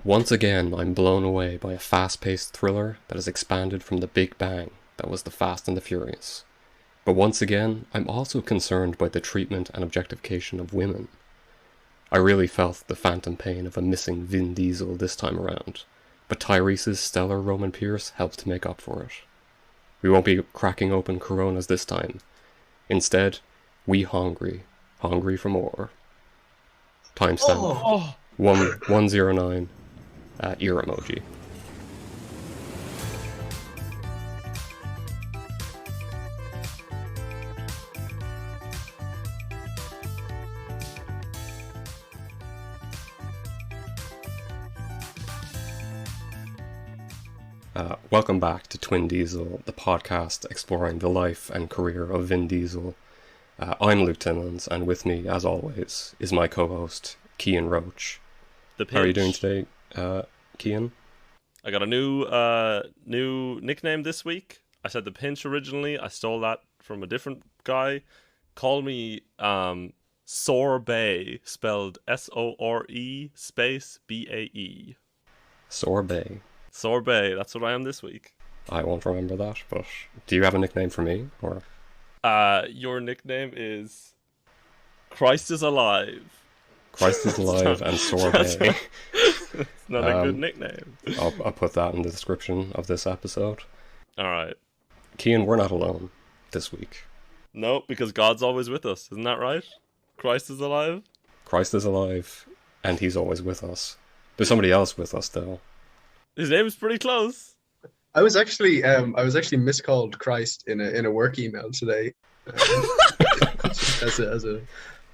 Once again, I'm blown away by a fast-paced thriller that has expanded from the Big Bang that was The Fast and the Furious. But once again, I'm also concerned by the treatment and objectification of women. I really felt the phantom pain of a missing Vin Diesel this time around, but Tyrese's stellar Roman Pierce helped to make up for it. We won't be cracking open Coronas this time. Instead, we hungry for more. Timestamp 109 ear emoji. Welcome back to Twin Diesel, the podcast exploring the life and career of Vin Diesel. I'm Luke Timmons, and with me, as always, is my co-host, Cian Roach. How are you doing today, Cian? I got a new nickname this week. I said the Pinch originally. I stole that from a different guy. Call me Sorbet, spelled S-O-R-E space B-A-E. Sorbet. Sorbet, that's what I am this week. I won't remember that, but do you have a nickname for me? Or your nickname is Christ is Alive. Christ is Alive and Sorbet. It's not a good nickname. I'll put that in the description of this episode. Alright. Cian, we're not alone this week. No, because God's always with us, isn't that right? Christ is alive? Christ is alive, and he's always with us. There's somebody else with us, though. His name is pretty close. I was actually miscalled Christ in a work email today, as a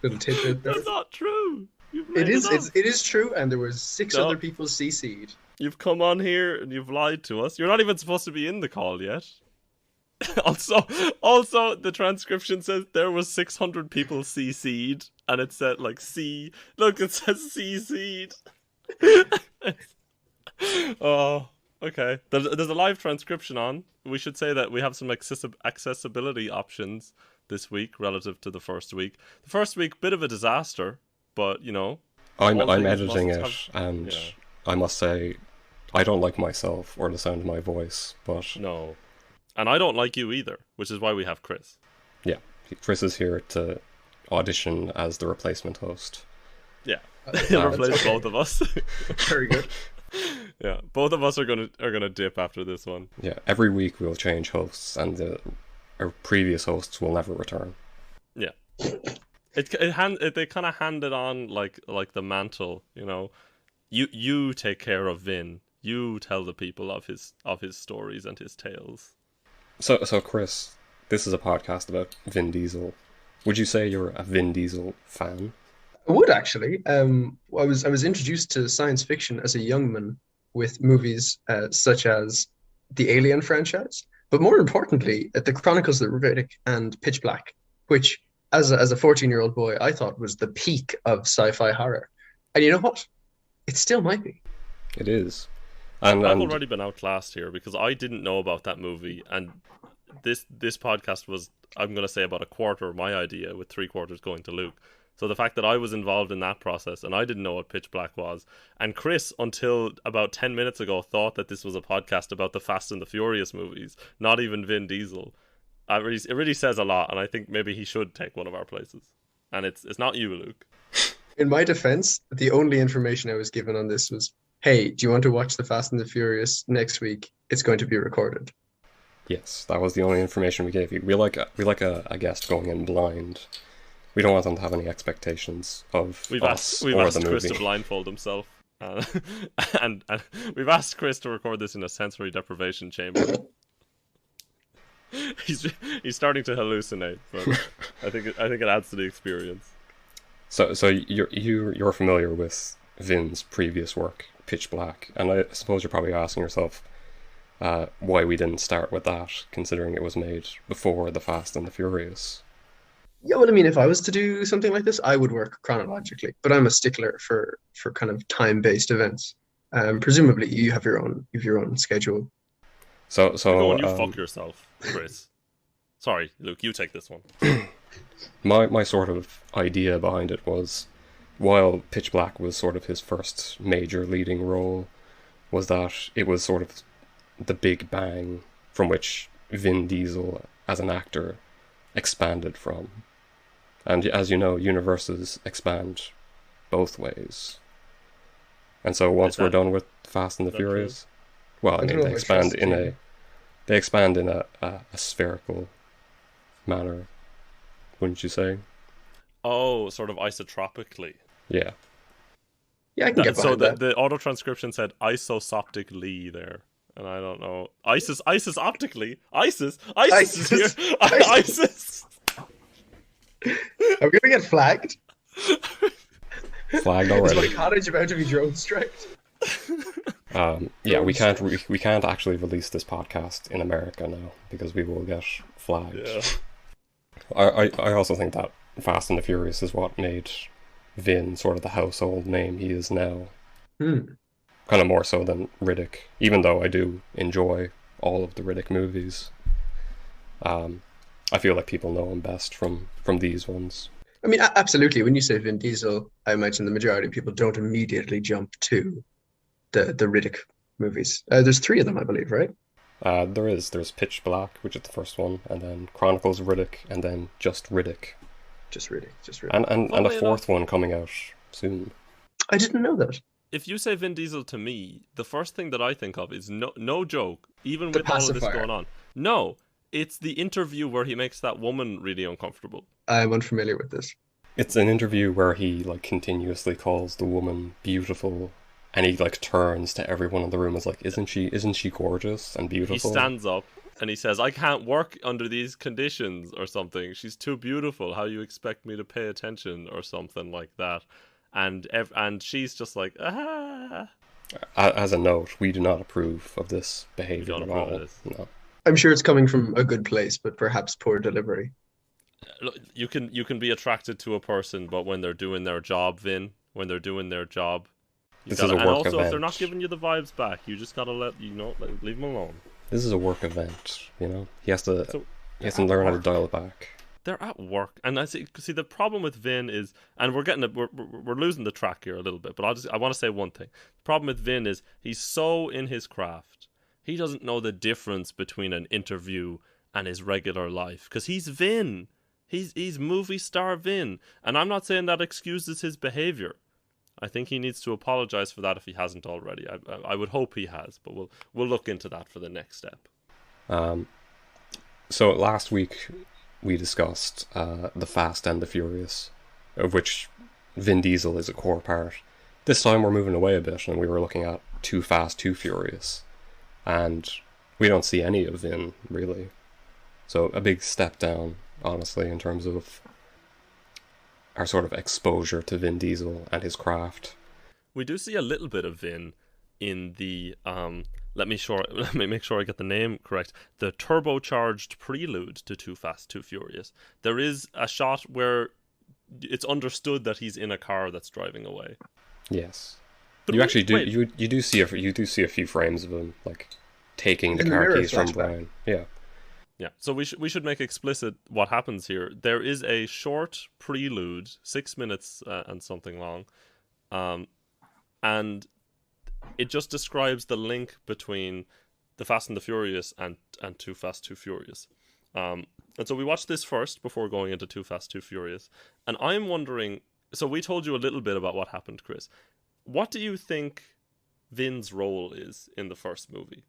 little tidbit there. That's not true. It is true, and there was six other people CC'd. You've come on here and you've lied to us. You're not even supposed to be in the call yet. Also, the transcription says there was 600 people CC'd, and it said like C. Look, it says CC'd. Oh, okay. There's a live transcription on. We should say that we have some accessibility options this week relative to the first week. The first week, bit of a disaster, but you know. I'm editing it, and I must say, I don't like myself or the sound of my voice, but no, and I don't like you either, which is why we have Chris. Yeah, Chris is here to audition as the replacement host. Yeah, he'll replace both of us. Very good. Yeah, both of us are gonna dip after this one. Yeah, every week we'll change hosts, and our previous hosts will never return. Yeah, they kind of hand it on like the mantle, you know. You take care of Vin. You tell the people of his stories and his tales. So Chris, this is a podcast about Vin Diesel. Would you say you're a Vin Diesel fan? I would actually. I was introduced to science fiction as a young man with movies such as the Alien franchise, but more importantly, The Chronicles of Riddick and Pitch Black, which, as a 14-year-old boy, I thought was the peak of sci-fi horror. And you know what? It still might be. It is. I've already been outclassed here because I didn't know about that movie, and this podcast was, I'm going to say, about a quarter of my idea, with 3/4 going to Luke. So the fact that I was involved in that process and I didn't know what Pitch Black was, and Chris, until about 10 minutes ago, thought that this was a podcast about the Fast and the Furious movies, not even Vin Diesel. It really says a lot, and I think maybe he should take one of our places. And it's not you, Luke. In my defense, the only information I was given on this was, hey, do you want to watch the Fast and the Furious next week? It's going to be recorded. Yes, that was the only information we gave you. We like a guest going in blind. We don't want them to have any expectations of us or the movie. We've asked Chris to blindfold himself. And we've asked Chris to record this in a sensory deprivation chamber. He's starting to hallucinate, but I think it adds to the experience. So you're familiar with Vin's previous work, Pitch Black, and I suppose you're probably asking yourself why we didn't start with that, considering it was made before The Fast and the Furious. Yeah, well, I mean, if I was to do something like this, I would work chronologically, but I'm a stickler for kind of time-based events. Presumably, you have your own schedule. So go and you fuck yourself, Chris. Sorry, Luke, you take this one. My sort of idea behind it was while Pitch Black was sort of his first major leading role, was that it was sort of the big bang from which Vin Diesel as an actor expanded from. And as you know, universes expand both ways. And so once we're done with Fast and the Furious, well, I mean, they expand in a spherical manner, wouldn't you say? Oh, sort of isotropically. Yeah. Yeah, I can get behind that. The auto transcription said isosoptically there, and I don't know. ISIS optically. ISIS is here. ISIS. Are we gonna get flagged? Flagged already. Is my cottage about to be drone striked? Yeah, we can't actually release this podcast in America now because we will get flagged. Yeah. I also think that Fast and the Furious is what made Vin sort of the household name he is now. Kind of more so than Riddick, even though I do enjoy all of the Riddick movies. I feel like people know him best from these ones. I mean, absolutely. When you say Vin Diesel, I imagine the majority of people don't immediately jump to the Riddick movies. There's 3 of them, I believe, right? There's Pitch Black, which is the first one, and then Chronicles of Riddick, and then Just Riddick. Just Riddick. And a 4th one coming out soon. I didn't know that. If you say Vin Diesel to me, the first thing that I think of is no joke, even with all of this going on. No, it's the interview where he makes that woman really uncomfortable. I'm unfamiliar with this. It's an interview where he like continuously calls the woman beautiful, and he like turns to everyone in the room as like, isn't she gorgeous and beautiful? He stands up and he says, I can't work under these conditions or something. She's too beautiful. How you expect me to pay attention or something like that. And she's just like, ah. As a note, we do not approve of this behavior at all. No. I'm sure it's coming from a good place, but perhaps poor delivery. Look, you can be attracted to a person, but when they're doing their job, Vin, when they're doing their job, this is a work and also event. If they're not giving you the vibes back, you just gotta leave them alone. This is a work event, you know. He has to learn how to dial it back. They're at work, and I see the problem with Vin is, and we're losing the track here a little bit, but I want to say one thing. The problem with Vin is he's so in his craft, he doesn't know the difference between an interview and his regular life, because he's Vin. He's movie star Vin, and I'm not saying that excuses his behavior. I think he needs to apologize for that if he hasn't already. I would hope he has, but we'll look into that for the next step. So last week we discussed the Fast and the Furious, of which Vin Diesel is a core part. This time we're moving away a bit, and we were looking at Too Fast, Too Furious, and we don't see any of Vin really. So a big step down, honestly, in terms of our sort of exposure to Vin Diesel and his craft. We do see a little bit of Vin in the let me make sure I get the name correct. The turbocharged prelude to Too Fast, Too Furious. There is a shot where it's understood that he's in a car that's driving away. Yes, but you actually do. You do see a few frames of him like taking the car keys from Brian. Yeah. Yeah, so we should make explicit what happens here. There is a short prelude, 6 minutes and something long, and it just describes the link between the Fast and the Furious and Too Fast, Too Furious. And so we watched this first before going into Too Fast, Too Furious. And I'm wondering, so we told you a little bit about what happened, Chris. What do you think Vin's role is in the first movie?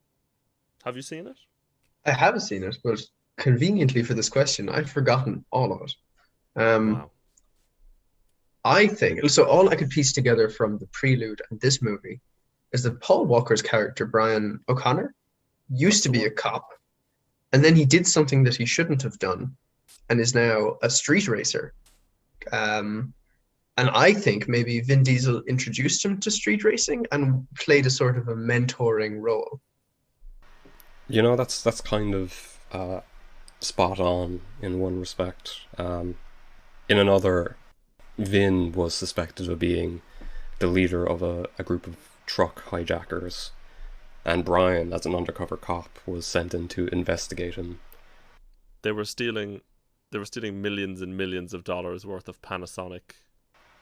Have you seen it? I haven't seen it, but conveniently for this question, I've forgotten all of it. Wow. I think, so all I could piece together from the prelude and this movie is that Paul Walker's character, Brian O'Connor, used to be a cop, and then he did something that he shouldn't have done and is now a street racer. And I think maybe Vin Diesel introduced him to street racing and played a sort of a mentoring role. You know, that's kind of spot on in one respect. In another, Vin was suspected of being the leader of a group of truck hijackers, and Brian, as an undercover cop, was sent in to investigate him. They were stealing millions and millions of dollars worth of Panasonic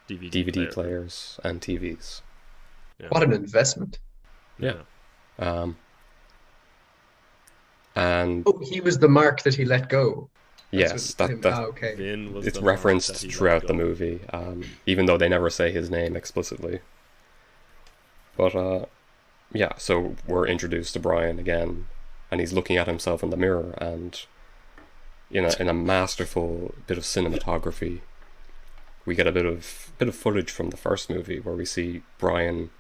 DVD player. players and TVs. Yeah. What an investment. Yeah. And Oh, he was the mark that he let go. yes, Okay. Vin was it's the mark referenced that he let throughout the go. movie, even though they never say his name explicitly. But yeah, so we're introduced to Brian again, and he's looking at himself in the mirror, and in a masterful bit of cinematography, we get a bit of footage from the first movie where we see Brian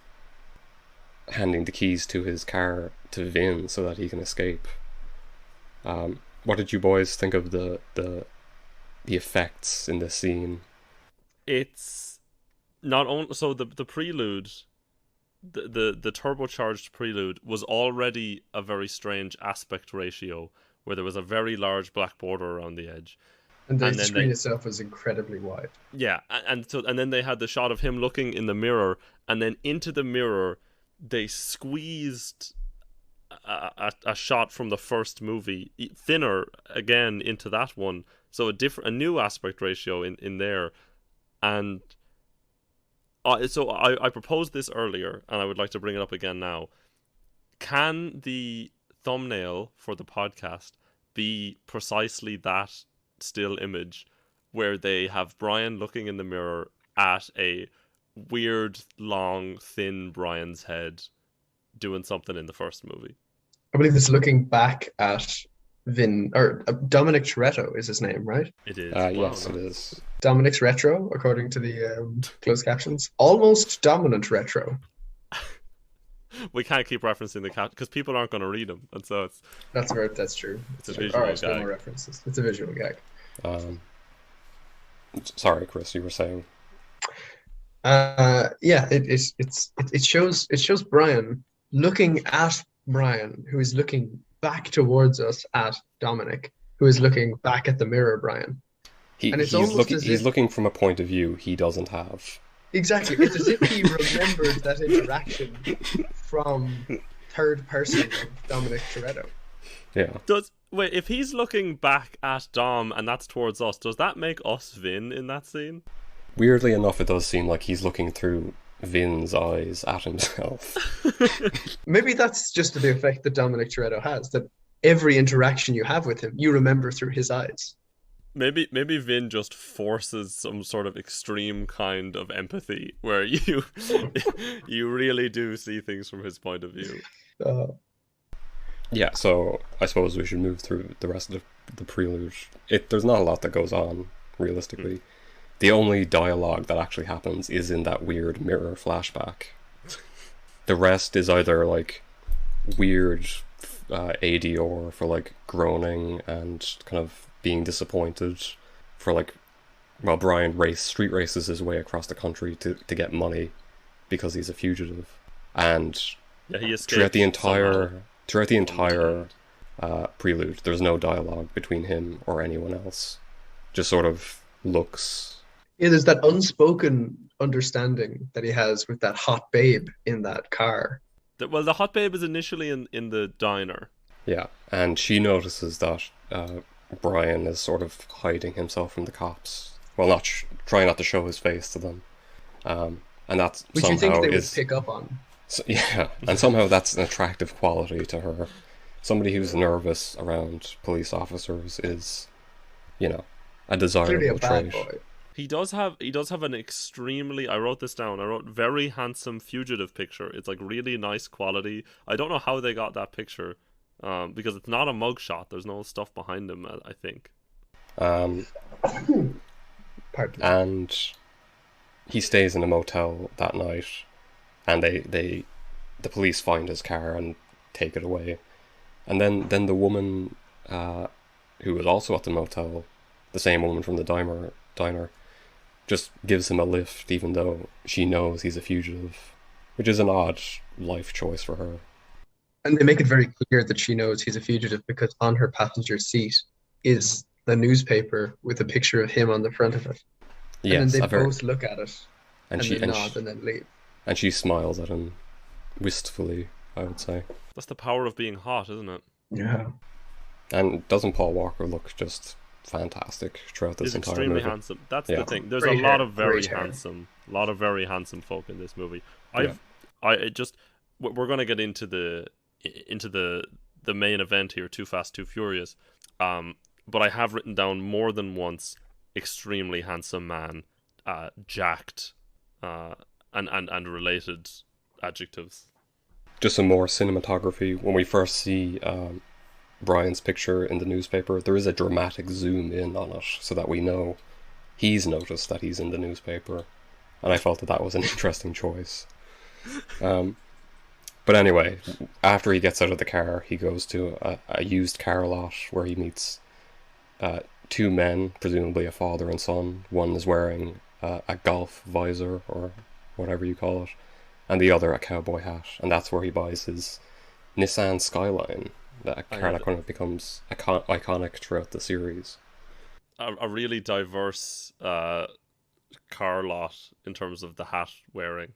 handing the keys to his car to Vin so that he can escape. What did you boys think of the effects in this scene? It's not only so the prelude, the turbocharged prelude was already a very strange aspect ratio where there was a very large black border around the edge. And the And then screen they- itself was incredibly wide. Yeah, and then they had the shot of him looking in the mirror, and then into the mirror they squeezed a shot from the first movie thinner again into that one, so a new aspect ratio in there. And so I proposed this earlier, and I would like to bring it up again now. Can the thumbnail for the podcast be precisely that still image where they have Brian looking in the mirror at a weird, long, thin Brian's head doing something in the first movie? I believe it's looking back at Dominic Toretto is his name, right? It is. Yes, Wow, it nice. is. Dominic's retro, according to the closed captions. Almost dominant retro. We can't keep referencing the cat because people aren't going to read them, and so it's That's true. It's a true. visual All right, no gag. more references. It's a visual gag. Sorry, Chris, you were saying. Yeah, it shows Brian looking at Brian, who is looking back towards us at Dominic, who is looking back at the mirror, Brian. And it's almost as He's if- looking from a point of view he doesn't have. Exactly. It's as if he remembered that interaction from third person of Dominic Toretto. Yeah. Wait, if he's looking back at Dom and that's towards us, does that make us Vin in that scene? Weirdly enough, it does seem like he's looking through Vin's eyes at himself. Maybe that's just the effect that Dominic Toretto has, that every interaction you have with him, you remember through his eyes. Maybe Vin just forces some sort of extreme kind of empathy where you you really do see things from his point of view. Yeah, so I suppose we should move through the rest of the prelude. There's not a lot that goes on, realistically. The only dialogue that actually happens is in that weird mirror flashback. The rest is either like weird ADR for like groaning and kind of being disappointed for like, well, Brian street races his way across the country to get money because he's a fugitive. And Yeah, he escaped throughout the somehow. entire prelude, there's no dialogue between him or anyone else. Just sort of looks. Yeah, there's that unspoken understanding that he has with that hot babe in that car. Well, the hot babe is initially in the diner. Yeah, and she notices that Brian is sort of hiding himself from the cops. Well, trying not to show his face to them. And that Which you think somehow they would is... pick up on. Yeah, and somehow that's an attractive quality to her. Somebody who's nervous around police officers is, a Clearly a desirable bad trait. boy. He does have an extremely, I wrote this down, very handsome fugitive picture. It's like really nice quality. I don't know how they got that picture, because it's not a mugshot. There's no stuff behind him, I think. Pardon me. And he stays in a motel that night, and the police find his car and take it away. And then the woman who was also at the motel, the same woman from the diner, just gives him a lift even though she knows he's a fugitive, which is an odd life choice for her. And they make it very clear that she knows he's a fugitive because on her passenger seat is the newspaper with a picture of him on the front of it. And Yes, then they both look at it and she then nod and then leave. and she smiles at him wistfully, I would say. That's the power of being hot, isn't it? Yeah. And doesn't Paul Walker look just fantastic throughout this He's entire extremely movie? handsome. That's Yeah. the thing. There's Great a lot hair, of very great hair. handsome A lot of very handsome folk in this movie. Yeah. We're going to get into the main event here, Too Fast, Too Furious. But I have written down more than once extremely handsome man, jacked, and related adjectives. Just some more cinematography. When we first see Brian's picture in the newspaper, there is a dramatic zoom in on it so that we know he's noticed that he's in the newspaper. And I felt that was an interesting choice. But anyway, after he gets out of the car, he goes to a used car lot where he meets two men, presumably a father and son. One is wearing a golf visor, or whatever you call it, and the other a cowboy hat. And that's where he buys his Nissan Skyline, that car that kind of becomes iconic throughout the series. A really diverse car lot in terms of the hat wearing.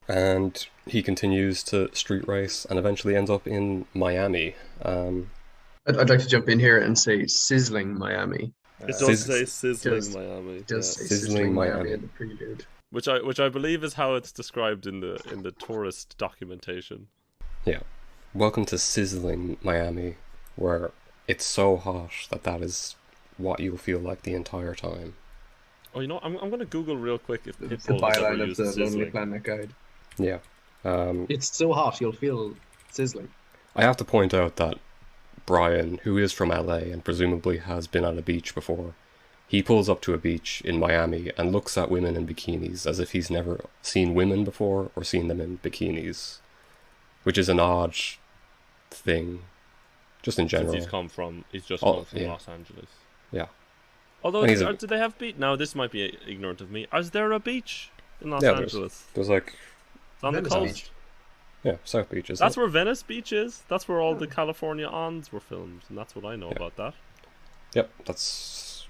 And he continues to street race and eventually ends up in Miami. I'd like to jump in here and say sizzling Miami. It does say sizzling Miami. It does say Sizzling Miami in the prelude. Which I believe is how it's described in the tourist documentation. Yeah. Welcome to sizzling Miami, where it's so hot that is what you'll feel like the entire time. Oh, you know, I'm going to Google real quick if The Pitbull has ever byline of used the Lonely sizzling. Planet guide. Yeah. It's so hot you'll feel sizzling. I have to point out that Brian, who is from LA and presumably has been on a beach before, he pulls up to a beach in Miami and looks at women in bikinis as if he's never seen women before or seen them in bikinis, which is an odd thing, just in general. Since he's just come from yeah. Los Angeles. Yeah. Although, And do they have beach? Now, this might be ignorant of me. Is there a beach in Los Yeah, Angeles? There's like, It's on the Venice coast. Beach. yeah, South Beach, isn't That's it? where Venice Beach is. That's where all the California Ons were filmed, and that's what I know about that. Yep, that's...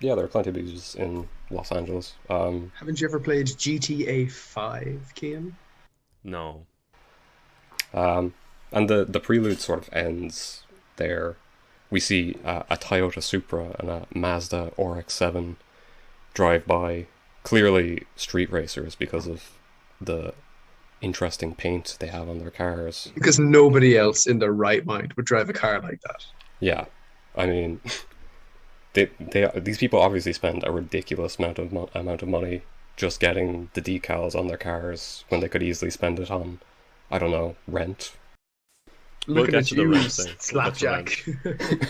Yeah, there are plenty of beaches in Los Angeles. Haven't you ever played GTA 5, Cian? No. And the prelude sort of ends there. We see a Toyota Supra and a Mazda RX-7 drive by, clearly street racers because of the interesting paint they have on their cars. Because nobody else in their right mind would drive a car like that. Yeah, I mean, these people obviously spend a ridiculous amount of money just getting the decals on their cars when they could easily spend it on, I don't know, rent. We'll Looking get at to the you, rent thing. Slapjack.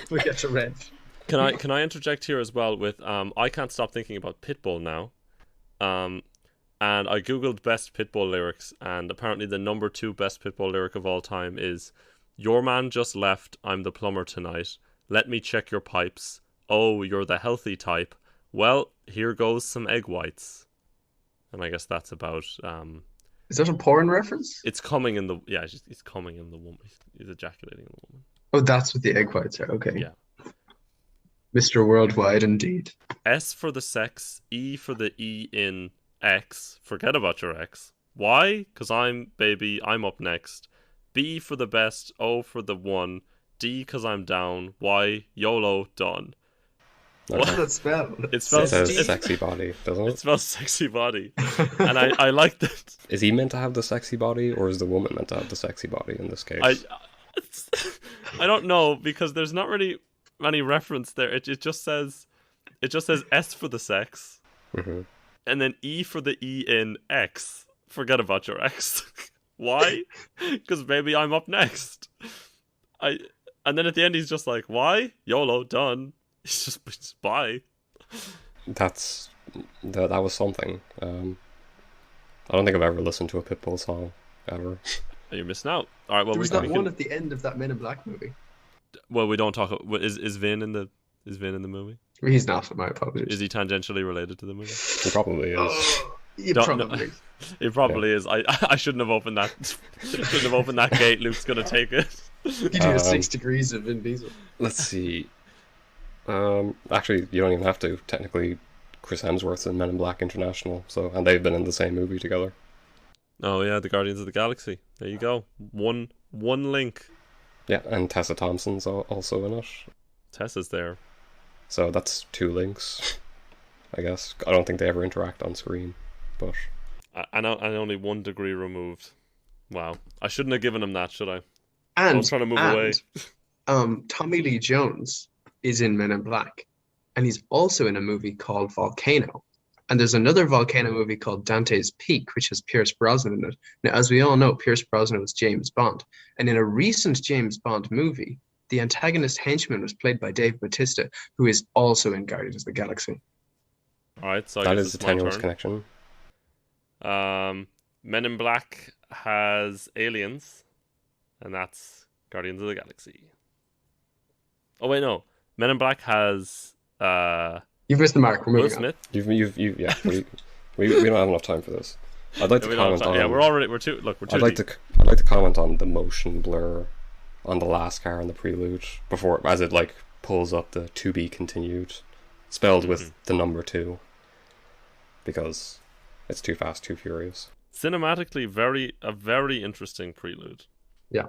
We'll get to rent. Can I interject here as well with I can't stop thinking about Pitbull now. And I googled best Pitbull lyrics, and apparently the number 2 best Pitbull lyric of all time is "Your man just left, I'm the plumber tonight. Let me check your pipes. Oh, you're the healthy type. Well, here goes some egg whites." And I guess that's about Is that a porn reference? it's coming in the it's coming in the woman. He's ejaculating in the woman. Oh, that's what the egg whites are. Okay. Yeah. Mr. Worldwide, indeed. S for the sex, E for the E in X. Forget about your ex. Y, because I'm up next. B for the best, O for the one. D, because I'm down. Y, YOLO, done. What does that spell? It It spells says sexy body, doesn't It it? spells sexy body. And I like that. Is he meant to have the sexy body, or is the woman meant to have the sexy body in this case? I don't know, because there's not really any reference there. It just says S for the sex, Mm-hmm. and then E for the E in X. Forget about your ex. Why? Because maybe I'm up next. And then at the end he's just like, why? YOLO, done. It's just bye. That was something. I don't think I've ever listened to a Pitbull song ever. You're missing out. All right, well There was we that can, one at the end of that Men in Black movie. well we don't talk. Is Vin in the movie? He's not. My apologies. Is he tangentially related to the movie? He probably is. He Don't- probably. It probably is. I shouldn't have opened that. Shouldn't have opened that gate. Luke's gonna take it. You do a 6 degrees of Vin Diesel. Let's see. Actually, you don't even have to. Technically, Chris Hemsworth's in Men in Black International, and they've been in the same movie together. Oh yeah, the Guardians of the Galaxy. There you go. One link. Yeah, and Tessa Thompson's also in it. Tessa's there. So that's 2 links. I guess. I don't think they ever interact on screen, but And only 1 degree removed. Wow. I shouldn't have given him that, should I? I And was trying to move away. Tommy Lee Jones is in Men in Black, and he's also in a movie called Volcano. And there's another volcano movie called Dante's Peak, which has Pierce Brosnan in it. Now, as we all know, Pierce Brosnan was James Bond. And in a recent James Bond movie, the antagonist henchman was played by Dave Bautista, who is also in Guardians of the Galaxy. Alright, so I that guess is a it's my tenuous turn. connection. Men in Black has aliens, and that's Guardians of the Galaxy. Oh wait, no. Men in Black has You've missed the mark. We're Will moving on. Smith. Yeah. We don't have enough time for this. I'd like Yeah, to we don't have comment time. on. Yeah, we're too I'd like deep. to comment on the motion blur on the last car in the prelude before, as it like pulls up the "to be continued," spelled with the number 2, because it's Too Fast, Too Furious. Cinematically, a very interesting prelude. Yeah.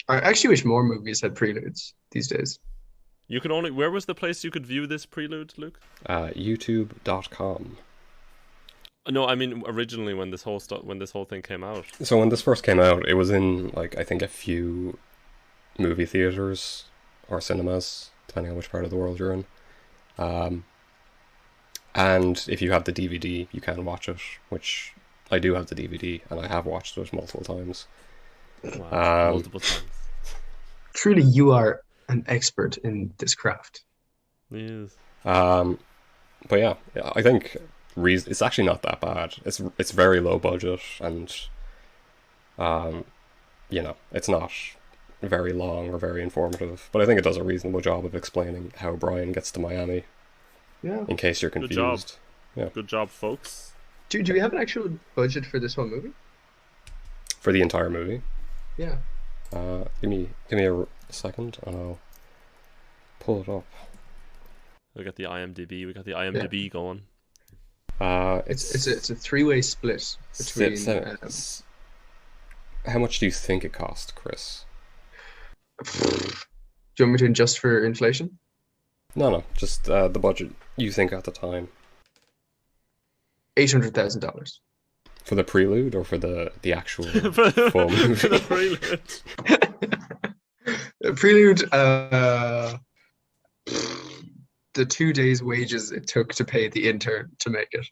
I actually wish more movies had preludes these days. You can only. Where was the place you could view this prelude, Luke? YouTube.com. No, I mean originally when this whole thing came out. So when this first came out, it was in like I think a few movie theaters or cinemas, depending on which part of the world you're in. And if you have the DVD, you can watch it, which I do have the DVD, and I have watched it multiple times. Wow, multiple times. Truly, you are an expert in this craft. Yes. But yeah, I think it's actually not that bad. It's very low budget, and it's not very long or very informative. But I think it does a reasonable job of explaining how Brian gets to Miami. Yeah. In case you're Good job. confused. Yeah. Good job, folks. Do we have an actual budget for this whole movie? For the entire movie. Yeah. Give me a second, and I'll pull it up. We got the IMDb. We got the IMDb going. It's a 3-way split between. How much do you think it cost, Chris? Do you want me to adjust for inflation? No, just the budget you think at the time. $800,000. For the prelude or for the actual For full movie? for the prelude. Prelude, the 2 days' wages it took to pay the intern to make it.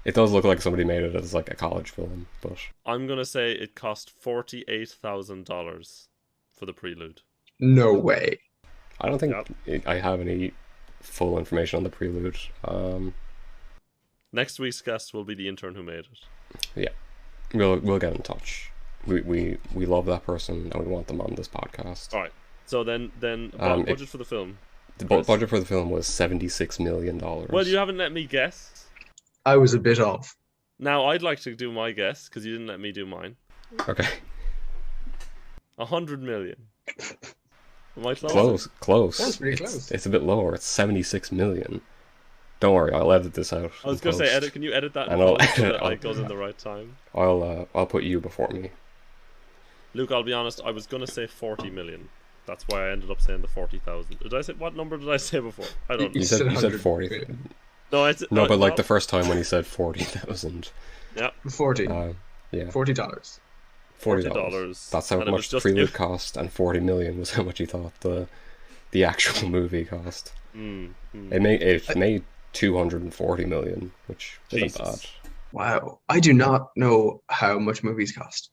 It does look like somebody made it as like a college film, but I'm gonna say it cost $48,000 for the prelude. No way. I don't think I have any full information on the prelude. Next week's guest will be the intern who made it. Yeah, we'll get in touch. We love that person and we want them on this podcast. All right. So then budget for the film. The budget for the film was $76 million. Well, you haven't let me guess. I was a bit off. Now I'd like to do my guess because you didn't let me do mine. Okay. 100 million. Am I close? Close. That's pretty close. It's a bit lower. It's 76 million. Don't worry, I'll edit this out. I was gonna say, edit. Can you edit that? And I'll post so edit that it. it goes in the right time. I'll put you before me. Luke, I'll be honest. I was gonna say 40 million. That's why I ended up saying the 40,000. Did I say what number did I say before? I don't know. You said 100 40. million. No, No, but like the first time when he said 40,000. Yeah. 40. Yeah. $40. $40. That's how And it was much just prelude if- cost, and 40 million was how much he thought the actual movie cost. It made 240 million, which isn't Jesus. bad. Wow. I do not know how much movies cost.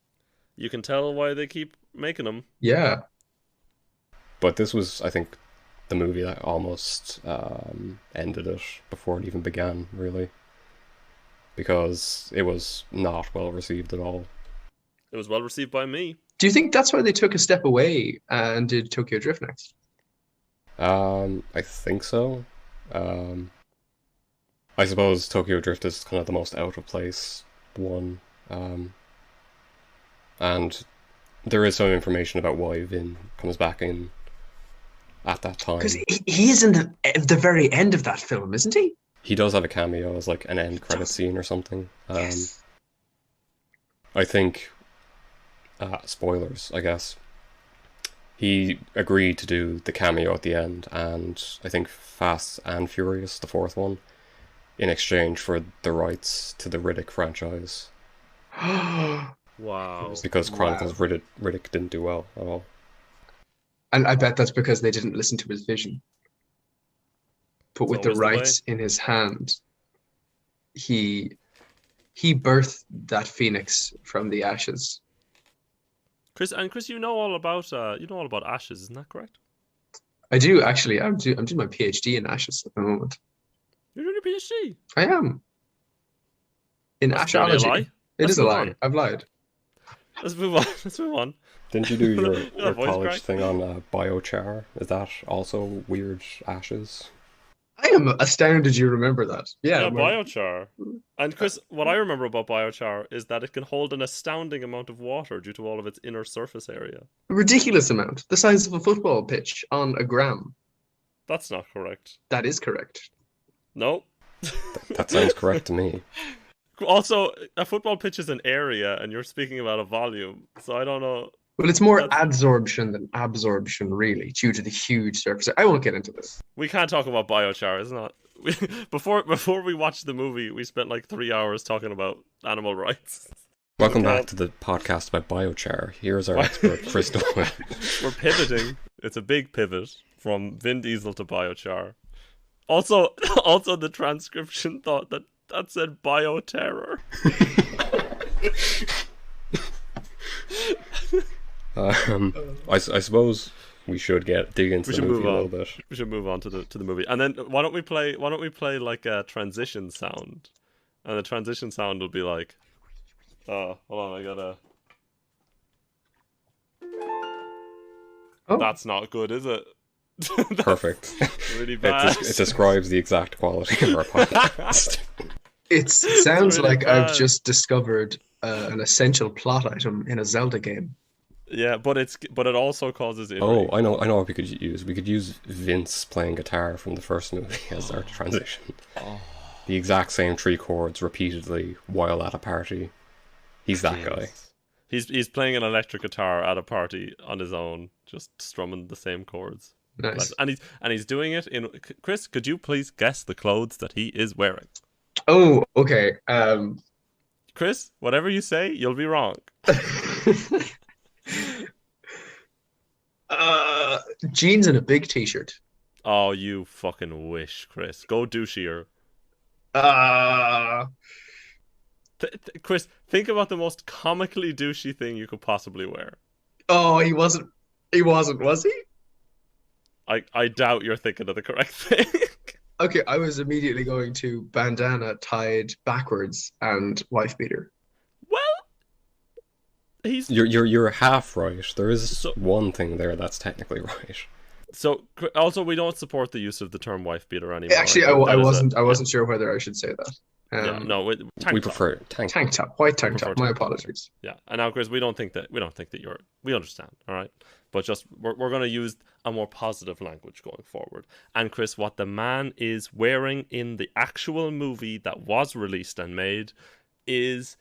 You can tell why they keep making them. Yeah. But this was, I think, the movie that almost ended it before it even began, really. Because it was not well received at all. It was well received by me. Do you think that's why they took a step away and did Tokyo Drift next? I think so. I suppose Tokyo Drift is kind of the most out of place one. And there is some information about why Vin comes back in at that time. Because he is in the very end of that film, isn't he? He does have a cameo as like an end credit scene or something. Yes. I think, spoilers, I guess. He agreed to do the cameo at the end, and I think Fast and Furious, the fourth one, in exchange for the rights to the Riddick franchise. Wow. Because Chronicles Riddick didn't do well at all. And I bet that's because they didn't listen to his vision. But with the rights in his hand, he birthed that phoenix from the ashes. Chris, you know all about ashes, isn't that correct? I do actually. I'm doing my PhD in ashes at the moment. You're doing your PhD? I am. In ashology. It is a lie. I've lied. Let's move on. Didn't you do your college thing on biochar? Is that also weird ashes? I am astounded you remember that. Yeah, biochar. And Chris, what I remember about biochar is that it can hold an astounding amount of water due to all of its inner surface area. A ridiculous amount. The size of a football pitch on a gram. That's not correct. That is correct. No. That sounds correct to me. Also, a football pitch is an area, and you're speaking about a volume, so I don't know. Well, it's more adsorption than absorption, really, due to the huge surface. I won't get into this. We can't talk about biochar, isn't it? Before we watched the movie, we spent like 3 hours talking about animal rights. Welcome back to the podcast about biochar. Here's our expert, Chris Doyle. We're pivoting. It's a big pivot from Vin Diesel to biochar. Also, the transcription thought that said bioterror. I suppose we should dig into the movie a little bit. We should move on to the movie, and then why don't we play like a transition sound, and the transition sound will be like, hold on, I gotta. Oh. That's not good, is it? Perfect. Really bad. It describes the exact quality of our podcast. It sounds really like bad. I've just discovered an essential plot item in a Zelda game. Yeah, but it also causes injury. Oh, I know what we could use. We could use Vince playing guitar from the first movie as our transition. Oh. The exact same 3 chords repeatedly while at a party. He's that guy. He's playing an electric guitar at a party on his own, just strumming the same chords. Nice. And he's doing it in. Chris, could you please guess the clothes that he is wearing? Oh, okay. Chris, whatever you say, you'll be wrong. Jeans and a big t-shirt. Oh, you fucking wish, Chris. Go douchier. Chris, think about the most comically douchey thing you could possibly wear. Oh, he wasn't, was he? I doubt you're thinking of the correct thing. Okay, I was immediately going to bandana tied backwards and wife beater. Well, you're half right. There is one thing there that's technically right. So also, we don't support the use of the term wife beater anymore. Actually, I wasn't sure whether I should say that. We prefer tank top, white tank top. My apologies. Yeah, and now, Chris, we don't think that we understand. All right, but just we're going to use a more positive language going forward. And Chris, what the man is wearing in the actual movie that was released and made is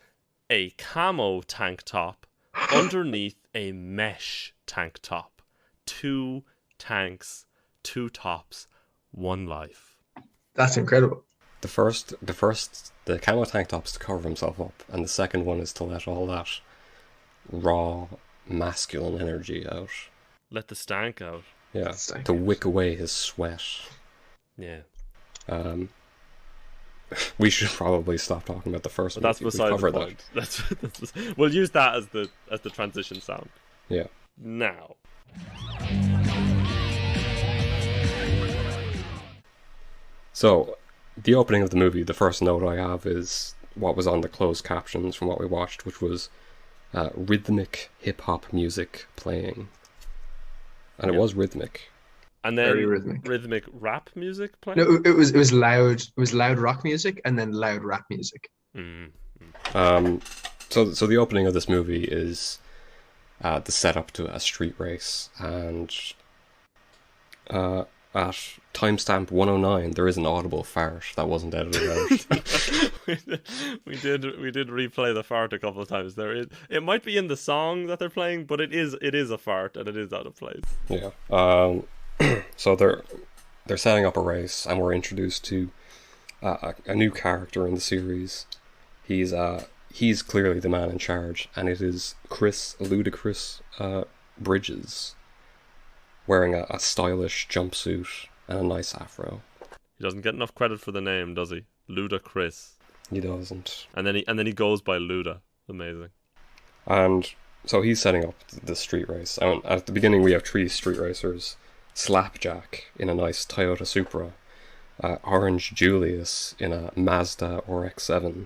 a camo tank top underneath a mesh tank top. 2 tanks, 2 tops, 1 life. That's incredible. The camo tank top's to cover himself up, and the second one is to let all that raw masculine energy out. Let the stank out. Yeah, to wick away his sweat. Yeah. We should probably stop talking about the first one. That's beside the point. That's we'll use that as the transition sound. Yeah. Now. So, the opening of the movie, the first note I have is what was on the closed captions from what we watched, which was rhythmic hip-hop music playing. And it was rhythmic. And then very rhythmic rap music playing? No, it was loud rock music and then loud rap music. So the opening of this movie is the setup to a street race, and at timestamp 109 there is an audible fart that wasn't edited out. we did replay the fart a couple of times. It might be in the song that they're playing, but it is a fart and it is out of place. Yeah. So they're setting up a race, and we're introduced to a new character in the series. He's clearly the man in charge, and it is Chris Ludacris Bridges, wearing a stylish jumpsuit and a nice afro. He doesn't get enough credit for the name, does he? Ludacris. He doesn't. And then he goes by Luda. Amazing. And so he's setting up the street race. And at the beginning, we have 3 street racers: Slapjack in a nice Toyota Supra, Orange Julius in a Mazda RX-7,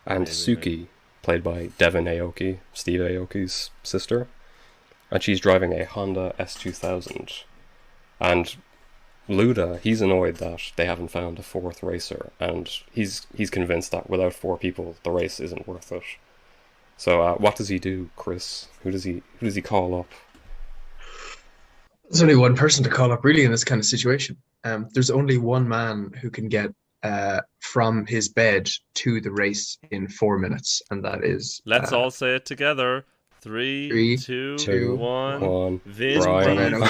and Suki, played by Devin Aoki, Steve Aoki's sister, and she's driving a Honda S2000. And Luda, he's annoyed that they haven't found a 4th racer, and he's convinced that without 4 people, the race isn't worth it. So, what does he do, Chris? Who does he call up? There's only one person to call up, really, in this kind of situation. There's only one man who can get from his bed to the race in 4 minutes, and that is... Let's all say it together. 3, 2, 1. Vin Brian.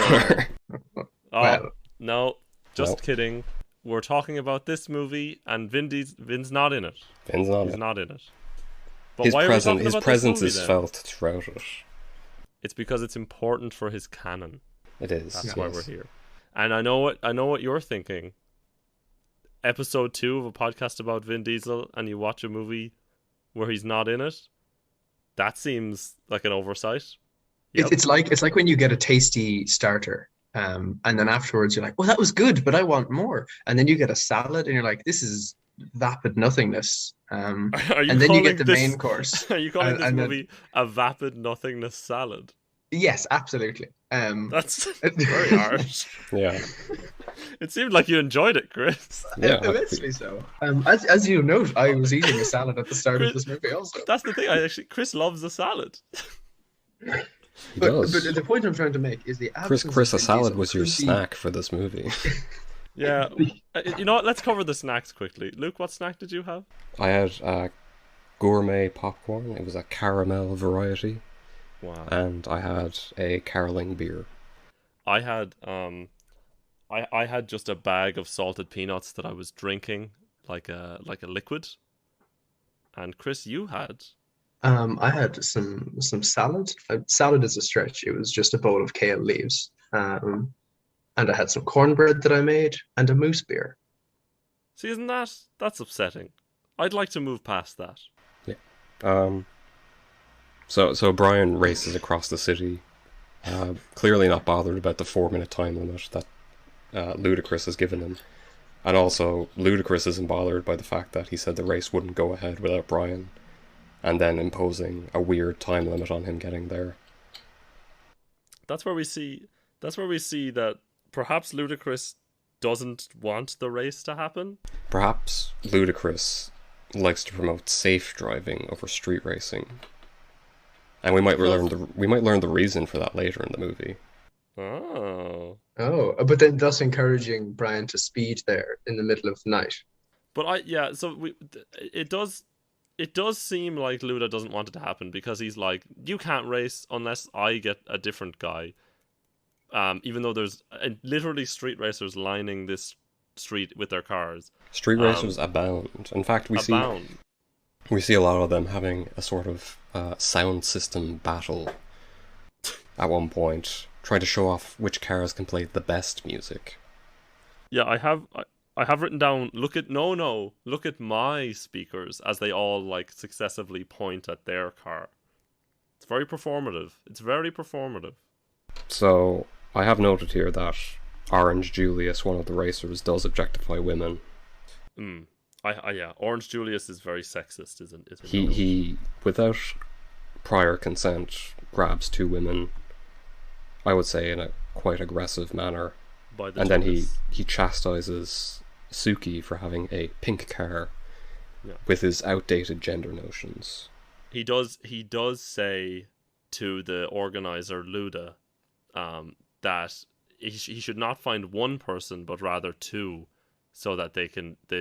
Well, no, just kidding. We're talking about this movie, and Vin's not in it. Vin's not. He's not in it. But his why his presence movie, is then? felt throughout it. It's because it's important for his canon. It is. That's why we're here. And I know what you're thinking. Episode 2 of a podcast about Vin Diesel, and you watch a movie where he's not in it. That seems like an oversight. Yep. It's like when you get a tasty starter, and then afterwards you're like, "Well, that was good, but I want more." And then you get a salad, and you're like, "This is vapid nothingness." And then you get the main course. Are you calling this movie a vapid nothingness salad? Yes, absolutely. That's very harsh. Yeah. It seemed like you enjoyed it, Chris. Yeah. Immensely so. As you note, I was eating a salad at the start of this movie also. That's the thing. Chris loves a salad. He does. But the point I'm trying to make is the absence Chris, of a salad Diesel was your could be- snack for this movie. Yeah. You know what? Let's cover the snacks quickly. Luke, what snack did you have? I had gourmet popcorn. It was a caramel variety. Wow. And I had a caroling beer. I had I had just a bag of salted peanuts that I was drinking like a liquid. And Chris, you had? I had some salad. Salad is a stretch. It was just a bowl of kale leaves. And I had some cornbread that I made and a moose beer. See, isn't that's upsetting? I'd like to move past that. Yeah. So Brian races across the city, clearly not bothered about the 4-minute time limit that Ludacris has given him. And also, Ludacris isn't bothered by the fact that he said the race wouldn't go ahead without Brian, and then imposing a weird time limit on him getting there. That's where we see that perhaps Ludacris doesn't want the race to happen. Perhaps Ludacris likes to promote safe driving over street racing. And we might learn the reason for that later in the movie. Oh, but then thus encouraging Brian to speed there in the middle of the night. But it does seem like Luda doesn't want it to happen because he's like, you can't race unless I get a different guy. Even though there's literally street racers lining this street with their cars. Street racers abound. In fact, we see a lot of them having a sort of sound system battle at one point, trying to show off which cars can play the best music. Yeah, I have written down, look at my speakers, as they all like successively point at their car. It's very performative. So I have noted here that Orange Julius, one of the racers, does objectify women. Yeah, Orange Julius is very sexist, isn't it? He without prior consent grabs 2 women, I would say in a quite aggressive manner, and then he chastises Suki for having a pink car with his outdated gender notions. He does say to the organizer Luda that he should not find one person but rather 2, so that they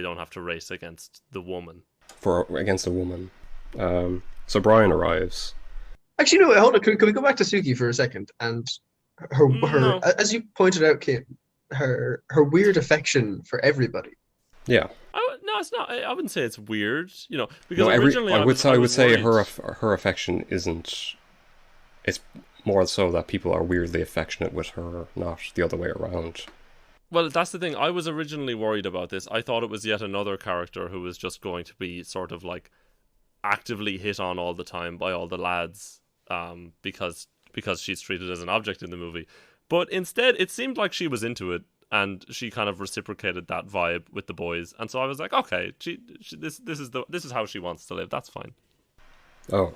don't have to race against the woman. Against a woman. So Brian arrives. Actually, no, hold on. Can we go back to Suki for a second? And her as you pointed out, Kim, her weird affection for everybody. Yeah. No, it's not. I wouldn't say it's weird, because No, originally I I would was say worried. her affection isn't. It's more so that people are weirdly affectionate with her, not the other way around. Well, that's the thing. I was originally worried about this. I thought it was yet another character who was just going to be sort of like actively hit on all the time by all the lads, because she's treated as an object in the movie. But instead, it seemed like she was into it, and she kind of reciprocated that vibe with the boys. And so I was like, okay, this is how she wants to live. That's fine. Oh,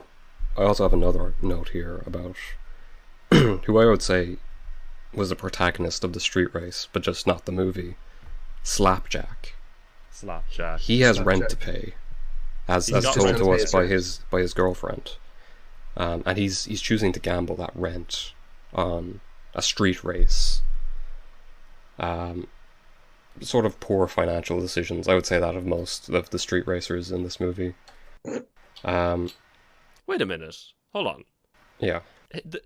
I also have another note here about who I would say was the protagonist of the street race, but just not the movie. Slapjack. Slapjack. He has rent Slapjack. to pay, as He's got told rent to to us pay, by his girlfriend, and he's choosing to gamble that rent on a street race. Sort of poor financial decisions. I would say that of most of the street racers in this movie. Wait a minute. Hold on. Yeah.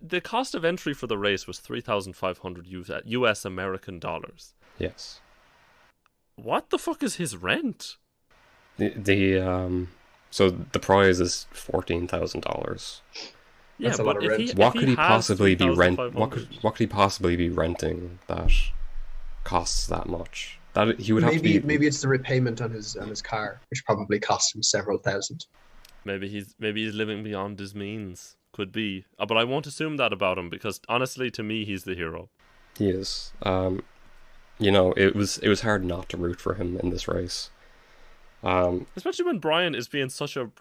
The cost of entry for the race was 3,500 US American dollars. Yes. What the fuck is his rent? So the prize is $14,000. Yeah, That's a but lot of rent. What could he has possibly be rent? 3,500 What could he possibly be renting that costs that much? That he would have to be. Maybe it's the repayment on his car, which probably cost him several thousand. Maybe he's living beyond his means. Could be, but I won't assume that about him because honestly, to me, he's the hero. He is. It was hard not to root for him in this race. Especially when Brian is being such a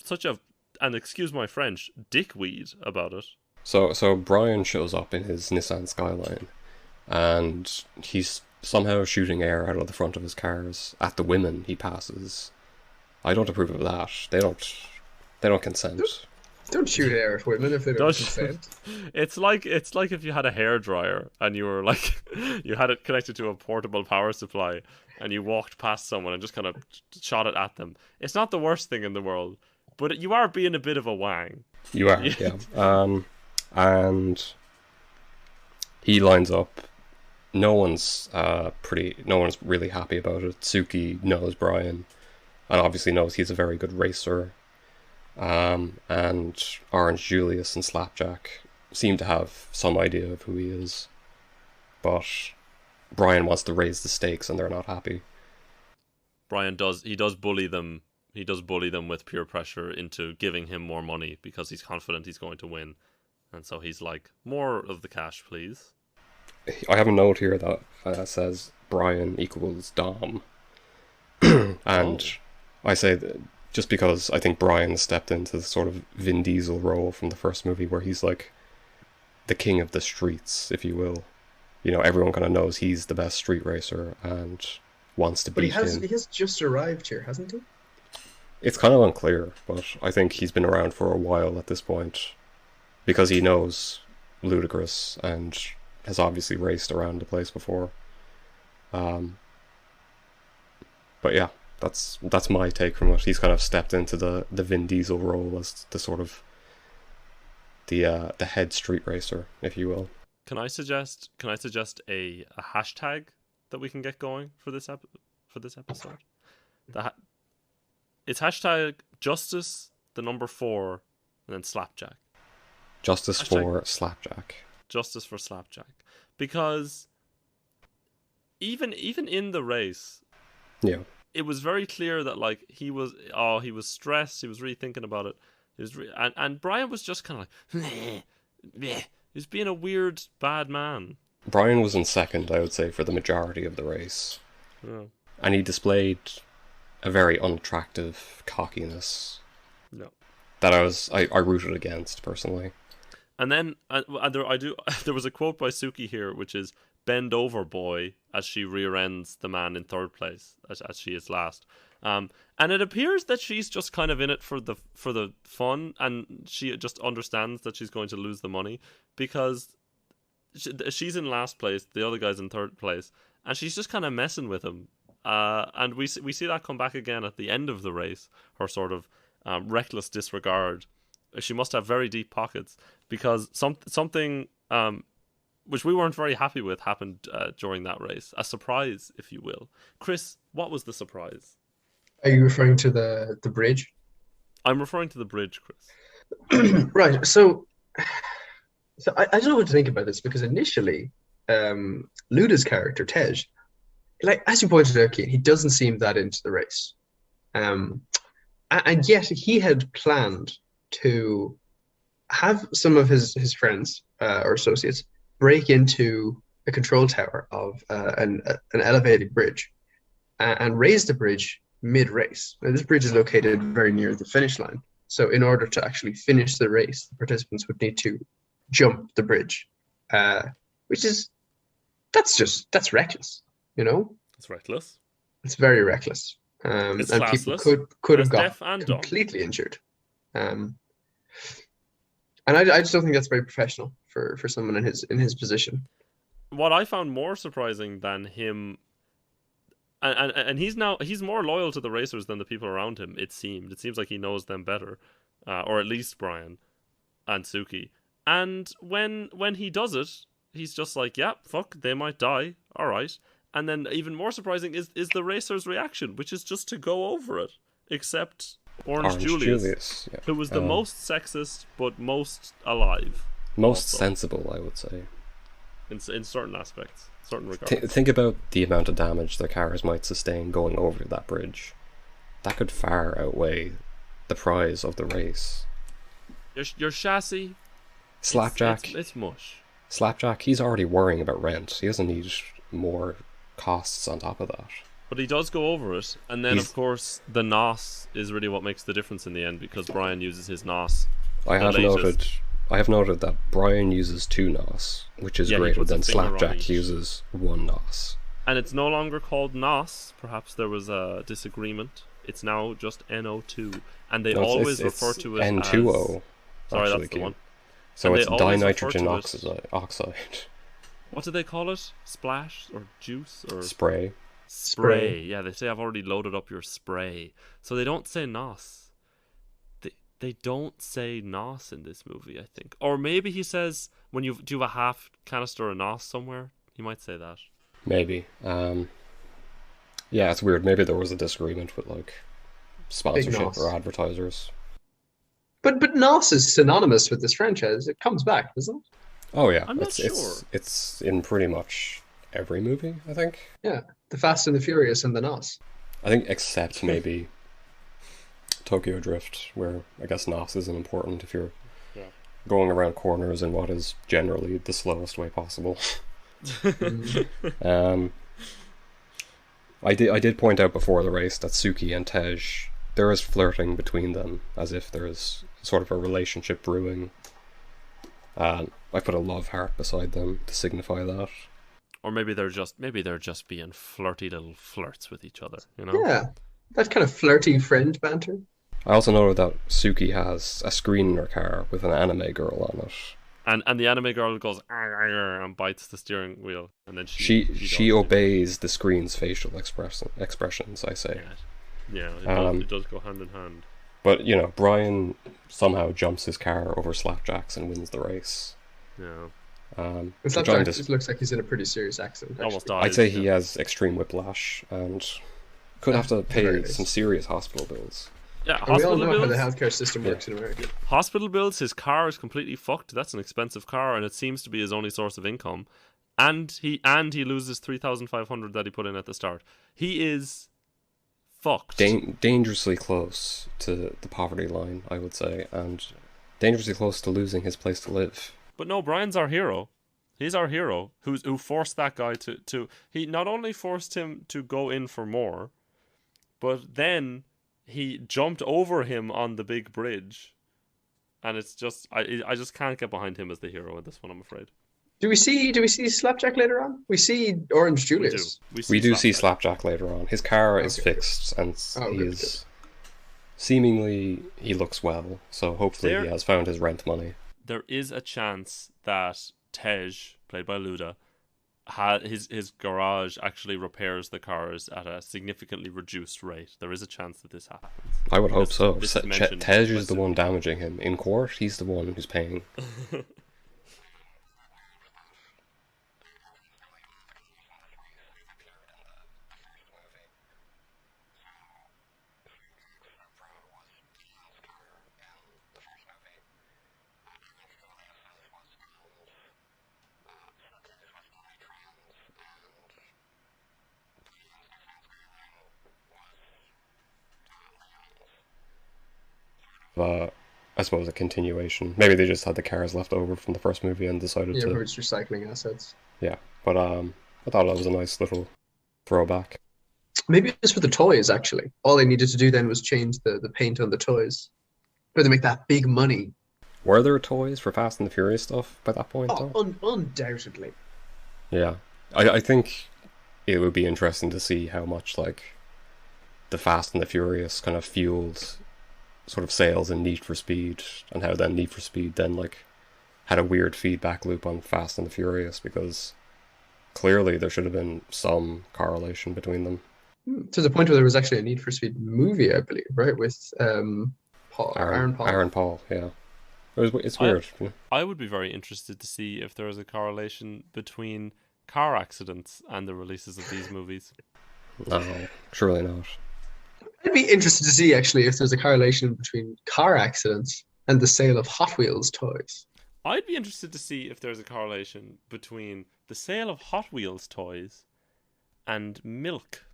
and excuse my French, dickweed about it. So Brian shows up in his Nissan Skyline, and he's somehow shooting air out of the front of his cars at the women he passes. I don't approve of that. They don't consent. Don't shoot air at women if they don't consent. It's like if you had a hairdryer and you were like you had it connected to a portable power supply and you walked past someone and just kind of shot it at them. It's not the worst thing in the world, but you are being a bit of a wang. You are, yeah. And he lines up. No one's really happy about it. Suki knows Brian, and obviously knows he's a very good racer. And Orange Julius and Slapjack seem to have some idea of who he is, but Brian wants to raise the stakes, and they're not happy. Brian does bully them. He does bully them with peer pressure into giving him more money because he's confident he's going to win, and so he's like, "More of the cash, please." I have a note here that says Brian equals Dom, and I say that just because I think Brian stepped into the sort of Vin Diesel role from the first movie where he's like the king of the streets, if you will. Everyone kind of knows he's the best street racer and wants to But beat him. he has just arrived here, hasn't he? It's kind of unclear, but I think he's been around for a while at this point because he knows Ludacris and has obviously raced around the place before. But yeah, that's my take from it. He's kind of stepped into the Vin Diesel role as the sort of the head street racer, if you will. Can I suggest a hashtag that we can get going for this episode? It's hashtag justice, the number 4, and then slapjack. Justice Hashtag for Slapjack. Justice for Slapjack. Because even in the race, Yeah. it was very clear that like he was stressed, he was really thinking about it. And Brian was just kind of like he was being a weird bad man. Brian was in second, I would say, for the majority of the race. Yeah. And he displayed a very unattractive cockiness No. that I rooted against personally. And then there was a quote by Suki here, which is "Bend over, boy," as she rear ends the man in third place, as she is last. And it appears that she's just kind of in it for the fun, and she just understands that she's going to lose the money because she's in last place, the other guy's in third place, and she's just kind of messing with him. And we see that come back again at the end of the race. Her sort of reckless disregard. She must have very deep pockets because something which we weren't very happy with happened during that race. A surprise, if you will. Chris, what was the surprise? Are you referring to the bridge? I'm referring to the bridge, Chris. Right. So I don't know what to think about this because initially, Luda's character Tej, like as you pointed out, Keane, he doesn't seem that into the race. Um, and yet he had planned to have some of his friends or associates break into a control tower of an elevated bridge and raise the bridge mid-race. Now, this bridge is located very near the finish line. So in order to actually finish the race, the participants would need to jump the bridge, uh, which is that's reckless. You know, It's reckless. it's very reckless, It's and people classless. could It's have got deaf and dumb. completely injured. Um, and I just don't think that's very professional for someone in his position. What I found more surprising than him, and he's more loyal to the racers than the people around him. It seems like he knows them better, or at least Brian and Suki. And when he does it, he's just like, yeah, fuck, they might die. All right. And then even more surprising is the racer's reaction, which is just to go over it. Except Orange Julius, yeah. who was the most sexist but most alive. Most also, sensible, I would say. in certain aspects, certain regards. Think about the amount of damage their cars might sustain going over that bridge. That could far outweigh the prize of the race. Your chassis, Slapjack. it's mush. Slapjack, he's already worrying about rent. He doesn't need more costs on top of that. But he does go over it, and then of course the NOS is really what makes the difference in the end because Brian uses his NOS. I have noted that Brian uses 2 NOS, which is greater than Slapjack uses 1 NOS. And it's no longer called NOS. Perhaps there was a disagreement. It's now just NO2, and they always refer to it N2O. as... Sorry, that's the one. So it's dinitrogen oxide. What do they call it? Splash or juice or spray? Spray. Yeah, they say I've already loaded up your spray. So they don't say NOS. They don't say NOS in this movie, I think. Or maybe he says when you do a half canister of NOS somewhere, he might say that. Maybe. Yeah, it's weird. Maybe there was a disagreement with like sponsorship or advertisers. But NOS is synonymous with this franchise. It comes back, doesn't it? Oh yeah, I'm not sure. It's in pretty much every movie, I think. Yeah, the Fast and the Furious and the NOS. I think except maybe Tokyo Drift, where I guess NOS isn't important if you're going around corners in what is generally the slowest way possible. I did point out before the race that Suki and Tej, there is flirting between them, as if there is sort of a relationship brewing. I put a love heart beside them to signify that. Or maybe they're just being flirty little flirts with each other, you know? Yeah, that kind of flirty friend banter. I also noted that Suki has a screen in her car with an anime girl on it. And the anime girl goes and bites the steering wheel, and then she obeys the screen's facial expressions, I say. Yeah, it does go hand in hand. But you know, Brian somehow jumps his car over Slapjack's and wins the race. Yeah. Slapjack just looks like he's in a pretty serious accident. Almost dies. I'd say he has extreme whiplash and could have to pay some serious hospital bills. Yeah, we all know how the healthcare system works in America. Hospital bills, his car is completely fucked. That's an expensive car, and it seems to be his only source of income. And he loses $3,500 that he put in at the start. He is fucked. Dangerously close to the poverty line, I would say, and dangerously close to losing his place to live. But no, Brian's our hero. He's our hero who forced that guy to he not only forced him to go in for more, but then he jumped over him on the big bridge, and it's just I just can't get behind him as the hero in this one, I'm afraid. Do we see Slapjack later on? We see Orange Julius. We do see Slapjack later on. His car is fixed, and seemingly he looks well. So hopefully he has found his rent money. There is a chance that Tej, played by Luda, his garage actually repairs the cars at a significantly reduced rate. There is a chance that this happens. I would hope so. Tej is the one damaging him. In court, he's the one who's paying. I suppose a continuation. Maybe they just had the cars left over from the first movie and decided Yeah, to, it's recycling assets. yeah. But I thought that was a nice little throwback. Maybe it's for the toys, actually. All they needed to do then was change the paint on the toys. But they make that big money. Were there toys for Fast and the Furious stuff by that point, Oh, though? undoubtedly. Yeah. I think it would be interesting to see how much, like, the Fast and the Furious kind of fueled sort of sales in Need for Speed, and how then Need for Speed then, like, had a weird feedback loop on Fast and the Furious, because clearly there should have been some correlation between them. To the point where there was actually a Need for Speed movie, I believe, right? With Aaron Paul. Aaron Paul, yeah. It's weird. I would be very interested to see if there is a correlation between car accidents and the releases of these movies. No, surely not. I'd be interested to see, actually, if there's a correlation between car accidents and the sale of Hot Wheels toys. I'd be interested to see if there's a correlation between the sale of Hot Wheels toys and milk.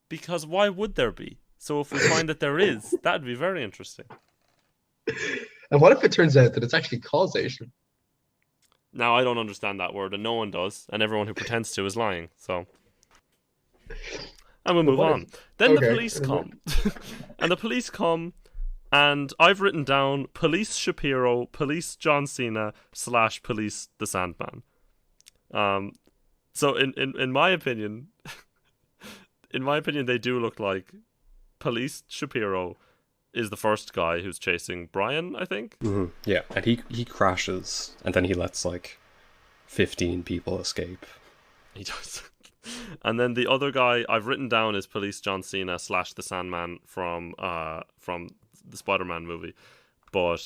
Because why would there be? So if we find that there is, that'd be very interesting. And what if it turns out that it's actually causation? Now, I don't understand that word, and no one does, and everyone who pretends to is lying, so... And we'll move on. Then the police come. And the police come, and I've written down Police Shapiro, Police John Cena / Police the Sandman. So in my opinion, they do look like Police Shapiro is the first guy who's chasing Brian, I think. Mm-hmm. Yeah, and he crashes, and then he lets like 15 people escape. He does. And then the other guy I've written down is Police John Cena / the Sandman from the Spider-Man movie, but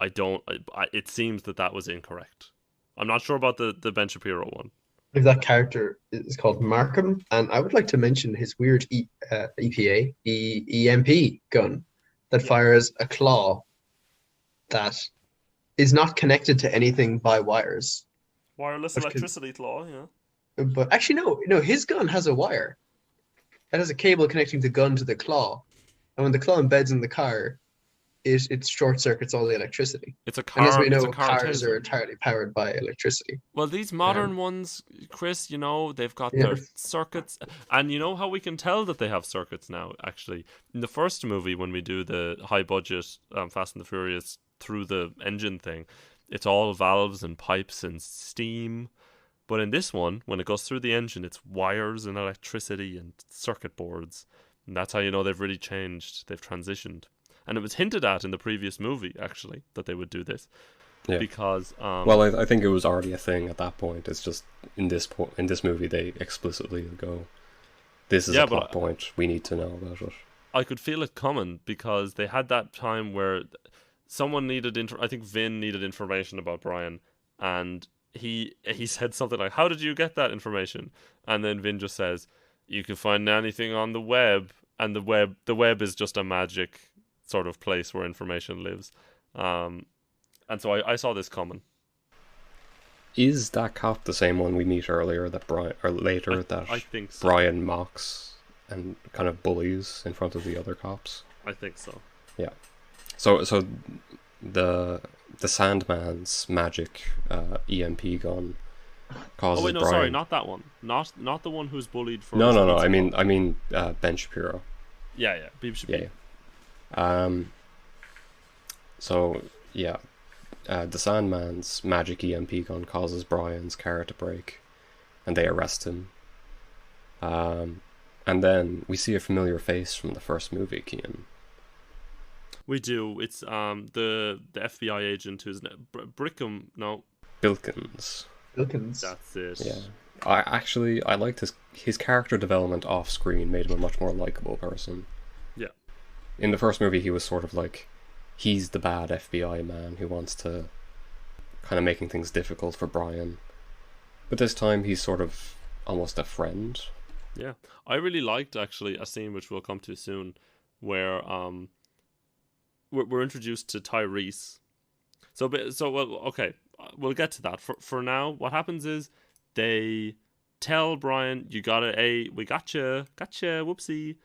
it seems that was incorrect. I'm not sure about the Ben Shapiro one. If that character is called Markham, and I would like to mention his weird EMP gun that fires a claw that is not connected to anything by wires. Wireless electricity claw, yeah. But actually, no, his gun has a wire. It has a cable connecting the gun to the claw. And when the claw embeds in the car, it short circuits all the electricity. It's a car. And as we know, cars are entirely powered by electricity. Well, these modern ones, Chris, they've got their circuits. And you know how we can tell that they have circuits now, actually? In the first movie, when we do the high budget Fast and the Furious through the engine thing, it's all valves and pipes and steam. But in this one, when it goes through the engine, it's wires and electricity and circuit boards. And that's how you know they've really changed. They've transitioned. And it was hinted at in the previous movie, actually, that they would do this. Yeah. Because... well, I think it was already a thing at that point. It's just, in this movie, they explicitly go, this is a plot point. We need to know about it. I could feel it coming, because they had that time where someone needed... I think Vin needed information about Brian, and... He said something like, how did you get that information? And then Vin just says, you can find anything on the web. And the web is just a magic sort of place where information lives. And so I saw this coming. Is that cop the same one we meet earlier that I think so. Brian mocks and kind of bullies in front of the other cops? I think so. Yeah. So the Sandman's magic EMP gun causes Brian... sorry, not that one. Not the one who's bullied for... No. I mean Ben Shapiro. Yeah. Ben Shapiro. Yeah. So yeah, the Sandman's magic EMP gun causes Brian's car to break, and they arrest him. And then we see a familiar face from the first movie, Cian. We do. It's the FBI agent who's Brickham. No, Bilkins. That's it. Yeah. I liked his character development off screen made him a much more likable person. Yeah. In the first movie, he was sort of like, he's the bad FBI man who wants to kind of making things difficult for Brian. But this time, he's sort of almost a friend. Yeah. I really liked, actually, a scene which we'll come to soon, where we're introduced to Tyrese. Okay, we'll get to that. For now, what happens is they tell Brian, we gotcha, whoopsie.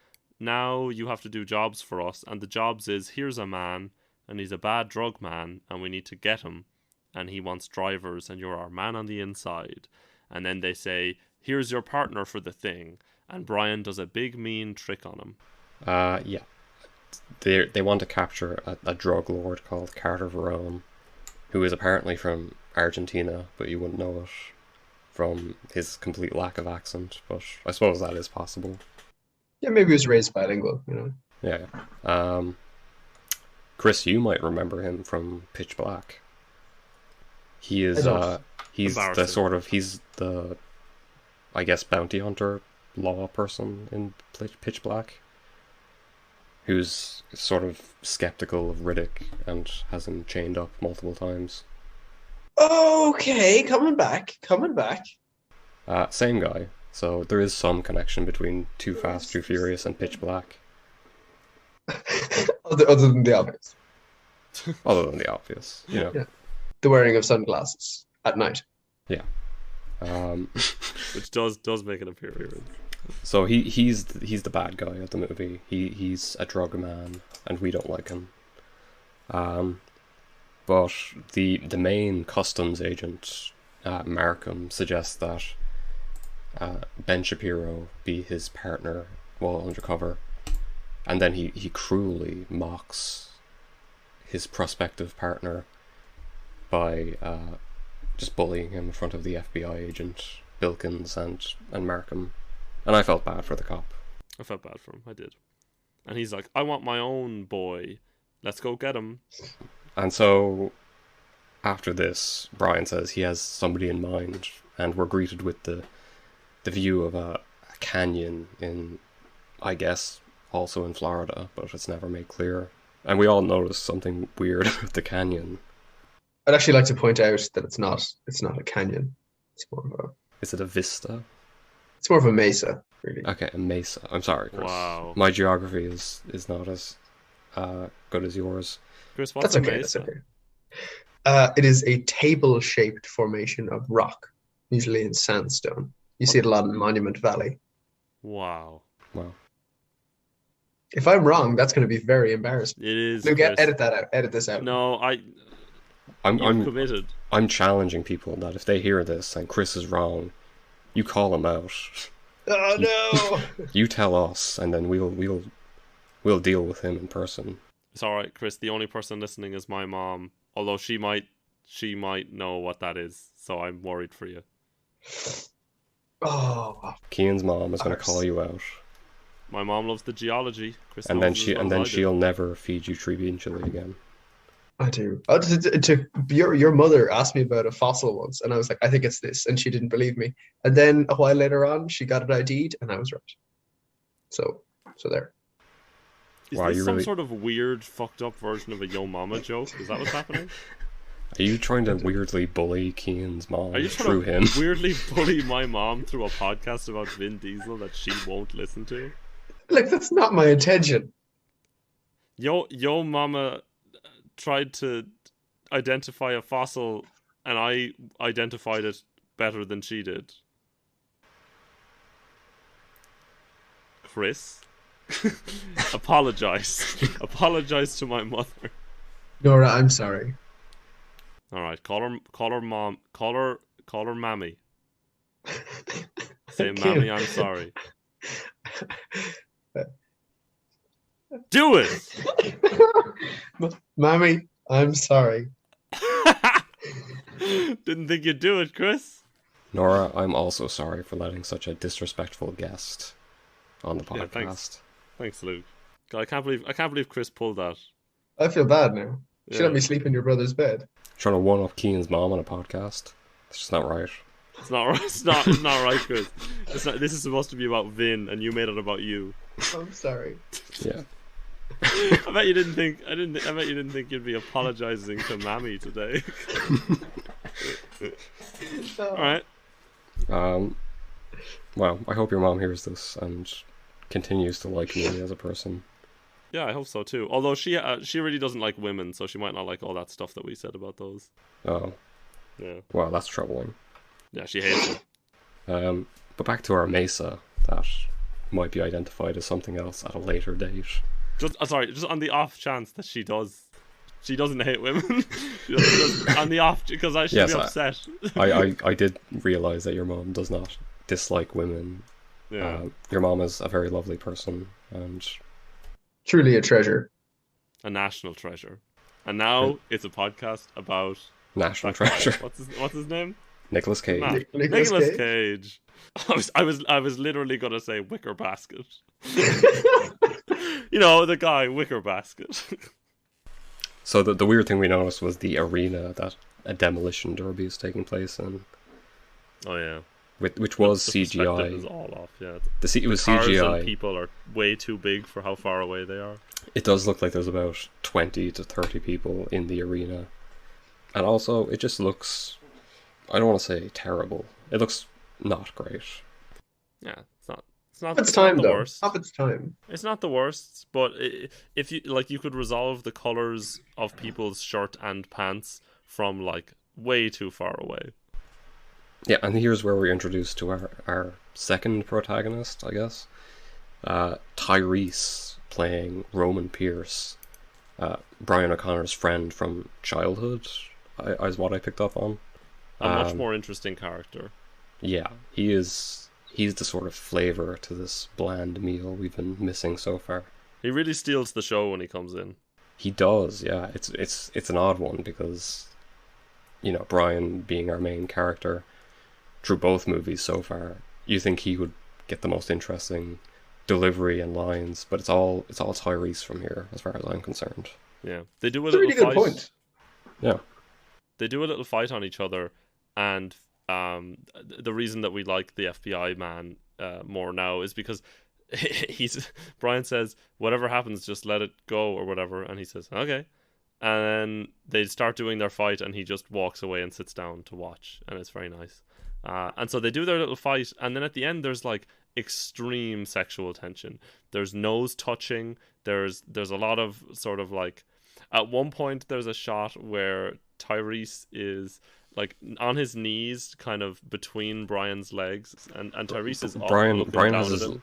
now you have to do jobs for us, and the jobs is, here's a man, and he's a bad drug man, and we need to get him, and he wants drivers, and you're our man on the inside. And then they say, here's your partner for the thing, and Brian does a big mean trick on him. Yeah. They want to capture a drug lord called Carter Verone, who is apparently from Argentina, but you wouldn't know it from his complete lack of accent, but I suppose that is possible. Yeah, maybe he was raised bilingual, you know. Yeah. Chris, you might remember him from Pitch Black. He is he's the I guess bounty hunter law person in Pitch Black, who's sort of skeptical of Riddick and has him chained up multiple times. Okay, coming back. Same guy. So there is some connection between Too Fast, Too Furious and Pitch Black. other than the obvious. Other than the obvious, you know. Yeah. The wearing of sunglasses at night. Yeah. Which does make an appearance. So he's the bad guy of the movie. He's a drug man, and we don't like him. But the main customs agent, Markham, suggests that Ben Shapiro be his partner while undercover, and then he cruelly mocks his prospective partner by just bullying him in front of the FBI agent Bilkins and Markham, and I felt bad for the cop. I felt bad for him. I did. And he's like, I want my own boy. Let's go get him. And so after this, Brian says he has somebody in mind, and we're greeted with the view of a canyon in, I guess, also in Florida, but it's never made clear. And we all notice something weird with the canyon. I'd actually like to point out that it's not a canyon. It's more of a... Is it a vista? It's more of a mesa, really. Okay, a mesa. I'm sorry, Chris. Wow. My geography is not as good as yours. Chris, what's a mesa? That's okay. It is a table-shaped formation of rock, usually in sandstone. You see it a lot in Monument Valley. Wow. If I'm wrong, that's going to be very embarrassing. It is. Luke, edit that out. Edit this out. No, I'm committed. I'm challenging people that if they hear this and Chris is wrong, you call him out. Oh no! You tell us, and then we'll deal with him in person. It's all right, Chris. The only person listening is my mom, although she might know what that is. So I'm worried for you. Oh. Cian's mom is going to call you out. My mom loves the geology. Chris and knows then she'll never feed you tree bean chili again. I do. Your mother asked me about a fossil once, and I was like, I think it's this, and she didn't believe me. And then a while later on, she got it ID'd, and I was right. So there. Is this some sort of weird, fucked up version of a Yo Mama joke? Is that what's happening? Are you trying to weirdly bully Cian's mom Are you through trying him? to weirdly bully my mom through a podcast about Vin Diesel that she won't listen to? Look, that's not my intention. Yo Mama tried to identify a fossil, and I identified it better than she did. Chris, apologize to my mother. Nora, I'm sorry. All right, call her mom, call her mammy. Say, mammy, I'm sorry. Do it. Mommy, I'm sorry. Didn't think you'd do it, Chris. Nora, I'm also sorry for letting such a disrespectful guest on the podcast. Yeah, thanks, Luke. God, I can't believe Chris pulled that. I feel bad now. You should Yeah. let me sleep in your brother's bed. Trying to one up Cian's mom on a podcast. It's just not right. It's not right. It's not right, Chris. This is supposed to be about Vin, and you made it about you. I'm sorry. Yeah. I bet you didn't think you'd be apologizing to Mammy today. All right. Well, I hope your mom hears this and continues to like me as a person. Yeah, I hope so too. Although she really doesn't like women, so she might not like all that stuff that we said about those. Oh. Yeah. Well, that's troubling. Yeah, she hates it. But back to our mesa that might be identified as something else at a later date. Just on the off chance that she doesn't hate women. Just on the off, because I should be upset. I did realize that your mom does not dislike women. Yeah. Your mom is a very lovely person and Truly a treasure. A national treasure. And now it's a podcast about national treasure. What's his name? Nicolas Cage. Nicolas Cage. I was literally gonna say Wicker Basket. You know, the guy Wicker Basket. So the weird thing we noticed was the arena that a demolition derby is taking place in. Oh yeah. Which was the CGI. Is all off, yeah. It was cars CGI. And people are way too big for how far away they are. It does look like there's about 20 to 30 people in the arena. And also, it just looks... I don't want to say terrible. It looks not great. Yeah, it's not It's the though. worst. Of its time. It's not the worst, but if you you could resolve the colors of people's shirt and pants from like way too far away. Yeah, and here's where we're introduced to our second protagonist, I guess. Tyrese, playing Roman Pierce, Brian O'Connor's friend from childhood, is what I picked up on. A much more interesting character. Yeah, he's the sort of flavour to this bland meal we've been missing so far. He really steals the show when he comes in. He does, yeah. It's an odd one because, you know, Brian being our main character through both movies so far, you think he would get the most interesting delivery and lines, but it's all Tyrese from here, as far as I'm concerned. Yeah, they do a That's little a really fight. good point. Yeah, they do a little fight on each other, and the reason that we like the FBI man more now is because Brian says, whatever happens, just let it go or whatever, and he says, okay. And then they start doing their fight, and he just walks away and sits down to watch, and it's very nice. And so they do their little fight, and then at the end there's like extreme sexual tension. There's nose touching. There's a lot of sort of like, at one point there's a shot where Tyrese is like on his knees, kind of between Brian's legs, and Tyrese is Brian down has at his him.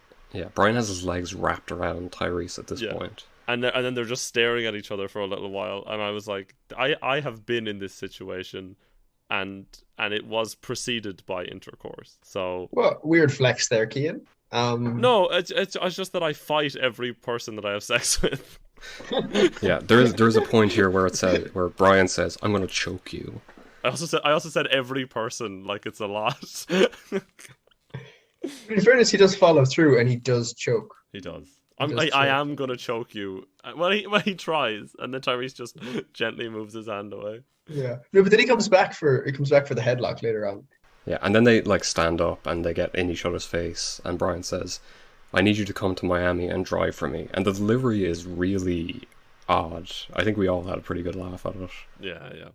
Brian has his legs wrapped around Tyrese at this point. And then they're just staring at each other for a little while, and I was like, I have been in this situation, and it was preceded by intercourse. So Well, weird flex there, Kian. no, it's just that I fight every person that I have sex with. Yeah, there's a point here where Brian says, "I'm going to choke you." I also said every person, like it's a lot. In fairness, he does follow through and he does choke. He does. does I choke. am gonna choke you when he tries, and then Tyrese just gently moves his hand away. Yeah. No, but then he comes back for the headlock later on. Yeah, and then they like stand up and they get in each other's face, and Brian says, "I need you to come to Miami and drive for me." And the delivery is really odd. I think we all had a pretty good laugh at it. Yeah.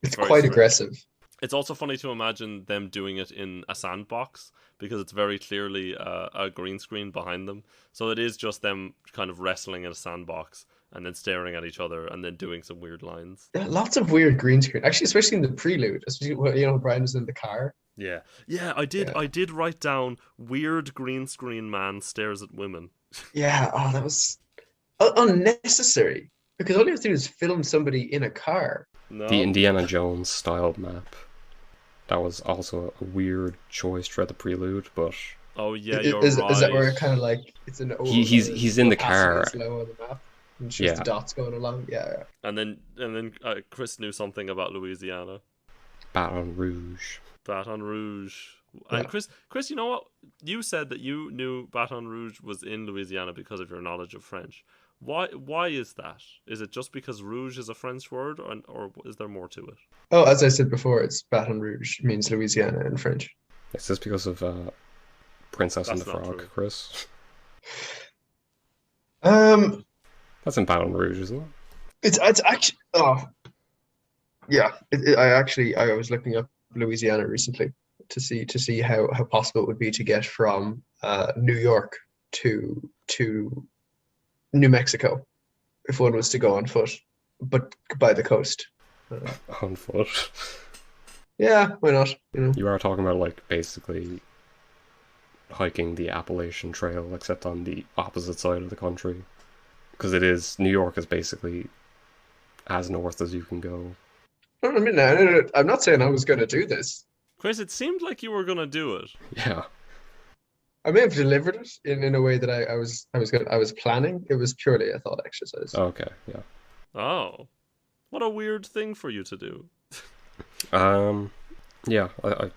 It's very quite strange. aggressive. It's also funny to imagine them doing it in a sandbox, because it's very clearly a green screen behind them. So it is just them kind of wrestling in a sandbox and then staring at each other and then doing some weird lines. Yeah, lots of weird green screen. Actually, especially in the prelude, especially when Brian was in the car. Yeah, I did. Yeah. I did write down weird green screen man stares at women. Yeah, that was unnecessary, because all you have to do is film somebody in a car. No, The Indiana Jones styled map. That was also a weird choice throughout the prelude, but oh yeah, Is- you're is, right. is that where it kind of like it's an old, he's in the car. slow on the map, and it's just Yeah. the dots going along. Yeah. And then Chris knew something about Louisiana. Baton Rouge. Baton Rouge. Yeah. And Chris, you know what? You said that you knew Baton Rouge was in Louisiana because of your knowledge of French. Why is that? Is it just because rouge is a French word, or is there more to it? Oh, as I said before, it's Baton Rouge means Louisiana in French. Is this because of Princess and the That's not Frog, true. Chris? Um, That's in Baton Rouge, isn't it? it's actually yeah. I was looking up Louisiana recently to see how possible it would be to get from New York to New Mexico if one was to go on foot, but by the coast. On foot. Yeah, why not? You are talking about like basically hiking the Appalachian Trail, except on the opposite side of the country. Because New York is basically as north as you can go. I mean, I'm not saying I was going to do this. Chris, it seemed like you were gonna do it. Yeah. I may have delivered it in a way that I was planning. It was purely a thought exercise. Okay, yeah. Oh, what a weird thing for you to do. Yeah, I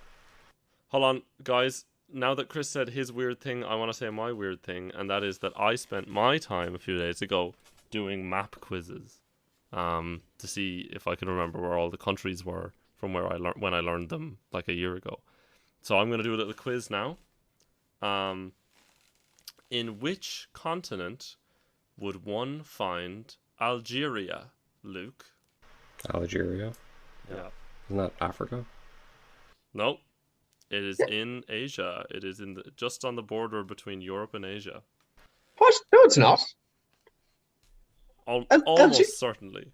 Hold on, guys. Now that Chris said his weird thing, I want to say my weird thing, and that is that I spent my time a few days ago doing map quizzes, to see if I can remember where all the countries were from where when I learned them like a year ago. So I'm going to do a little quiz now. In which continent would one find Algeria, Luke? Algeria? Yeah. Isn't that Africa? Nope. It is in Asia. It is just on the border between Europe and Asia. What? No, it's not. Almost certainly.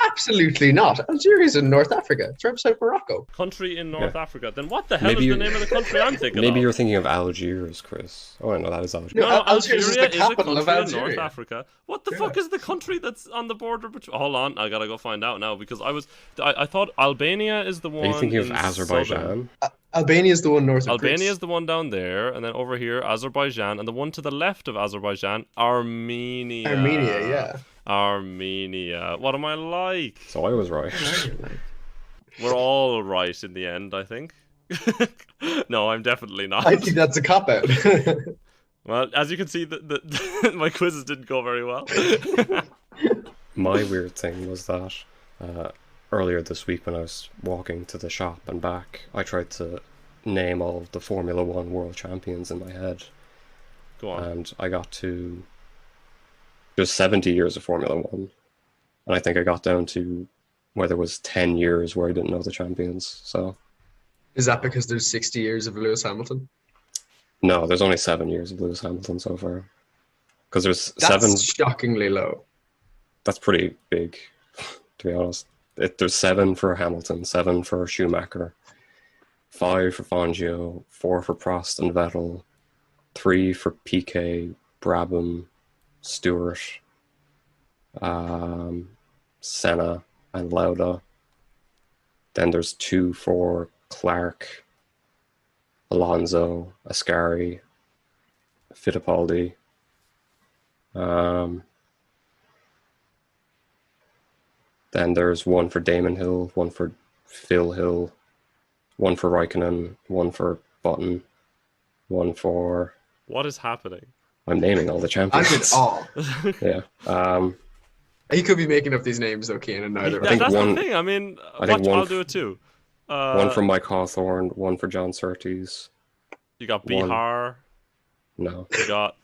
Absolutely not. Algeria's in North Africa. It's right beside Morocco. Country in North Africa. Then what the hell is the name of the country I'm thinking of? Maybe you're thinking of Algiers, Chris. Oh, no, that is Algiers. No, Algiers is the capital a of country in Algeria. North Africa. What the fuck is the country that's on the border between... Hold on, I gotta go find out now, because I thought Albania is the one. Are you thinking of in Azerbaijan? Albania is the one north of Albania Greece. is the one down there, and then over here, Azerbaijan, and the one to the left of Azerbaijan, Armenia. Armenia, yeah. Armenia. What am I like? So I was right. We're all right in the end, I think. No, I'm definitely not. I think that's a cop-out. Well, as you can see, my quizzes didn't go very well. My weird thing was that earlier this week when I was walking to the shop and back, I tried to name all of the Formula One world champions in my head. Go on. And I got to... There's 70 years of Formula One. And I think I got down to where there was 10 years where I didn't know the champions. So Is that because there's 60 years of Lewis Hamilton? no, there's only 7 years of Lewis Hamilton so far. Because there's That's seven... shockingly low. That's pretty big, to be honest. There's 7 for Hamilton, 7 for Schumacher, 5 for Fangio, 4 for Prost and Vettel, 3 for Piquet, Brabham, Stewart, Senna, and Lauda. Then there's 2 for Clark, Alonso, Ascari, Fittipaldi. Then there's 1 for Damon Hill, 1 for Phil Hill, 1 for Raikkonen, 1 for Button, 1 for... What is happening? I'm naming all the I'm champions. in awe. Yeah. He could be making up these names, though, Kane, and neither of think That's one- the thing. I mean, I think I'll one do it too. 1 for Mike Hawthorne, 1 for John Surtees. You got one- Bihar. No. You got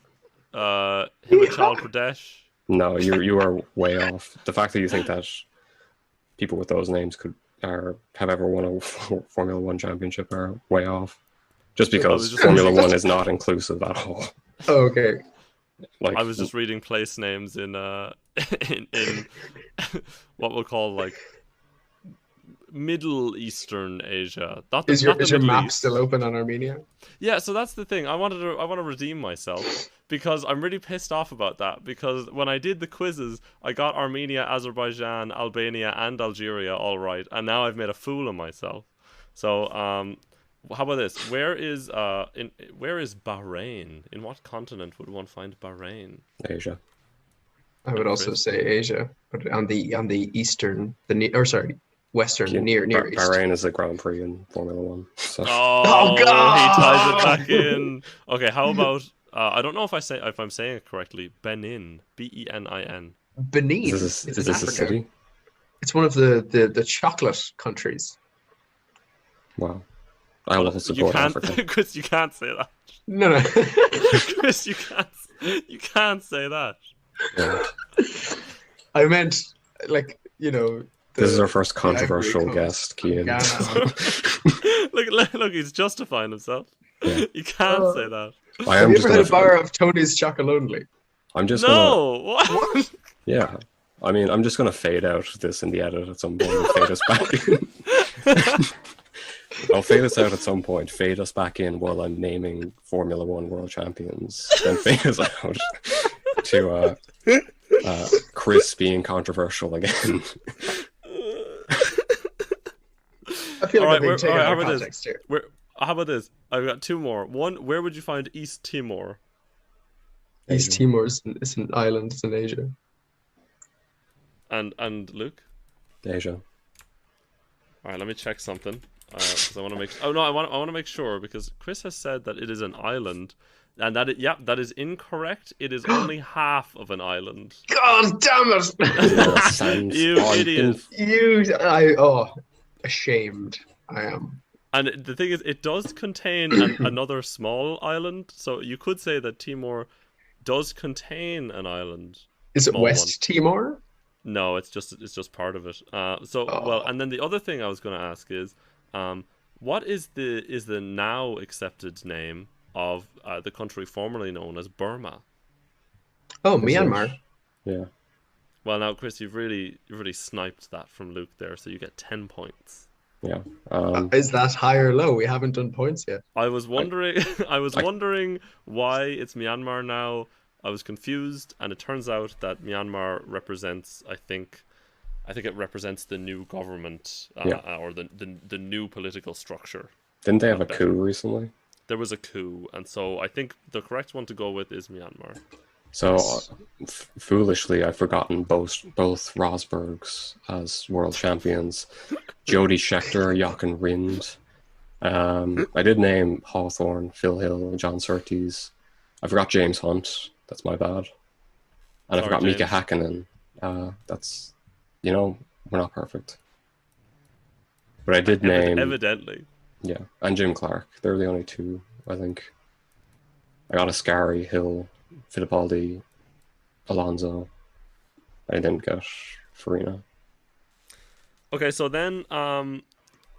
Himachal Pradesh. No, you are way off. The fact that you think that people with those names have ever won a Formula One championship are way off. Just because Formula One is not inclusive at all. Oh, okay. Like I was just reading place names in in what we'll call like Middle Eastern Asia. Is your Middle map East. still open on Armenia? Yeah, so that's the thing. I want to redeem myself because I'm really pissed off about that. Because when I did the quizzes, I got Armenia, Azerbaijan, Albania, and Algeria all right, and now I've made a fool of myself. So, how about this? Where is Bahrain? In what continent would one find Bahrain? Asia. I would also say Asia, but on the eastern, western, near east. Bahrain is a Grand Prix in Formula One. So. Oh God! He ties it back in. Okay, how about I don't know if I'm saying it correctly. Benin, Benin. Benin. Is It's this in a Africa. city? It's one of the chocolate countries. Wow. I will You support can't, Africa. Chris. You can't say that. No. Chris, you can't say that. Yeah. I meant, like, you know. This is our first Ivory controversial Coast, guest, Kian. Ghana. Look, he's justifying himself. Yeah. You can't say that. I Have am you just ever had a gonna, bar of Tony's Chocolonely? I'm just gonna, No, what? yeah. I mean, I'm just gonna fade out this in the edit at some point and fade us back in. I'll fade us out at some point. Fade us back in while I'm naming Formula One world champions. Then fade us out to Chris being controversial again. I feel like All I'm being taken out of context here. How about this? I've got two more. One, where would you find East Timor? East Timor is an island. It's in Asia. And Luke? Asia. All right, let me check something. Because I want to make. Oh no, I want to make sure because Chris has said that it is an island, and that is incorrect. It is only half of an island. God damn it! You idiot! Ashamed I am. And the thing is, it does contain another small island, so you could say that Timor does contain an island. Is it West Timor? No, it's just part of it. Well, and then the other thing I was going to ask is, what is the now accepted name of the country formerly known as Burma? Oh, Myanmar. Yeah. Well, now Chris, you've really sniped that from Luke there, so you get 10 points. Yeah. Is that high or low? We haven't done points yet. I was wondering. I was wondering why it's Myanmar now. I was confused, and it turns out that Myanmar represents. I think it represents the new government or the new political structure. Didn't they have a coup recently? There was a coup, and so I think the correct one to go with is Myanmar. So, foolishly, I've forgotten both Rosbergs as world champions. Jody Scheckter, Jochen Rindt. I did name Hawthorne, Phil Hill, John Surtees. I forgot James Hunt. That's my bad. And I forgot Mika Hakkinen. That's, we're not perfect. But I did name... Evidently. Yeah, and Jim Clark. They're the only two, I think. I got Ascari, Hill, Fittipaldi, Alonso. I didn't get Farina. Okay, so then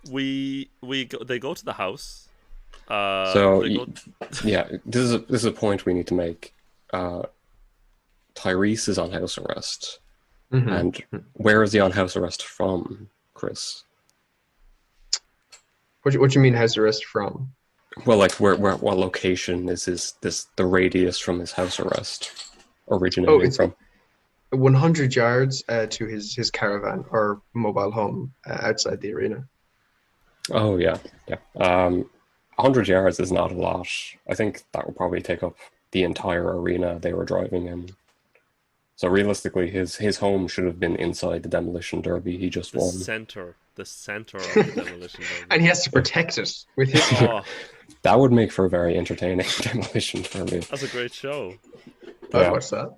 they go to the house. This is a point we need to make. Tyrese is on house arrest, and where is he on house arrest from, Chris? What do you mean house arrest from? Well, like what location is the radius from his house arrest originating from? 100 yards to his caravan or mobile home outside the arena. Oh yeah. 100 yards is not a lot. I think that would probably take up the entire arena they were driving in. So realistically, his home should have been inside the demolition derby. He just won. The center of the demolition derby. And he has to protect it with his... That would make for a very entertaining demolition derby. That's a great show. I'd watch that.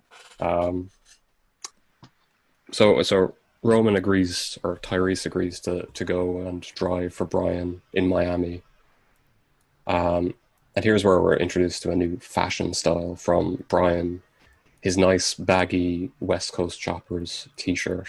So Roman agrees, or Tyrese agrees to go and drive for Brian in Miami. And here's where we're introduced to a new fashion style from Brian. His nice baggy West Coast Choppers t-shirt.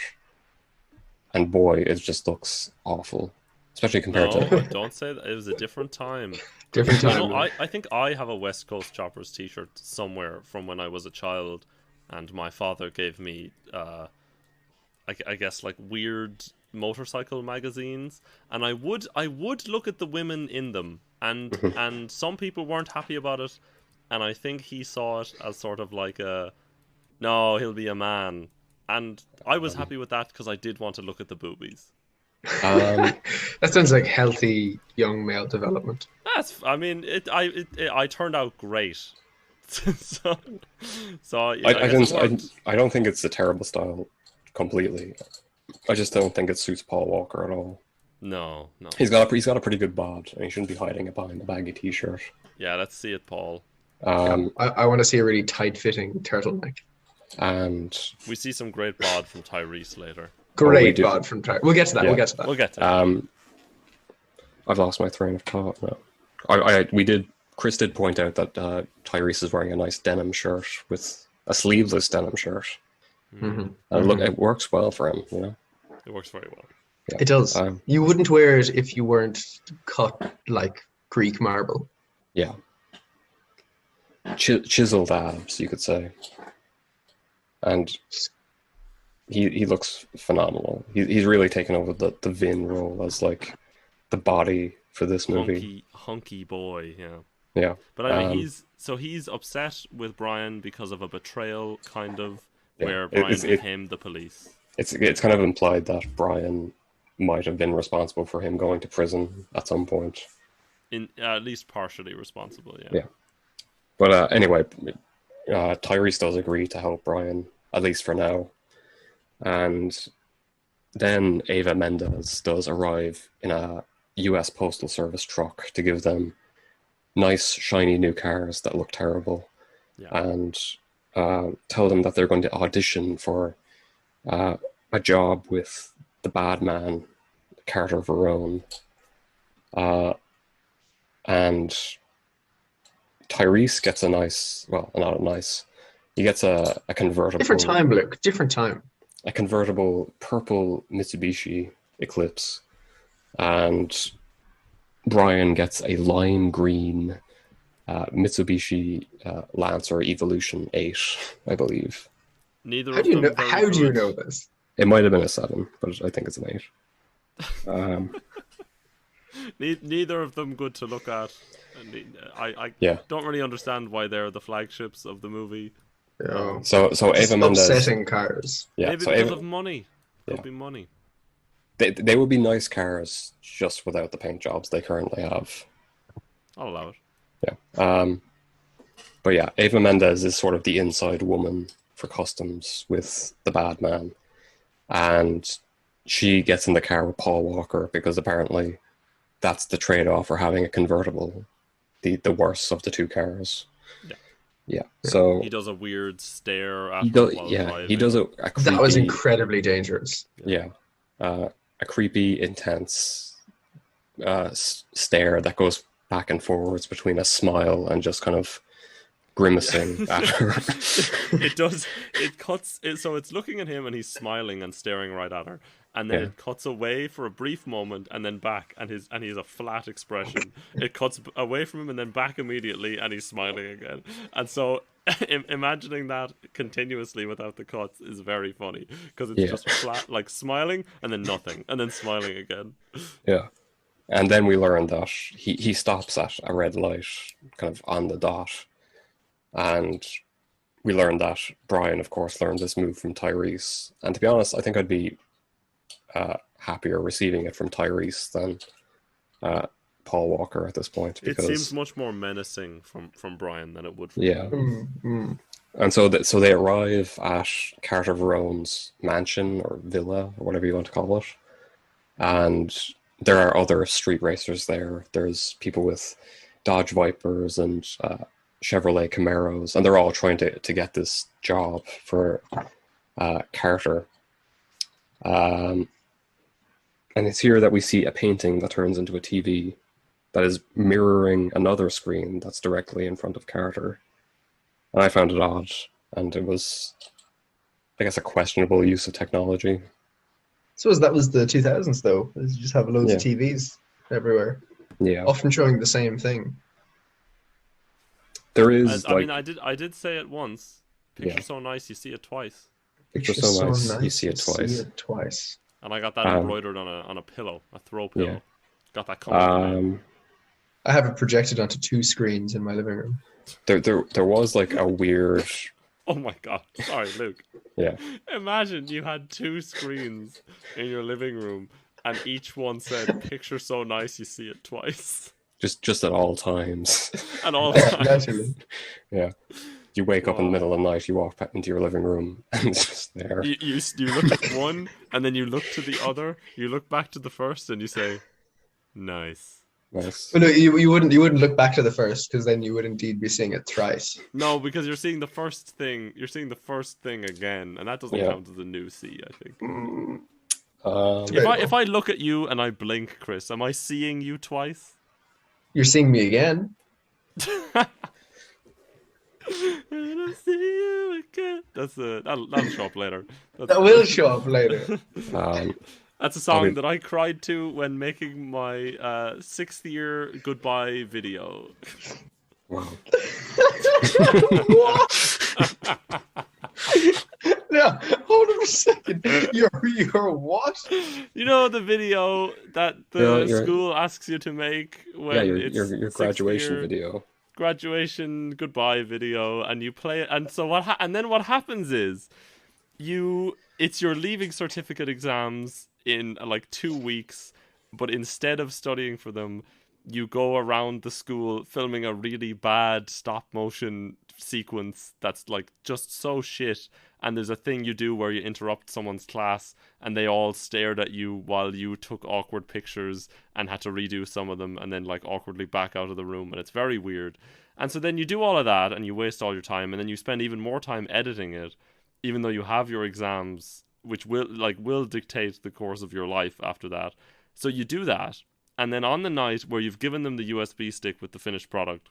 And boy, it just looks awful. Especially compared to... don't say that. It was a different time. Different time. I think I have a West Coast Choppers t-shirt somewhere from when I was a child. And my father gave me... I guess like weird motorcycle magazines, and I would look at the women in them, and some people weren't happy about it, and I think he saw it as sort of like no, he'll be a man, and I was happy with that because I did want to look at the boobies. That sounds like healthy young male development. I turned out great. so I don't think it's a terrible style. Completely. I just don't think it suits Paul Walker at all. No. He's got a pretty good bod, and he shouldn't be hiding it behind a baggy t-shirt. Yeah, let's see it, Paul. I want to see a really tight-fitting turtleneck. And we see some great bod from Tyrese later. Great bod from Tyrese. We'll get to that. Yeah. We'll get to that. I've lost my train of thought now. Chris did point out that Tyrese is wearing a nice denim shirt with a sleeveless denim shirt. Look, it works well for him, It works very well. Yeah. It does. You wouldn't wear it if you weren't cut like Greek marble. Yeah. Chiseled abs, you could say. And he looks phenomenal. He's really taken over the Vin role as like the body for this movie. Hunky boy, yeah. Yeah. But I mean, he's upset with Brian because of a betrayal, kind of, where Brian became the police. It's kind of implied that Brian might have been responsible for him going to prison at some point. At least partially responsible, yeah. Yeah. But anyway, Tyrese does agree to help Brian, at least for now. And then Ava Mendes does arrive in a US Postal Service truck to give them nice, shiny new cars that look terrible. Yeah. And tell them that they're going to audition for a job with the bad man, Carter Verone. And Tyrese gets he gets a convertible. Different time, Luke. Different time. A convertible purple Mitsubishi Eclipse. And Brian gets a lime green Mitsubishi Lancer Evolution 8, I believe. How do you know this? It might have been a 7, but I think it's an 8. Neither of them good to look at. I don't really understand why they're the flagships of the movie. Yeah. So Ava Mendes, upsetting cars. Yeah, maybe because of money. Could be money. They would be nice cars just without the paint jobs they currently have. I'll allow it. Yeah. But yeah, Ava Mendes is sort of the inside woman for customs with the bad man. And she gets in the car with Paul Walker because apparently that's the trade-off for having a convertible, the worst of the two cars. Yeah. So he does a weird stare at he does a creepy, that was incredibly dangerous. Yeah. A creepy, intense stare that goes back and forwards between a smile and just kind of grimacing at her. It does. It cuts. So it's looking at him and he's smiling and staring right at her, and then it cuts away for a brief moment and then back, and he has a flat expression. It cuts away from him and then back immediately, and he's smiling again. And so imagining that continuously without the cuts is very funny because it's just flat, like smiling and then nothing, and then smiling again. Yeah. And then we learn that he stops at a red light, kind of on the dot. And we learned that Brian, of course, learned this move from Tyrese. And to be honest, I think I'd be happier receiving it from Tyrese than Paul Walker at this point. Because, it seems much more menacing from Brian than it would from Paul. And so they arrive at Carter Verone's mansion or villa or whatever you want to call it. And there are other street racers there. There's people with Dodge Vipers and Chevrolet Camaros, and they're all trying to get this job for Carter. And it's here that we see a painting that turns into a TV that is mirroring another screen that's directly in front of Carter. And I found it odd, and it was, I guess, a questionable use of technology. So that was the 2000s, though. You just have loads of TVs everywhere. Yeah. Often showing the same thing. There is. I mean, I did say it once. Picture so nice, you see it twice. Picture so nice, you see it twice. And I got that embroidered on a pillow, a throw pillow. Yeah. Got that coming. I have it projected onto 2 screens in my living room. There was like a weird. Oh my god! Sorry, Luke. Yeah. Imagine you had 2 screens in your living room, and each one said, "Picture so nice, you see it twice." Just at all times. At all times. Yeah. You wake up in the middle of the night, you walk back into your living room, and it's just there. You look at one, and then you look to the other, you look back to the first, and you say, nice. Nice. Well, no, you wouldn't look back to the first, because then you would indeed be seeing it thrice. No, because you're seeing the first thing again, and that doesn't count as a new see, I think. If I look at you and I blink, Chris, am I seeing you twice? You're seeing me again. And I'll see you again. That'll show up later. That will show up later. That's a song that I cried to when making my 6th year goodbye video. Wow. No, Hold on a second. You're what? You know the video that the school asks you to make when it's your graduation video. Graduation goodbye video, and you play it, and so and then what happens is it's your leaving certificate exams in like 2 weeks, but instead of studying for them, you go around the school filming a really bad stop motion sequence that's like just so shit, and there's a thing you do where you interrupt someone's class and they all stared at you while you took awkward pictures and had to redo some of them and then like awkwardly back out of the room, and it's very weird. And so then you do all of that and you waste all your time, and then you spend even more time editing it, even though you have your exams, which will dictate the course of your life after that. So you do that, and then on the night where you've given them the USB stick with the finished product,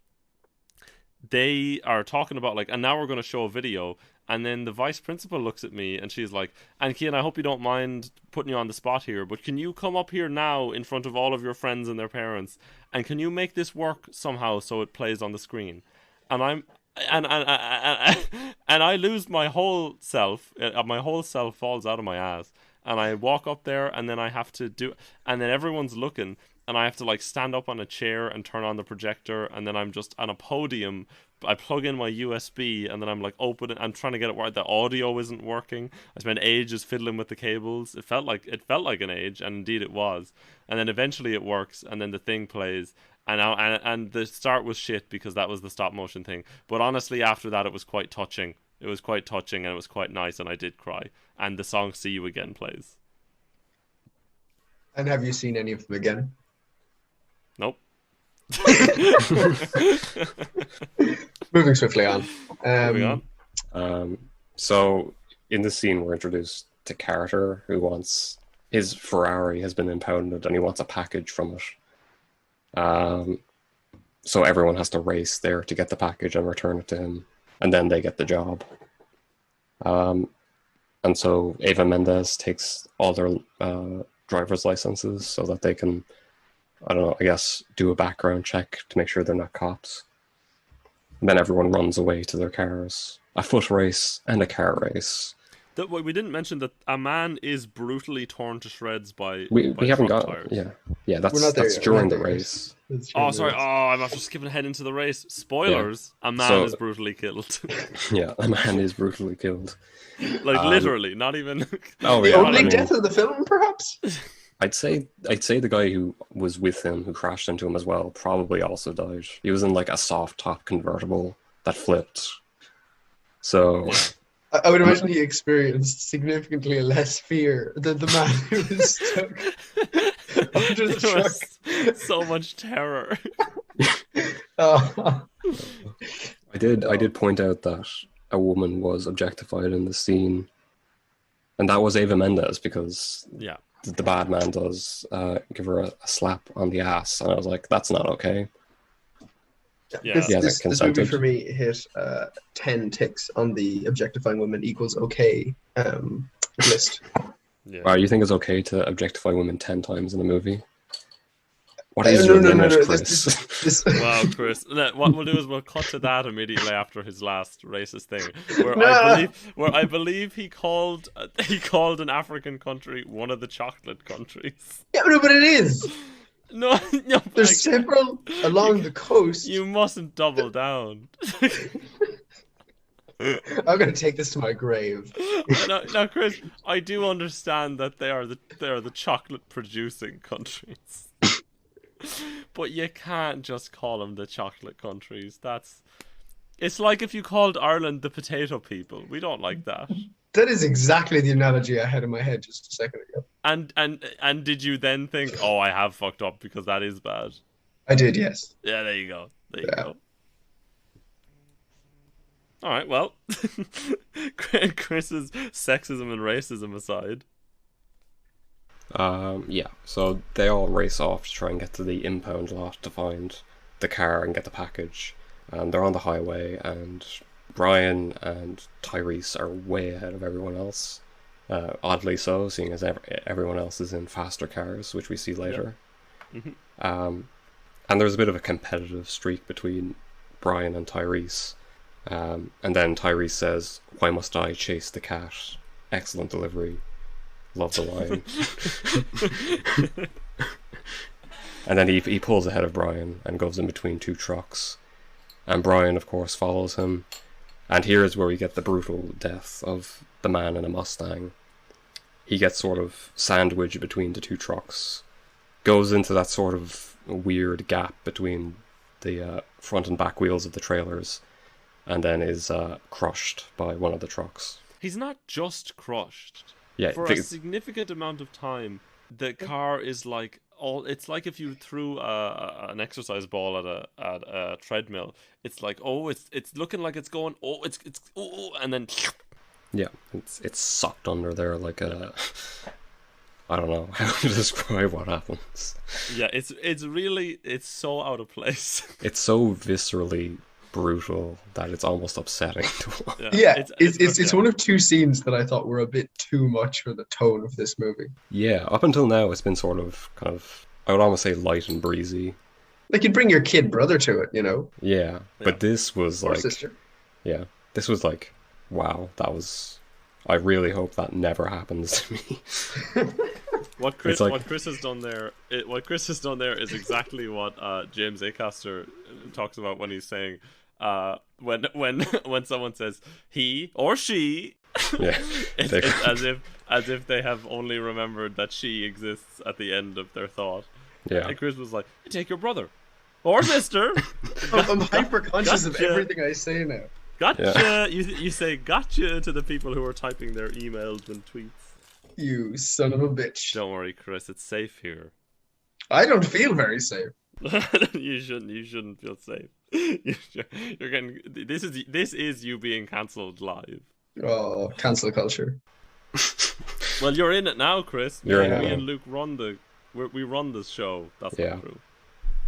they are talking about like, and now we're going to show a video. And then the vice principal looks at me and she's like, and Cian, I hope you don't mind putting you on the spot here, but can you come up here now in front of all of your friends and their parents, and can you make this work somehow so it plays on the screen? And I lose my whole self. My whole self falls out of my ass. And I walk up there, and then I have to do, and then everyone's looking, and I have to like stand up on a chair and turn on the projector, and then I'm just on a podium. I plug in my USB, and then I'm like I'm trying to get it where the audio isn't working. I spent ages fiddling with the cables. It felt like an age, and indeed it was. And then eventually it works, and then the thing plays. And the start was shit because that was the stop motion thing. But honestly, after that, it was quite touching. It was quite touching, and it was quite nice, and I did cry. And the song "See You Again" plays. And have you seen any of them again? Nope. Moving swiftly on. Moving on. So in this scene, we're introduced to Carter, who wants his Ferrari has been impounded, and he wants a package from it. So everyone has to race there to get the package and return it to him, and then they get the job. And so Eva Mendes takes all their driver's licenses so that they can, I don't know, I guess, do a background check to make sure they're not cops. And then everyone runs away to their cars. A foot race and a car race. We didn't mention that a man is brutally torn to shreds by we haven't got tires. Yeah, that's during the race. Oh, sorry. Oh, I'm after skipping ahead into the race. Spoilers: a man is brutally killed. Yeah, a man is brutally killed. Like literally, not even. Oh the yeah, opening death of the film, perhaps. I'd say the guy who was with him, who crashed into him as well, probably also died. He was in like a soft top convertible that flipped. So. I would imagine he experienced significantly less fear than the man who was stuck under the truck. So much terror. Oh. I did point out that a woman was objectified in the scene, and that was Eva Mendes, because the bad man does give her a slap on the ass, and I was like, that's not okay. This movie for me hit 10 ticks on the objectifying women equals okay list. Yeah. Wow, you think it's okay to objectify women 10 times in a movie? What is your limit, Chris? Wow, Chris. What we'll do is we'll cut to that immediately after his last racist thing, where I believe he called an African country one of the chocolate countries. Yeah, but it is. No, there's several along the coast. You mustn't double down. I'm going to take this to my grave. Now, Chris, I do understand that they are the chocolate producing countries, but you can't just call them the chocolate countries. It's like if you called Ireland the potato people. We don't like that. That is exactly the analogy I had in my head just a second ago. And did you then think, oh, I have fucked up because that is bad? I did, yes. Yeah, there you go. There you go. All right, well, Chris's sexism and racism aside. So they all race off to try and get to the impound lot to find the car and get the package. And they're on the highway, and Brian and Tyrese are way ahead of everyone else. Oddly so, seeing as everyone else is in faster cars, which we see later. Yeah. Mm-hmm. And there's a bit of a competitive streak between Brian and Tyrese. And then Tyrese says, "Why must I chase the cat Excellent delivery. Love the line. And then he pulls ahead of Brian and goes in between two trucks. And Brian, of course, follows him. And here's where we get the brutal death of the man in a Mustang. He gets sort of sandwiched between the two trucks. Goes into that sort of weird gap between the front and back wheels of the trailers. And then is crushed by one of the trucks. He's not just crushed. Yeah, For a significant amount of time, the car is like it's like if you threw an exercise ball at a treadmill. It's like, oh, it's looking like it's going, oh, it's and then yeah, it's sucked under there like a I don't know how to describe what happens. Yeah, it's really so out of place. It's so viscerally brutal that it's almost upsetting to watch. Yeah, it's one of two scenes that I thought were a bit too much for the tone of this movie. Yeah, up until now it's been sort of kind of, I would almost say, light and breezy. Like you'd bring your kid brother to it, you know? Yeah, but this was Or like sister. Yeah, this was like, wow, that was, I really hope that never happens to me. What Chris like, has done there is exactly what James Acaster talks about when he's saying when someone says he or she, yeah, it's as if they have only remembered that she exists at the end of their thought. Yeah, and Chris was like, "Take your brother or sister." I'm hyper conscious of everything I say now. Gotcha. Yeah. You say gotcha to the people who are typing their emails and tweets. You son of a bitch. Don't worry, Chris. It's safe here. I don't feel very safe. You shouldn't feel safe. You're getting this is you being cancelled live. Oh, cancel culture. Well, you're in it now, Chris. You're me in it now. and Luke we run this show. That's Yeah. not true.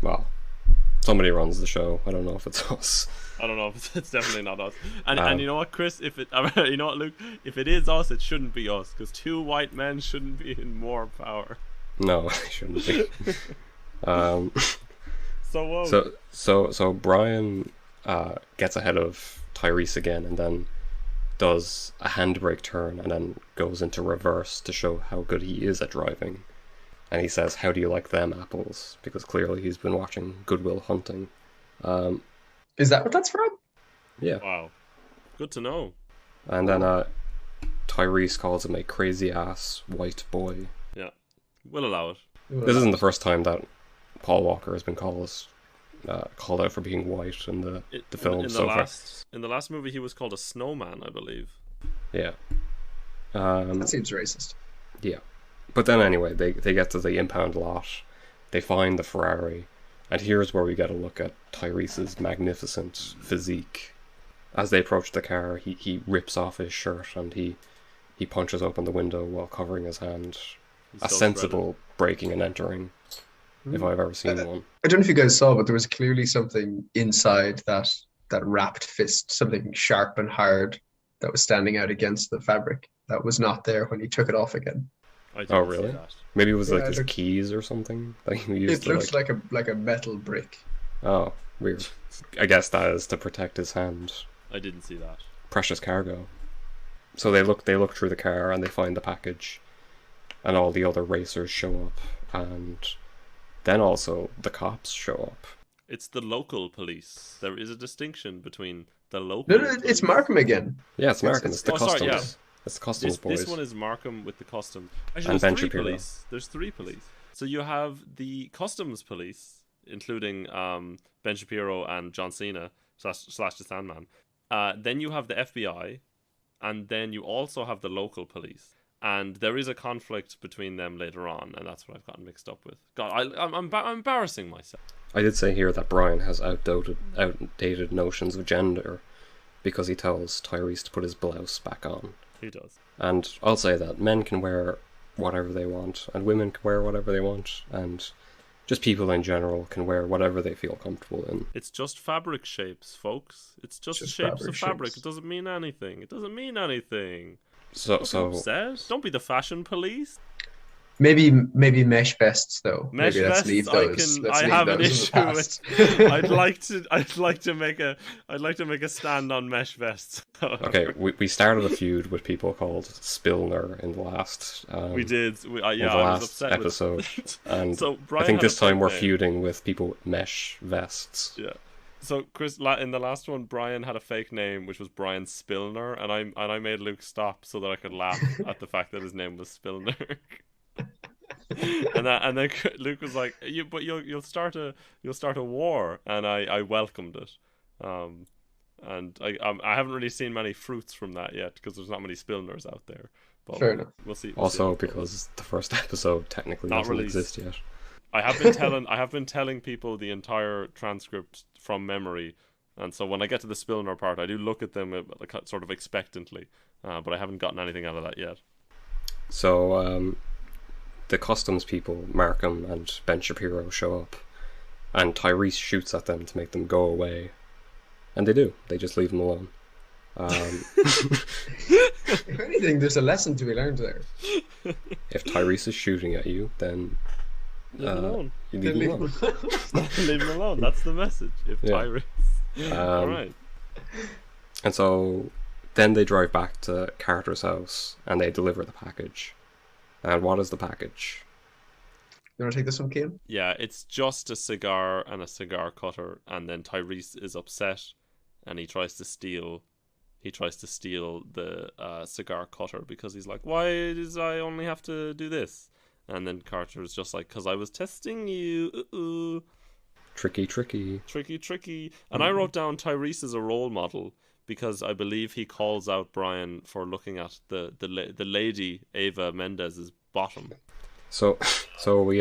Well, somebody runs the show. I don't know if it's us. I don't know. It's definitely not us. And you know what, Chris? You know what, Luke? If it is us, it shouldn't be us, because two white men shouldn't be in more power. No, they shouldn't be. So Brian gets ahead of Tyrese again, and then does a handbrake turn, and then goes into reverse to show how good he is at driving. And he says, "How do you like them apples?" Because clearly he's been watching Good Will Hunting. Is that what that's from? Yeah. Wow, good to know. And then Tyrese calls him a crazy ass white boy. Yeah, we'll allow it. This isn't the first time that Paul Walker has been called out for being white in the film so far. In the last movie, he was called a snowman, I believe. Yeah. That seems racist. Yeah. But then anyway, they get to the impound lot. They find the Ferrari. And here's where we get a look at Tyrese's magnificent physique. As they approach the car, he rips off his shirt and he punches open the window while covering his hand. A sensible breaking and entering, if I've ever seen one. I don't know if you guys saw, but there was clearly something inside that wrapped fist, something sharp and hard that was standing out against the fabric that was not there when he took it off again. Oh, really? Maybe it was like his look, keys or something that he used. It looks like a metal brick. Oh, weird. I guess that is to protect his hand. I didn't see that. Precious cargo. So they look through the car and they find the package, and all the other racers show up, and then also the cops show up. It's the local police. There is a distinction between the local. No, it's Markham again. Yeah, it's Markham. It's the customs. Sorry, yeah. It's the customs boys. This one is Markham with the customs. Actually, And there's Ben three Shapiro. police. There's three police. So you have the customs police, including Ben Shapiro and John Cena slash the Sandman. Then you have the FBI, and then you also have the local police. And there is a conflict between them later on, and that's what I've gotten mixed up with. God, I'm embarrassing myself. I did say here that Brian has outdated notions of gender because he tells Tyrese to put his blouse back on. He does. And I'll say that men can wear whatever they want, and women can wear whatever they want, and just people in general can wear whatever they feel comfortable in. It's just fabric shapes, folks. It's just shapes fabric of fabric. shapes. It doesn't mean anything. It doesn't mean anything. So Don't be upset. Don't be the fashion police. maybe mesh vests though. Mesh Maybe let's vests, leave those. Let's I leave have an those in the issue with. past. I'd like to make a stand on mesh vests. Okay, However, we started a feud with people called Spillner we did. in the I was last upset episode, with. and So I Brian think had a this time fake we're name. feuding with people with mesh vests. Yeah. So Chris, in the last one, Brian had a fake name, which was Brian Spillner, and I made Luke stop so that I could laugh at the fact that his name was Spillner. and then Luke was like, you'll start a war," and I welcomed it. And I haven't really seen many fruits from that yet because there's not many Spillners out there. But Fair enough. we'll see. Also, because the first episode technically Not doesn't released. exist yet. I have been telling people the entire transcript from memory, and so when I get to the Spillner part, I do look at them sort of expectantly, but I haven't gotten anything out of that yet. So the customs people, Markham and Ben Shapiro, show up, and Tyrese shoots at them to make them go away, and they do. They just leave him alone. If anything, there's a lesson to be learned there. If Tyrese is shooting at you, then Leave him alone. you leave him alone. Leave him alone. That's the message. If Yeah. Tyrese. All right. And so then they drive back to Carter's house and they deliver the package. And what is the package? You want to take this one, Kean? Yeah, it's just a cigar and a cigar cutter, and then Tyrese is upset, and he tries to steal. He tries to steal the cigar cutter because he's like, "Why does I only have to do this?" And then Carter is just like, "'Cause I was testing you." Ooh. Tricky. Tricky. And I wrote down Tyrese as a role model because I believe he calls out Brian for looking at the lady Ava Mendez's bottom. So we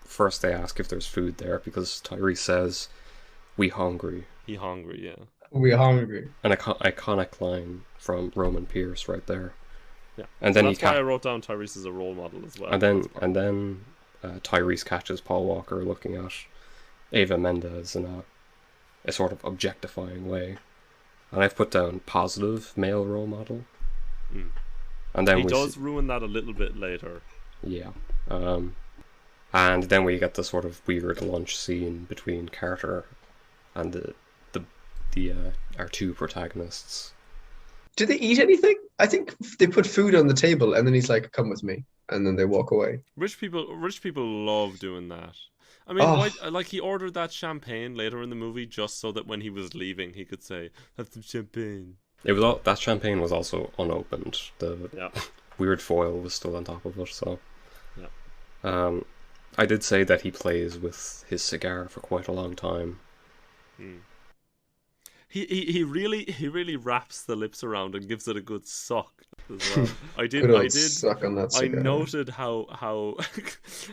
first they ask if there's food there because Tyrese says, "We hungry." He hungry, yeah. We're hungry. An iconic line from Roman Pierce right there. Yeah. And then that's why I wrote down Tyrese as a role model as well. And then Tyrese catches Paul Walker looking at Ava Mendez in a sort of objectifying way. And I've put down positive male role model. Mm. And then he does ruin that a little bit later. Yeah. And then we get the sort of weird lunch scene between Carter and our two protagonists. Do they eat anything? I think they put food on the table and then he's like, "Come with me," and then they walk away. Rich people love doing that. I mean, like he ordered that champagne later in the movie just so that when he was leaving, he could say, "Have some champagne." That champagne was also unopened. The weird foil was still on top of it. So, I did say that he plays with his cigar for quite a long time. Mm. He really wraps the lips around and gives it a good suck as well. I did suck on that cigar. I noted how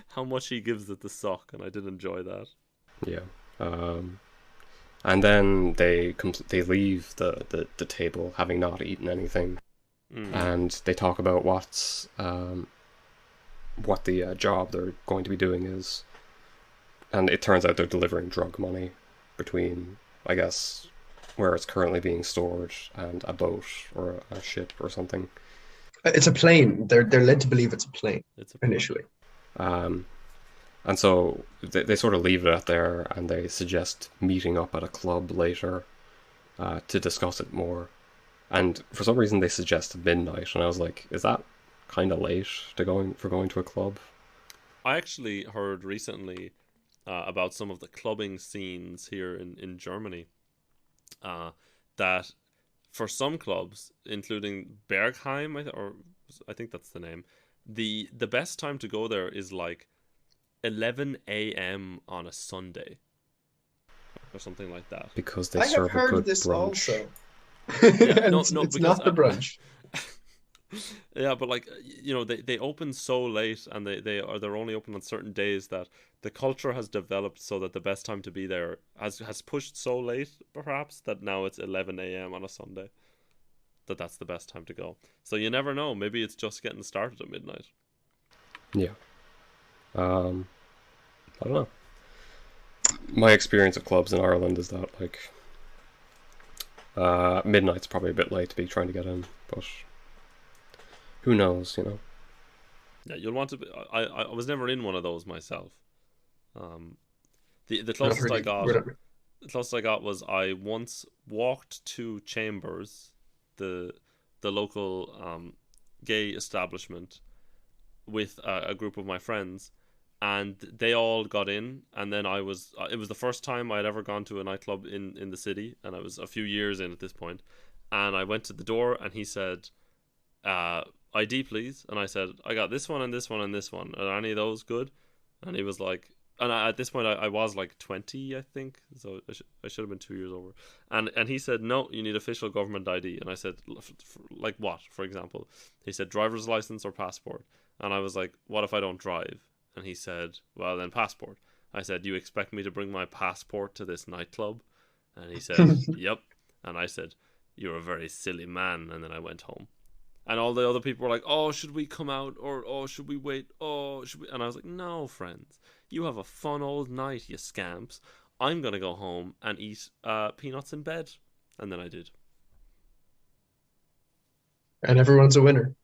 how much he gives it the suck, and I did enjoy that. Yeah. And then they leave the table having not eaten anything, and they talk about what the job they're going to be doing is, and it turns out they're delivering drug money between, I guess, where it's currently being stored and a boat or a ship or something. It's a plane. They're led to believe it's a plane. Initially. And so they sort of leave it at there, and they suggest meeting up at a club later to discuss it more. And for some reason they suggest midnight, and I was like, is that kind of late going to a club? I actually heard recently about some of the clubbing scenes here in Germany. That for some clubs, including Bergheim, I think that's the name, the best time to go there is like 11 a.m. on a Sunday or something like that. Because they serve a good this brunch. Also. It's not the brunch. Yeah, but like, you know, they open so late, and they're only open on certain days, that the culture has developed so that the best time to be there has pushed so late, perhaps, that now it's 11 a.m. on a Sunday. That's the best time to go. So you never know. Maybe it's just getting started at midnight. Yeah. I don't know. My experience of clubs in Ireland is that like midnight's probably a bit late to be trying to get in, but who knows, you know. Yeah, you'll want to be. I was never in one of those myself. The Not closest I really. got, Whatever. the closest I got was I once walked to Chambers, the local gay establishment, with a group of my friends, and they all got in, and then I was. It was the first time I'd ever gone to a nightclub in the city, and I was a few years in at this point, and I went to the door, and he said, "ID, please," and I said, "I got this one and this one and this one. Are any of those good?" And he was like, and at this point I was like 20, I think, so I should have been 2 years over. And he said, "No, you need official government ID." And I said, "Like what, for example?" He said, "Driver's license or passport." And I was like, "What if I don't drive?" And he said, "Well, then passport." I said, "You expect me to bring my passport to this nightclub?" And he said, "Yep." And I said, "You're a very silly man." And then I went home. And all the other people were like, "Oh, should we come out? Or, oh, should we wait? Oh, should we?" And I was like, "No, friends. You have a fun old night, you scamps. I'm going to go home and eat peanuts in bed." And then I did. And everyone's a winner.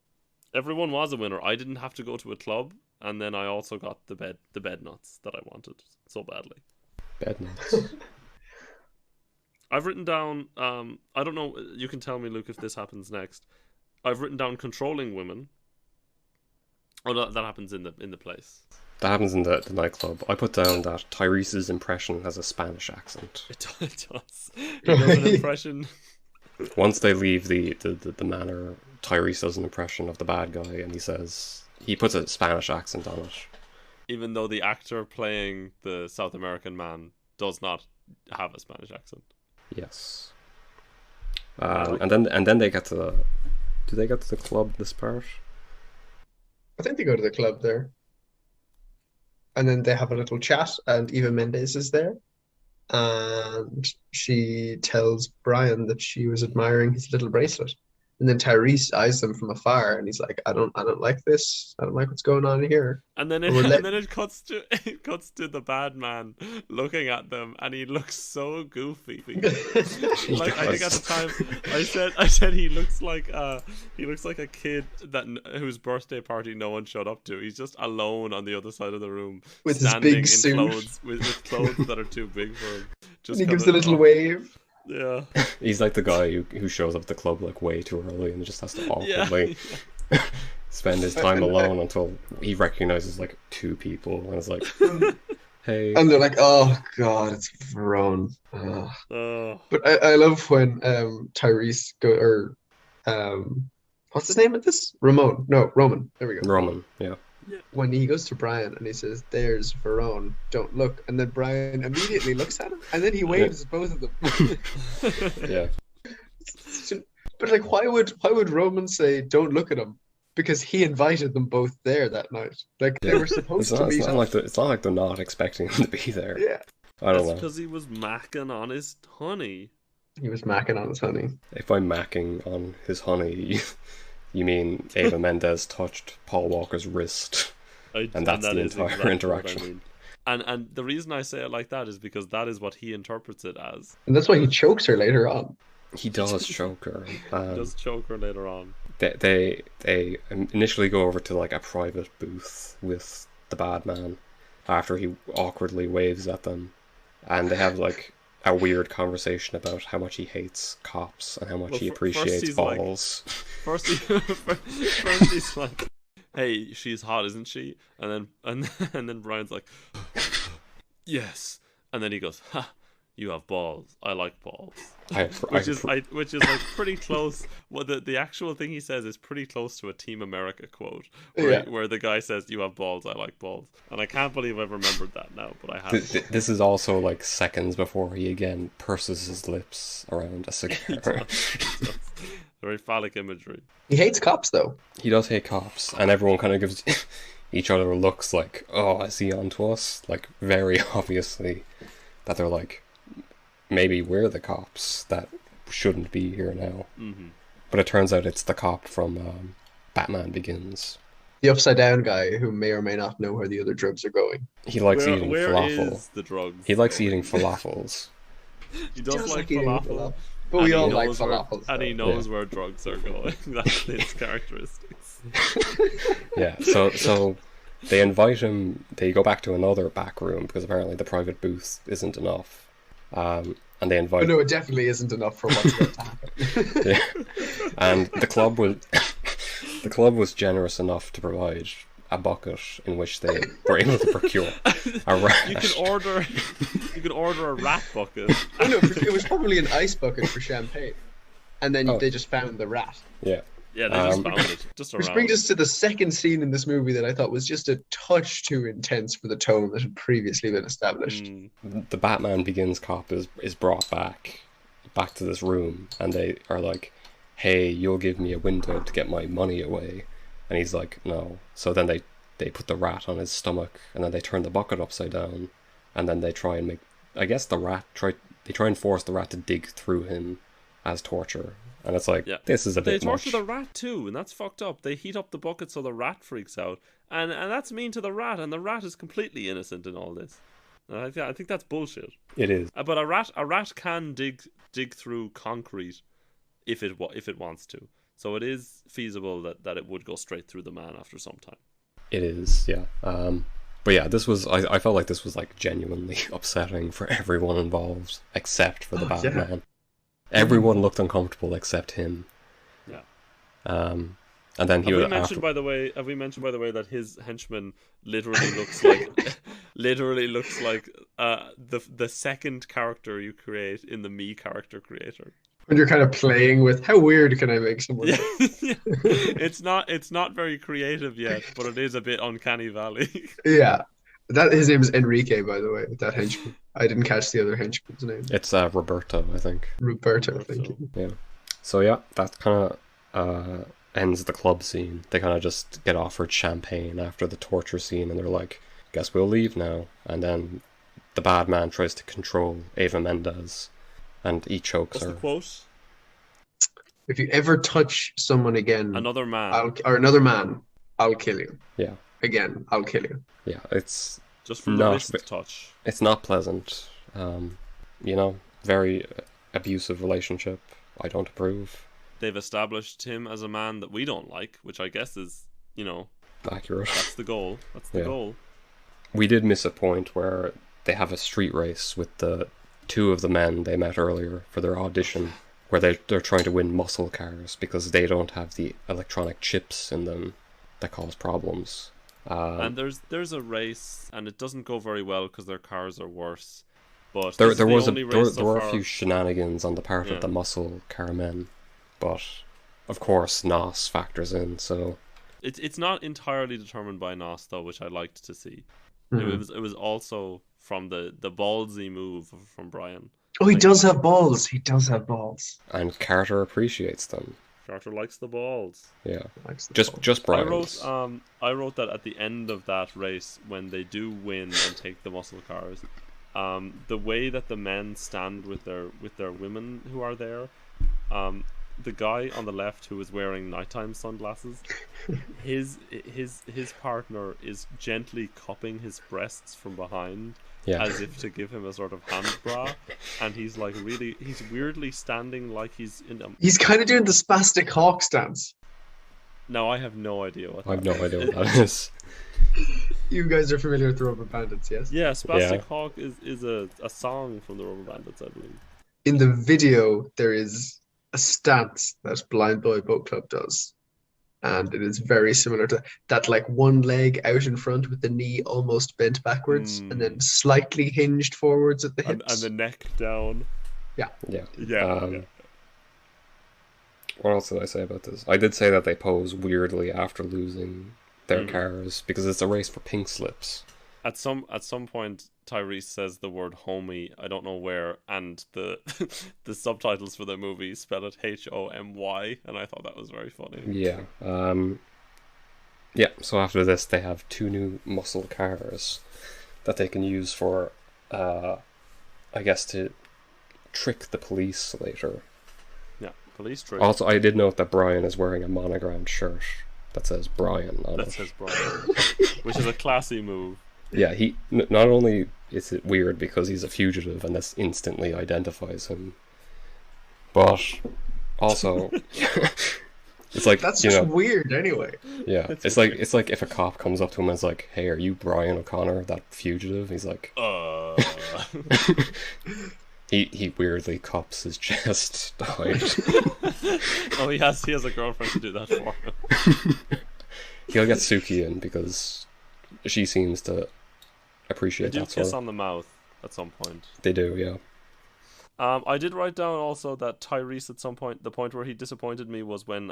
Everyone was a winner. I didn't have to go to a club. And then I also got the bed nuts that I wanted so badly. Bed nuts. I've written down, I don't know, you can tell me, Luke, if this happens next. I've written down controlling women. Oh, that happens in the place. That happens in the nightclub. I put down that Tyrese's impression has a Spanish accent. It does. He does an impression. Once they leave the manor, Tyrese does an impression of the bad guy, and he puts a Spanish accent on it. Even though the actor playing the South American man does not have a Spanish accent. Yes. And then they get to the... Do they get to the club this part? I think they go to the club there. And then they have a little chat, and Eva Mendes is there. And she tells Brian that she was admiring his little bracelet. And then Tyrese eyes them from afar, and he's like, I don't like this. I don't like what's going on here. And then it cuts to the bad man looking at them, and he looks so goofy. Like, I think at the time I said he looks like a kid whose birthday party no one showed up to. He's just alone on the other side of the room, with his standing big in suit, clothes with clothes that are too big for him. Just and he gives a little wave. Yeah. He's like the guy who shows up at the club like way too early and just has to awkwardly spend his time alone until he recognizes like two people and is like, hey. And they're like, oh god, it's Verone. But I love when Tyrese what's his name at this? Roman. There we go. Roman, yeah. When he goes to Brian and he says, "There's Verone, don't look," and then Brian immediately looks at him and then he waves at both of them. Yeah. But like, why would Roman say, "Don't look at him"? Because he invited them both there that night. Like they were supposed to meet up. It's not like they're not expecting him to be there. Yeah. I don't know. Because he was macking on his honey. He was macking on his honey. If I'm macking on his honey, you mean Eva Mendes touched Paul Walker's wrist, and that's the entire exactly interaction. I mean. And the reason I say it like that is because that is what he interprets it as. And that's why he chokes her later on. He does choke her. He does choke her later on. They initially go over to like a private booth with the bad man after he awkwardly waves at them, and they have like a weird conversation about how much he hates cops and how much he appreciates balls. Like, first he's like, "Hey, she's hot, isn't she?" And then Brian's like, "Yes." And then he goes, "Ha, you have balls. I like balls." Which is like pretty close. Well, the actual thing he says is pretty close to a Team America quote, where the guy says, "You have balls. I like balls." And I can't believe I've remembered that now, but I have. This is also like seconds before he again purses his lips around a cigar. He does. Very phallic imagery. He hates cops, though. He does hate cops, and everyone kind of gives each other looks like, "Oh, is he onto us?" Like very obviously that they're like, maybe we're the cops that shouldn't be here now. Mm-hmm. But it turns out it's the cop from Batman Begins. The upside down guy who may or may not know where the other drugs are going. He likes eating where falafel. Is the drugs he likes eating falafels. He does like falafel. But we And he all like knows where, falafels. and he so- knows where drugs are going. That's his characteristics. Yeah, so they invite him. They go back to another back room because apparently the private booth isn't enough. And they invite. But no, it definitely isn't enough for what's about to happen. Yeah. And the club was generous enough to provide a bucket in which they were able to procure a rat. You can order a rat bucket. Oh no, it was probably an ice bucket for champagne, and then Oh. they just found the rat. Yeah. Yeah, they just found it just around. Which brings us to the second scene in this movie that I thought was just a touch too intense for the tone that had previously been established. The Batman Begins cop is brought back to this room, and they are like, "Hey, you'll give me a window to get my money away," and he's like, "No." So then they put the rat on his stomach, and then they turn the bucket upside down, and then they try and make. I guess they try and force the rat to dig through him as torture. And it's like, this is a bit much. They torture the rat too, and that's fucked up. They heat up the bucket so the rat freaks out, and that's mean to the rat, and the rat is completely innocent in all this. And I think that's bullshit. It is. But a rat can dig through concrete if it wants to. So it is feasible that it would go straight through the man after some time. It is, yeah. But yeah, this was. I felt like this was like genuinely upsetting for everyone involved, except for the Batman. Yeah. Everyone looked uncomfortable except him. Yeah. And then he Have we mentioned by the way that his henchman literally looks like the second character you create in the Me character creator. When you're kind of playing with how weird can I make someone? Yeah. It's not very creative yet, but it is a bit uncanny valley. Yeah. His name is Enrique, by the way, that henchman. I didn't catch the other henchman's name. It's Roberto, I think. Roberto, thank you. Yeah. So yeah, that kind of ends the club scene. They kind of just get offered champagne after the torture scene, and they're like, "Guess we'll leave now." And then the bad man tries to control Eva Mendes, and he chokes her. What's the quote? If you ever touch someone again, another man, I'll kill you. Yeah. Again, I'll kill you. Yeah, it's just from the wrist touch. It's not pleasant. Very abusive relationship. I don't approve. They've established him as a man that we don't like, which I guess is, accurate. That's the goal. That's the goal. We did miss a point where they have a street race with the two of the men they met earlier for their audition, where they're trying to win muscle cars because they don't have the electronic chips in them that cause problems. And there's a race, and it doesn't go very well because their cars are worse. But there were a few shenanigans on the part of the muscle car men, but of course NOS factors in. So it's not entirely determined by NOS though, which I liked to see. Mm-hmm. It was also from the ballsy move from Brian. Oh, he does have balls. He does have balls. And Carter appreciates them. Carter likes the balls. Yeah, just Brian. I wrote that at the end of that race, when they do win and take the muscle cars, the way that the men stand with their women who are there, the guy on the left who is wearing nighttime sunglasses, his partner is gently cupping his breasts from behind. Yeah. As if to give him a sort of hand bra, and he's weirdly standing like he's in a... He's kind of doing the spastic hawk stance. No, I have no idea what I have no idea what that is. You guys are familiar with the Rubber Bandits, yes? Yeah, Spastic Hawk is a song from the Rubber Bandits, I believe. In the video, there is a stance that Blind Boy Boat Club does. And it is very similar to that, like one leg out in front with the knee almost bent backwards and then slightly hinged forwards at the hips. And the neck down. Yeah. What else did I say about this? I did say that they pose weirdly after losing their cars because it's a race for pink slips. At some point, Tyrese says the word homie, I don't know where, and the subtitles for the movie spell it HOMY, and I thought that was very funny. Yeah. So after this, they have two new muscle cars that they can use for, I guess, to trick the police later. Yeah, police trick. Also, I did note that Brian is wearing a monogrammed shirt that says Brian on it. That says Brian, which is a classy move. Yeah, he not only is it weird because he's a fugitive and this instantly identifies him, But also, it's like, That's you just know, weird anyway. yeah, it's like if a cop comes up to him and is like, "Hey, are you Brian O'Connor, that fugitive?" He's like, he weirdly cups his chest to hide. Oh, he has a girlfriend to do that for him. He'll get Suki in because she seems to They appreciate do that sort kiss of. on the mouth at some point. They do, yeah. I did write down also that Tyrese at some point, the point where he disappointed me was when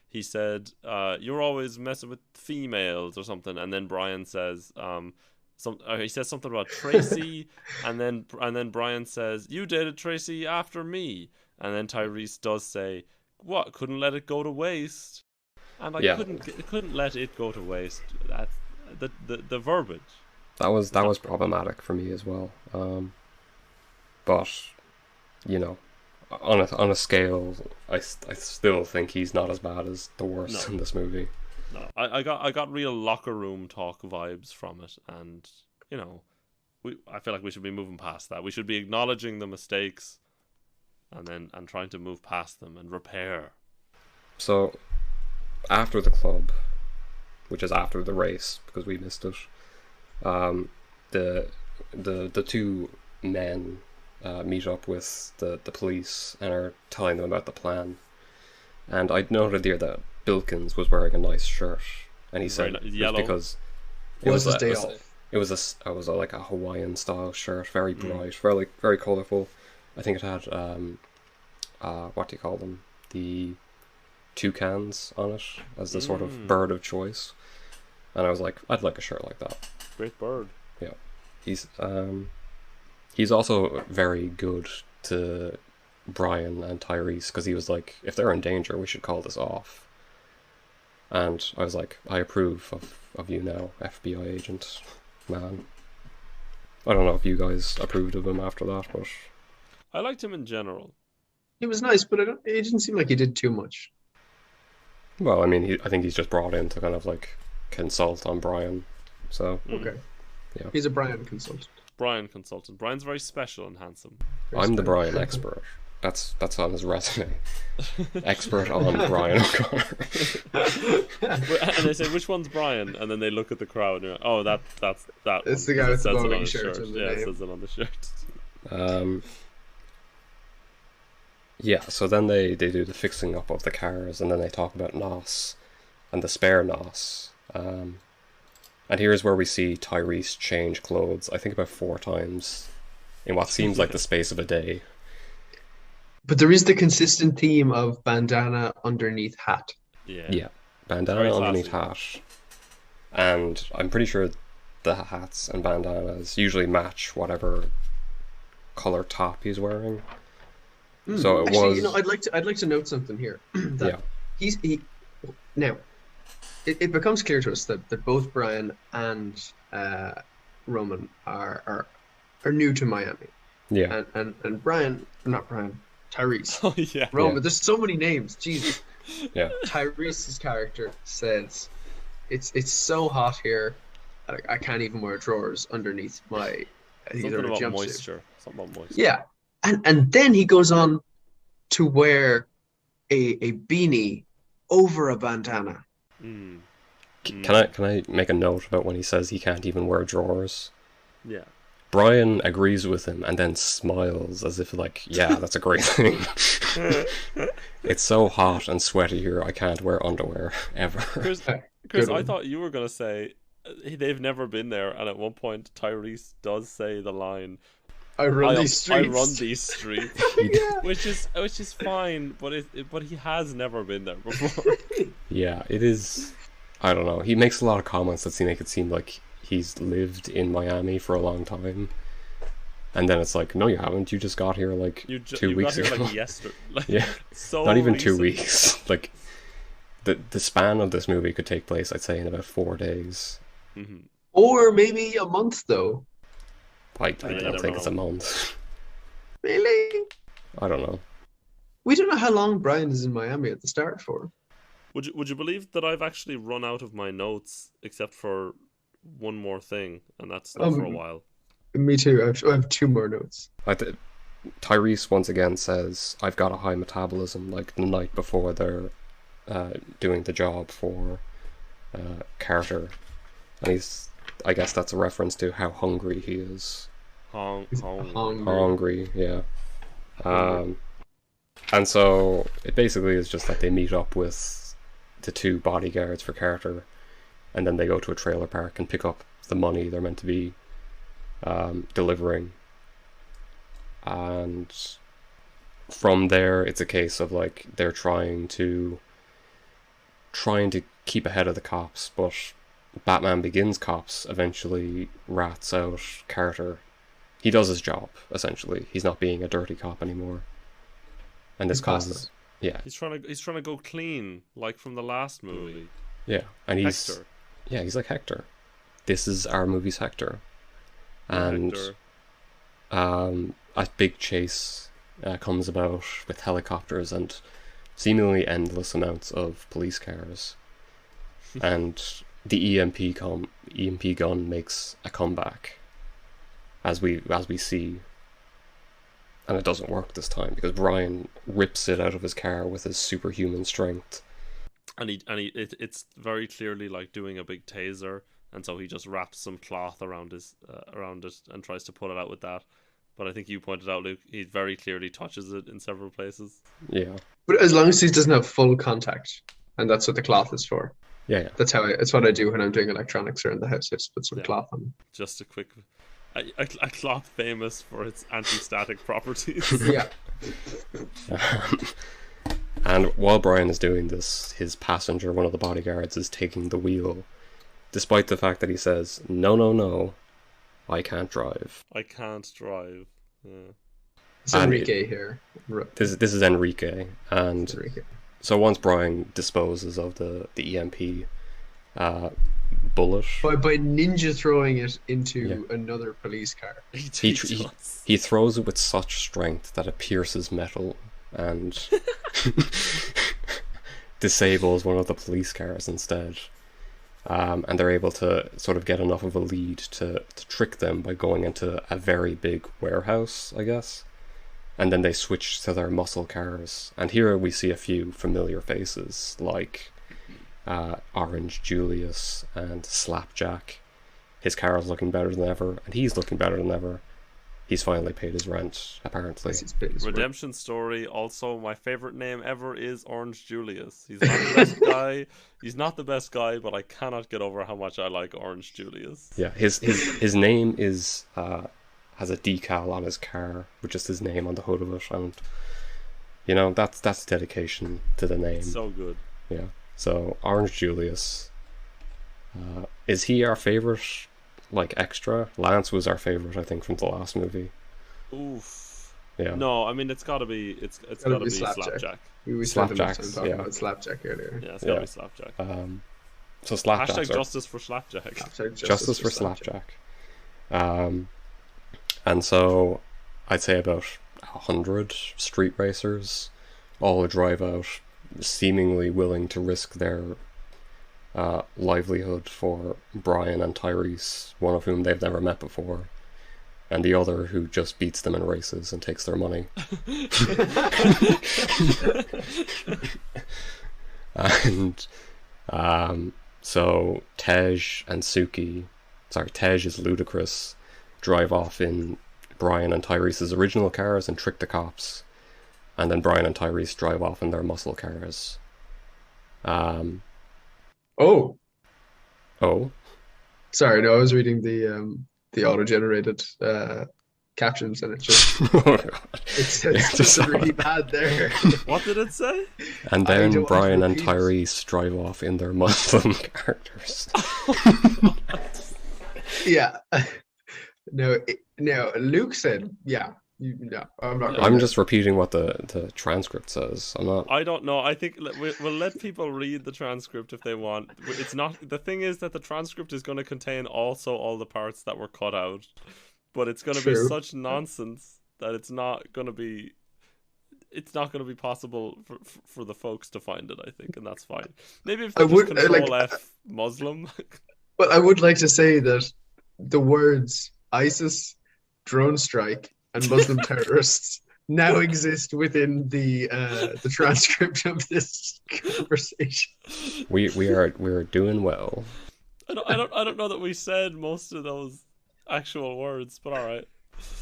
he said, "You're always messing with females" or something, and then Brian says, he says something about Tracy, and then Brian says, "You dated Tracy after me," and then Tyrese does say, "What? Couldn't let it go to waste," and I Yeah. couldn't let it go to waste. That's the verbiage. That was problematic for me as well. But you know, on a scale, I still think he's not as bad as the worst in this movie. No, I got real locker room talk vibes from it, and you know, I feel like we should be moving past that. We should be acknowledging the mistakes, and trying to move past them and repair. So after the club, which is after the race because we missed it, the two men meet up with the police and are telling them about the plan. And I noted here that Bilkins was wearing a nice shirt, and he said yellow. because It was his day off. it was like a Hawaiian style shirt, very bright, very colorful. I think it had what do you call them? The toucans on it as the sort of bird of choice. And I was like, I'd like a shirt like that. Great bird. Yeah, he's also very good to Brian and Tyrese because he was like, if they're in danger, we should call this off. And I was like, I approve of you now, FBI agent, man. I don't know if you guys approved of him after that, but I liked him in general. He was nice, but it didn't seem like he did too much. well, I mean, I think he's just brought in to kind of like consult on Brian. So Okay. Yeah. He's a Brian consultant. Brian consultant. Brian's very special and handsome. I'm the Brian expert. That's on his resume. Expert on Brian O'Connor. And they say, which one's Brian? And then they look at the crowd and you're like, oh, that's that It's one. the guy with the It says it on bowling his shirt and the Yeah, it name. says it on the shirt. Yeah, so then they do the fixing up of the cars, and then they talk about NOS and the spare NOS. And here's where we see Tyrese change clothes, I think about 4 times in what seems like the space of a day. But there is the consistent theme of bandana underneath hat. Yeah, bandana Very underneath classy. hat. And I'm pretty sure the hats and bandanas usually match whatever color top he's wearing. So it Actually, was... I'd like to note something here. That Yeah. Now, it becomes clear to us that both Brian and Roman are new to Miami. Yeah. And Brian, not Brian, Tyrese. Oh, yeah. Roman, Yeah. there's so many names. Jesus. Yeah. Tyrese's character says, "It's so hot here, I can't even wear drawers underneath my Something either a about jumpsuit." moisture. Something about moisture. Yeah, and then he goes on to wear a beanie over a bandana. Mm. Can I make a note about when he says he can't even wear drawers? Yeah. Brian agrees with him and then smiles as if like, yeah, that's a great thing. It's so hot and sweaty here, I can't wear underwear ever. Chris, Good I one. thought you were going to say they've never been there, and at one point Tyrese does say the line, I run these I streets. run these streets, Yeah. which is fine, but he has never been there before. Yeah, it is. I don't know. He makes a lot of comments that make it seem like he's lived in Miami for a long time. And then it's like, no, you haven't. You just got here like You 2 got weeks here ago. like yesterday. Like, Yeah, so not even 2 recent. weeks. Like the span of this movie could take place, I'd say, in about 4 days. Mhm. Or maybe a month though. I don't don't think it's a know. month. Really? I don't know. We don't know how long Brian is in Miami at the start for. Would you believe that I've actually run out of my notes except for one more thing, and that's not for a while. Me too. I have 2 more notes. Tyrese once again says, "I've got a high metabolism," like the night before they're doing the job for Carter, and I guess that's a reference to how hungry he is. Hungry, yeah. And so it basically is just that they meet up with the two bodyguards for Carter, and then they go to a trailer park and pick up the money they're meant to be delivering. And from there, it's a case of like they're trying to keep ahead of the cops, but Batman Begins cops eventually rats out Carter. He does his job, essentially. He's not being a dirty cop anymore. And this causes... Yeah. He's trying to go clean, like from the last movie. Yeah, and he's... Hector. Yeah, he's like Hector. This is our movie's Hector. And Hector. A big chase comes about with helicopters and seemingly endless amounts of police cars. And the EMP gun makes a comeback, as we see, and it doesn't work this time because Brian rips it out of his car with his superhuman strength. And it's very clearly like doing a big taser, and so he just wraps some cloth around it and tries to pull it out with that. But I think you pointed out, Luke, he very clearly touches it in several places. Yeah. But as long as he doesn't have full contact, and that's what the cloth is for. Yeah. It's what I do when I'm doing electronics around the house. I just put some cloth on. Just a quick... A cloth famous for its anti-static properties. Yeah. And while Brian is doing this, his passenger, one of the bodyguards, is taking the wheel, despite the fact that he says, no, I can't drive. I can't drive. Yeah. It's Enrique here. This is Enrique. And so once Brian disposes of the EMP bullet... By ninja throwing it into another police car. He throws it with such strength that it pierces metal and disables one of the police cars instead. And they're able to sort of get enough of a lead to trick them by going into a very big warehouse, I guess. And then they switch to their muscle cars. And here we see a few familiar faces, like Orange Julius and Slapjack. His car is looking better than ever, and he's looking better than ever. He's finally paid his rent, apparently. Redemption story. Also, my favorite name ever is Orange Julius. He's not the best guy. He's not the best guy, but I cannot get over how much I like Orange Julius. Yeah, his name is has a decal on his car with just his name on the hood of it, and you know that's dedication to the name. So good. Yeah. So Orange Julius, is he our favorite? Like extra? Lance was our favorite, I think, from the last movie. Oof. Yeah. No, I mean it's gotta be Slapjack. We Slapjack. Talking about Slapjack earlier. Yeah, it's gotta be Slapjack. So Slapjack. Hashtag justice for Slapjack. Justice for Slapjack. And so I'd say about 100 street racers all drive out, seemingly willing to risk their livelihood for Brian and Tyrese, one of whom they've never met before, and the other who just beats them in races and takes their money. And so Tej and Suki, Tej is Ludacris, drive off in Brian and Tyrese's original cars and trick the cops, and then Brian and Tyrese drive off in their muscle cars. Oh, sorry, no, I was reading the auto-generated captions, and it just it's really bad there. What did it say? And then Brian and Tyrese drive off in their Muslim characters. Yeah. No, Luke said, yeah. I'm not. I'm just repeating what the transcript says. I'm not. I don't know. I think we'll let people read the transcript if they want. It's not. The thing is that the transcript is going to contain also all the parts that were cut out, but it's going to be such nonsense that it's not going to be. It's not going to be possible for the folks to find it. I think, and that's fine. Maybe if they just Control F Muslim. But I would like to say that the words ISIS, drone strike, and Muslim terrorists now exist within the transcript of this conversation. We're doing well. I don't know that we said most of those actual words, but all right.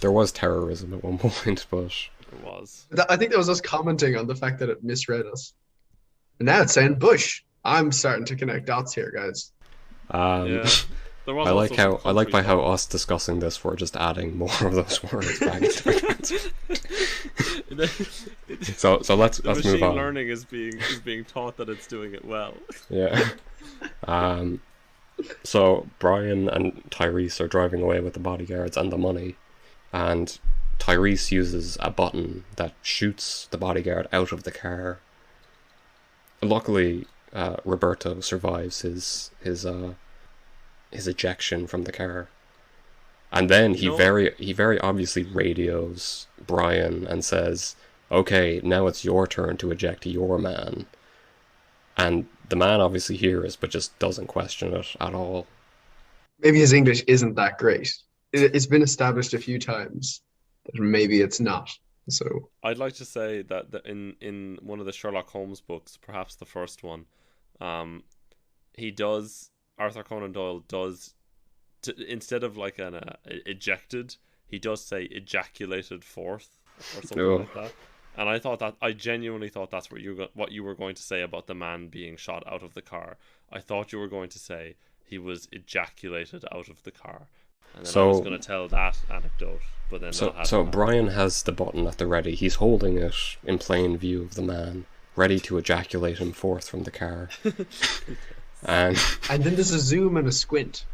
There was terrorism at one point, but It was. I think that was us commenting on the fact that it misread us. And now it's saying Bush. I'm starting to connect dots here, guys. Yeah. There was I like also some by country how us discussing this, we're just adding more of those words back into our transcript. So let's move machine on. learning is being taught that it's doing it well. Yeah. So Brian and Tyrese are driving away with the bodyguards and the money, and Tyrese uses a button that shoots the bodyguard out of the car. Luckily, Roberto survives his ejection from the car, and then he very obviously radios Brian and says, "Okay, now it's your turn to eject your man." And the man obviously hears, but just doesn't question it at all. Maybe his English isn't that great. It's been established a few times that maybe it's not. So I'd like to say that in one of the Sherlock Holmes books, perhaps the first one, Arthur Conan Doyle does, instead of like an ejected, he does say ejaculated forth or something like that. And I genuinely thought that's what you were going to say about the man being shot out of the car. I thought you were going to say he was ejaculated out of the car. And then I was going to tell that anecdote, but then so Brian has the button at the ready. He's holding it in plain view of the man, ready to ejaculate him forth from the car. and then there's a zoom and a squint.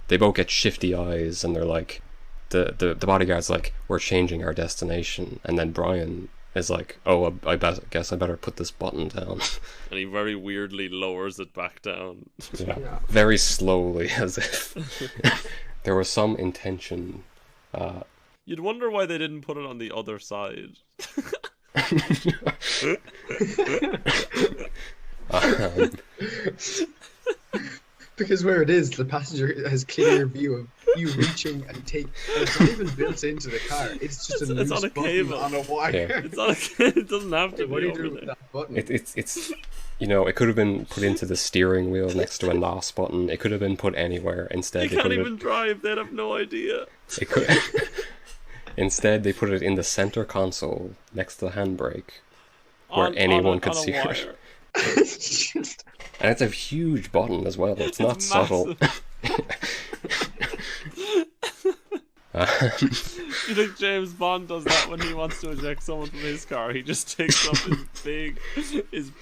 They both get shifty eyes, and they're like, the bodyguard's like, "We're changing our destination," and then Brian is like, "Oh, I guess I better put this button down." And he very weirdly lowers it back down. Yeah. Very slowly, as if there was some intention. You'd wonder why they didn't put it on the other side. Because where it is, the passenger has clear view of you reaching and take. And it's not even built into the car. It's just a loose on a button cable on a wire. Yeah. It's on it doesn't have to What be do you do over with there. that button? It's it could have been put into the steering wheel next to a NOS button. It could have been put anywhere. Instead, They can't even drive. They'd have no idea. It could. Instead, they put it in the center console next to the handbrake, where anyone could see it. It's just And it's a huge button as well. It's not subtle. You think James Bond does that when he wants to eject someone from his car? He just takes up his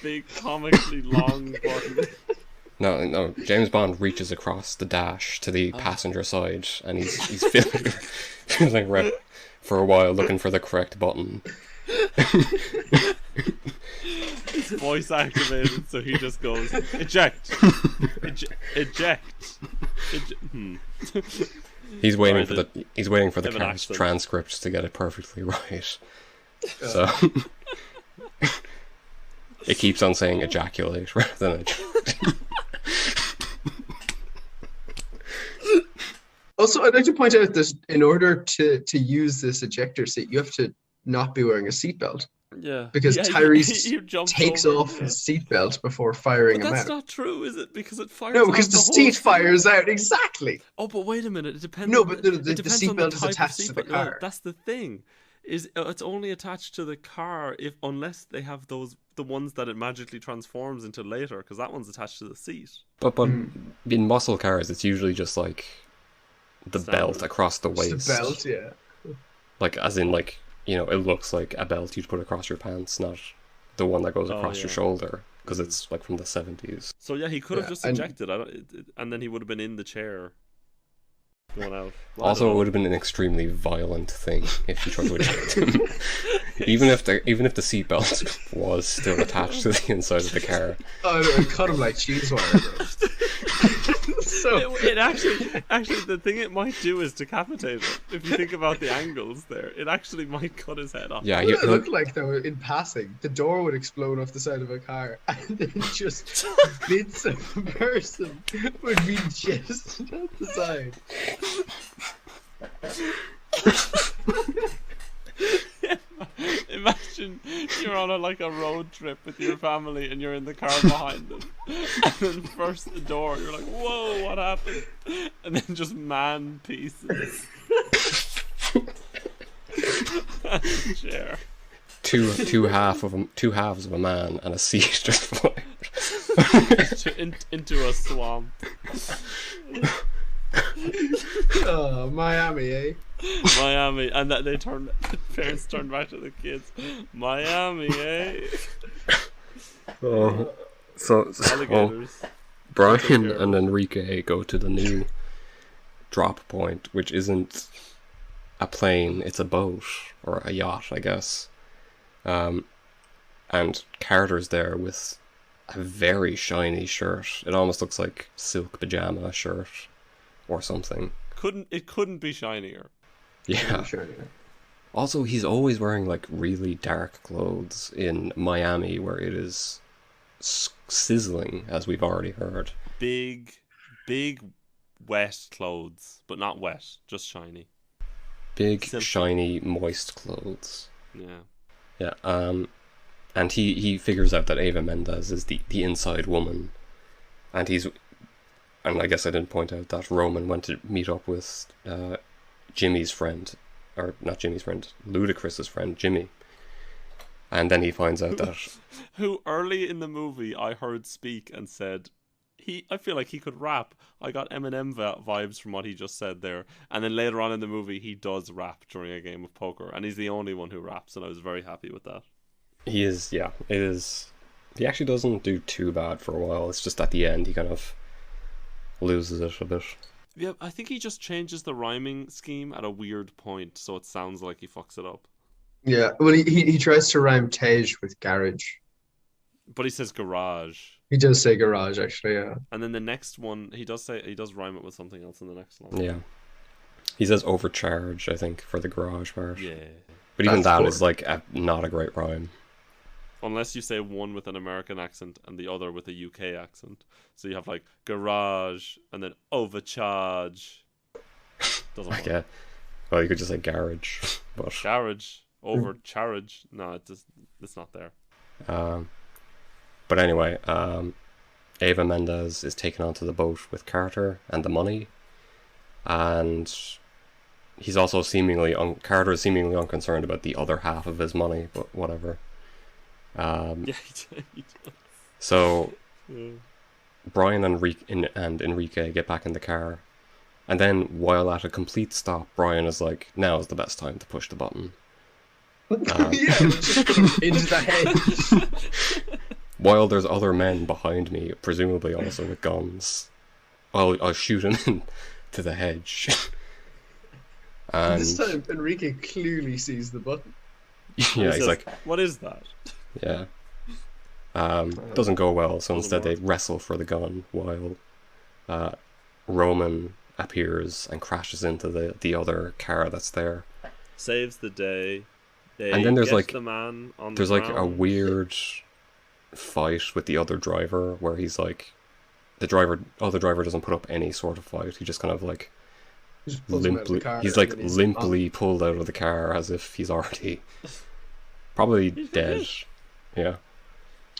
big comically long button. No. James Bond reaches across the dash to the passenger side, and he's feeling around for a while looking for the correct button. It's voice activated, so he just goes eject, eject. He's waiting for the Have an car's accent. transcript to get it perfectly right. So it keeps on saying ejaculate rather than eject. Also, I'd like to point out that in order to use this ejector seat, you have to not be wearing a seatbelt. Yeah, Because yeah, Tyrese you jumped takes over, off his seatbelt before firing But him that's out. not true, is it? Because it fires. No, because out the whole seat seat. fires out, exactly. Oh, but wait a minute. It depends. No, on but the, the it depends on seatbelt is type of attached to the seatbelt. No, car. that's the thing. It's only attached to the car unless they have the ones that it magically transforms into later, because that one's attached to the seat. But in muscle cars, it's usually just like the Standard. belt across the waist. Just the belt, yeah. Like, as in, like, it looks like a belt you'd put across your pants, not the one that goes across your yeah. shoulder, because it's like from the 70s. So yeah, he could have Yeah, just and- ejected, and then he would have been in the chair, going out. Well, I Also, don't it know. would have been an extremely violent thing if you tried to eject him. even if the seatbelt was still attached to the inside of the car. Oh, no, it cut him like cheese wire, bro. So, It actually, the thing it might do is decapitate him. If you think about the angles there, it actually might cut his head off. Yeah, what would it look like, though, in passing? The door would explode off the side of a car, and then just bits of a person would be jettisoned out the side. Imagine you're on a road trip with your family and you're in the car behind them, and then first the door, you're like, whoa, what happened? And then just man pieces. Chair. Two halves of a man and a seat just flying into a swamp. Oh, Miami, eh? Miami, and that the parents turned back to the kids. Miami, eh? Alligators. Brian and Enrique go to the new drop point, which isn't a plane, it's a boat or a yacht, I guess. And Carter's there with a very shiny shirt. It almost looks like silk pajama shirt or something. It couldn't be shinier. Yeah. Also, he's always wearing really dark clothes in Miami, where it is sizzling, as we've already heard. Big wet clothes, but not wet, just shiny. Big, shiny, moist clothes. Yeah. Yeah. And he figures out that Eva Mendes is the inside woman, and I guess I didn't point out that Roman went to meet up with Jimmy's friend, or not Jimmy's friend, Ludacris's friend, Jimmy. And then he finds out that... Who early in the movie I heard speak and said, I feel like he could rap. I got Eminem vibes from what he just said there. And then later on in the movie, he does rap during a game of poker. And he's the only one who raps, and I was very happy with that. He is, yeah. It is... He actually doesn't do too bad for a while. It's just at the end he kind of loses it a bit. Yeah, I think he just changes the rhyming scheme at a weird point, so it sounds like he fucks it up. Yeah, well, he tries to rhyme Tej with garage. But he says garage. He does say garage, actually, yeah. And then the next one, he does rhyme it with something else in the next line. Yeah. He says overcharge, I think, for the garage part. Yeah. But even that is not a great rhyme. Unless you say one with an American accent and the other with a UK accent. So you have garage and then overcharge. Doesn't work. Yeah. Well, you could just say garage. But... Garage. Overcharge. No, it's not there. But anyway, Eva Mendes is taken onto the boat with Carter and the money. And he's also Carter is seemingly unconcerned about the other half of his money, but whatever. Yeah, he does. So Brian and Enrique get back in the car, and then while at a complete stop, Brian is like, "Now is the best time to push the button." Yeah, just put him into the hedge. While there's other men behind me, presumably also with guns, I'll shoot him into the hedge. And this time, Enrique clearly sees the button. Yeah, he's like, "What is that?" Yeah. Doesn't go well, so instead they wrestle for the gun while Roman appears and crashes into the other car that's there. Saves the day. And then there's the man on the ground. A weird fight with the other driver where he's like, other driver doesn't put up any sort of fight. He just kind of limply pulled out of the car as if he's already probably dead. Yeah.